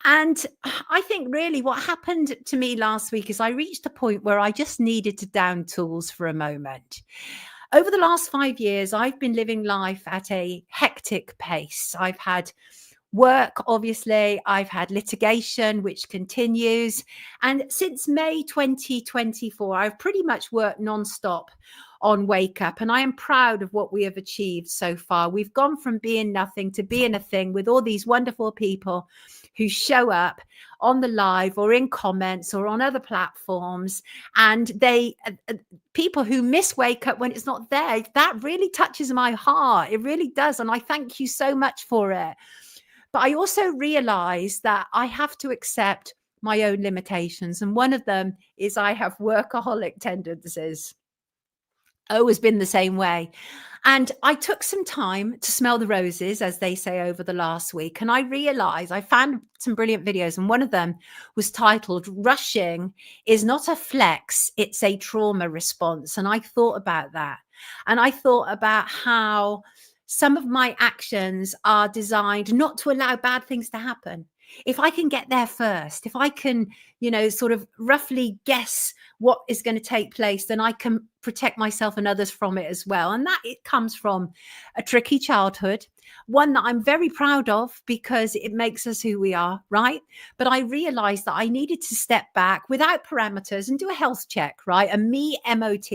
And I think really what happened to me last week is I reached a point where I just needed to down tools for a moment. Over the last 5 years, I've been living life at a hectic pace. I've had work, obviously. I've had litigation, which continues. And since May 2024, I've pretty much worked nonstop on Wake Up. And I am proud of what we have achieved so far. We've gone from being nothing to being a thing with all these wonderful people who show up on the live or in comments or on other platforms. And people who miss Wake Up when it's not there, that really touches my heart. It really does. And I thank you so much for it. But I also realize that I have to accept my own limitations. And one of them is I have workaholic tendencies. Always been the same way. And I took some time to smell the roses, as they say, over the last week. And I realized I found some brilliant videos. And one of them was titled, Rushing is not a flex, it's a trauma response. And I thought about that. And I thought about how some of my actions are designed not to allow bad things to happen. If I can get there first, if I can, sort of roughly guess what is going to take place, then I can protect myself and others from it as well. And that it comes from a tricky childhood, one that I'm very proud of because it makes us who we are, right? But I realized that I needed to step back without parameters and do a health check, right? A me MOT,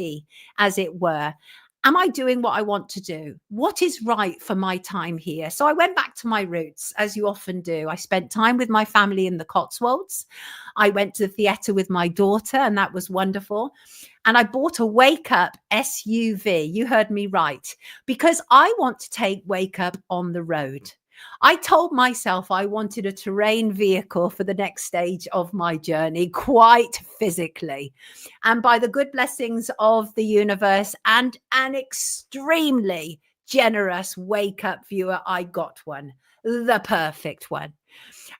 as it were. Am I doing what I want to do? What is right for my time here? So I went back to my roots, as you often do. I spent time with my family in the Cotswolds. I went to the theatre with my daughter, and that was wonderful. And I bought a Wake Up SUV. You heard me right, because I want to take Wake Up on the road. I told myself I wanted a terrain vehicle for the next stage of my journey, quite physically. And by the good blessings of the universe and an extremely generous Wake Up viewer, I got one, the perfect one.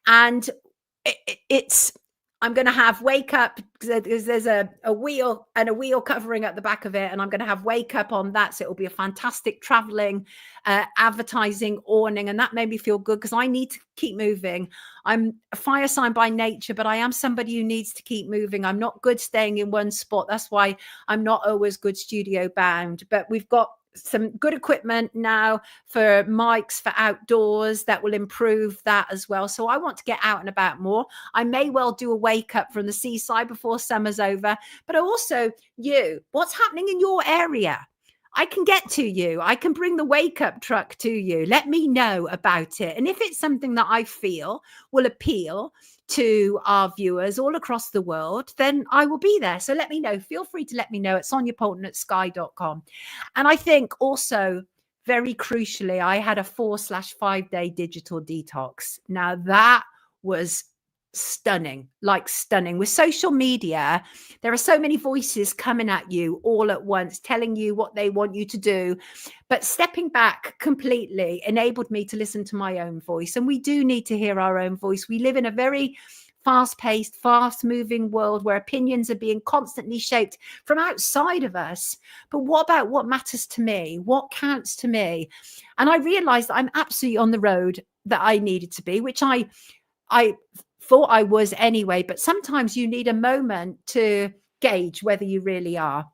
And I'm going to have Wake Up because there's a wheel and a wheel covering at the back of it. And I'm going to have Wake Up on that. So it'll be a fantastic traveling advertising awning. And that made me feel good because I need to keep moving. I'm a fire sign by nature, but I am somebody who needs to keep moving. I'm not good staying in one spot. That's why I'm not always good studio bound. But we've got some good equipment now for mics for outdoors that will improve that as well. So I want to get out and about more. I may well do a Wake Up from the seaside before summer's over, but also what's happening in your area? I can get to you. I can bring the Wake Up truck to you. Let me know about it. And if it's something that I feel will appeal to our viewers all across the world, then I will be there. So let me know. Feel free to let me know at soniapoulton@sky.com. And I think also, very crucially, I had a 4/5 day digital detox. Now that was stunning. With social media, there are so many voices coming at you all at once, telling you what they want you to do. But stepping back completely enabled me to listen to my own voice. And we do need to hear our own voice. We live in a very fast-paced, fast-moving world where opinions are being constantly shaped from outside of us. But what about what matters to me? What counts to me? And I realized that I'm absolutely on the road that I needed to be, which I thought I was anyway, but sometimes you need a moment to gauge whether you really are.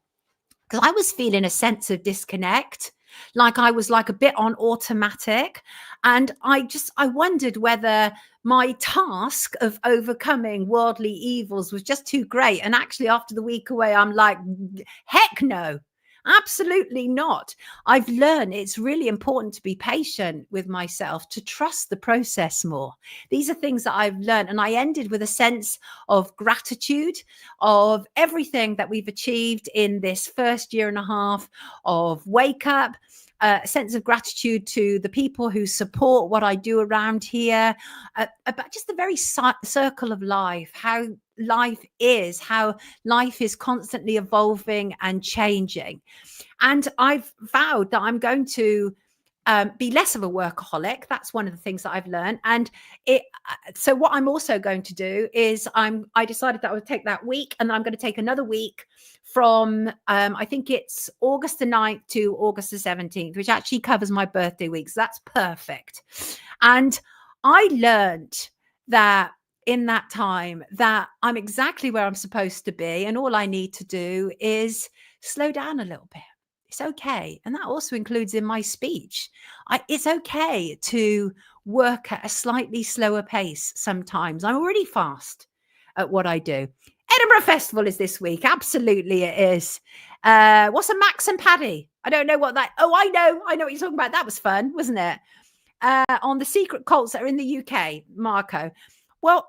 Because I was feeling a sense of disconnect, like I was like a bit on automatic. And I wondered whether my task of overcoming worldly evils was just too great. And actually, after the week away, I'm like, heck no. Absolutely not. I've learned it's really important to be patient with myself, to trust the process more. These are things that I've learned. And I ended with a sense of gratitude of everything that we've achieved in this first year and a half of Wake Up. A sense of gratitude to the people who support what I do around here, about just the very circle of life, how life is constantly evolving and changing. And I've vowed that I'm going to be less of a workaholic. That's one of the things that I've learned. And so what I'm also going to do is I decided that I would take that week, and I'm going to take another week from I think it's August the 9th to August the 17th, which actually covers my birthday week. So that's perfect. And I learned that in that time that I'm exactly where I'm supposed to be. And all I need to do is slow down a little bit. It's okay. And that also includes in my speech. It's okay to work at a slightly slower pace sometimes. I'm already fast at what I do. Edinburgh Festival is this week. Absolutely it is. What's a Max and Paddy? I don't know what that... Oh, I know what you're talking about. That was fun, wasn't it? On the secret cults that are in the UK, Marco. Well,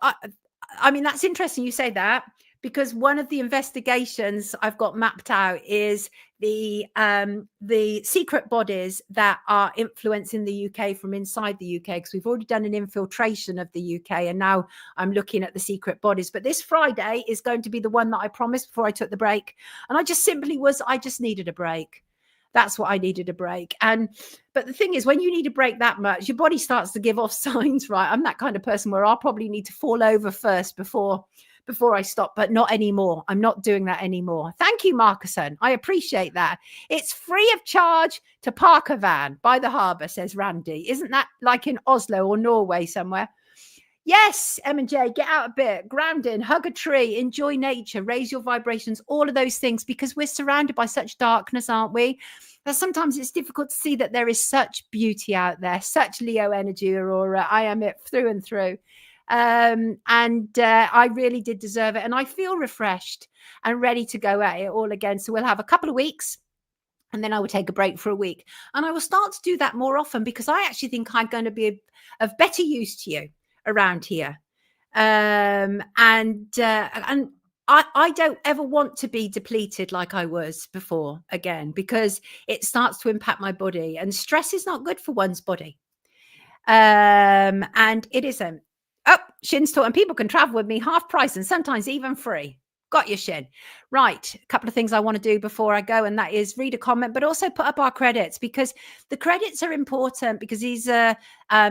I mean, that's interesting you say that, because one of the investigations I've got mapped out is the secret bodies that are influencing the UK from inside the UK, because we've already done an infiltration of the UK, and now I'm looking at the secret bodies. But this Friday is going to be the one that I promised before I took the break. And I just needed a break. That's what I needed, a break. But the thing is, when you need a break that much, your body starts to give off signs, right? I'm that kind of person where I'll probably need to fall over first before I stop, but not anymore. I'm not doing that anymore. Thank you, Marcuson. I appreciate that. It's free of charge to park a van by the harbour, says Randy. Isn't that like in Oslo or Norway somewhere? Yes, M&J, get out a bit, grounding, hug a tree, enjoy nature, raise your vibrations, all of those things, because we're surrounded by such darkness, aren't we? That sometimes it's difficult to see that there is such beauty out there, such Leo energy, Aurora. I am it through and through. I really did deserve it. And I feel refreshed and ready to go at it all again. So we'll have a couple of weeks, and then I will take a break for a week. And I will start to do that more often, because I actually think I'm going to be of better use to you around here. And I don't ever want to be depleted like I was before again, because it starts to impact my body, and stress is not good for one's body. And it isn't. Oh, Shin's taught, and people can travel with me half price and sometimes even free. Got you, Shin. Right. A couple of things I want to do before I go, and that is read a comment, but also put up our credits, because the credits are important, because these are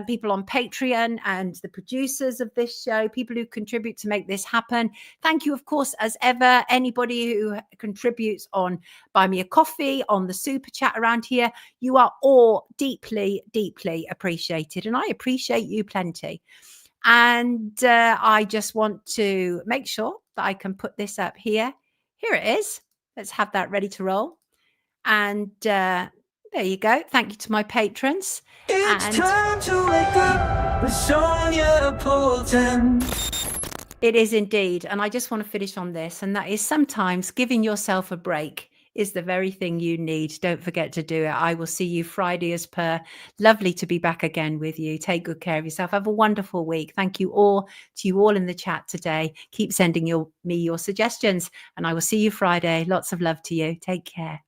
people on Patreon and the producers of this show, people who contribute to make this happen. Thank you, of course, as ever, anybody who contributes on Buy Me a Coffee, on the Super Chat around here. You are all deeply, deeply appreciated, and I appreciate you plenty. And I just want to make sure that I can put this up here. Here it is. Let's have that ready to roll. And there you go. Thank you to my patrons. It's time to wake up with Sonia Poulton. It is indeed. And I just want to finish on this. And that is, sometimes giving yourself a break is the very thing you need. Don't forget to do it. I will see you Friday as per. Lovely to be back again with you. Take good care of yourself. Have a wonderful week. Thank you all to you all in the chat today. Keep sending me your suggestions, and I will see you Friday. Lots of love to you. Take care.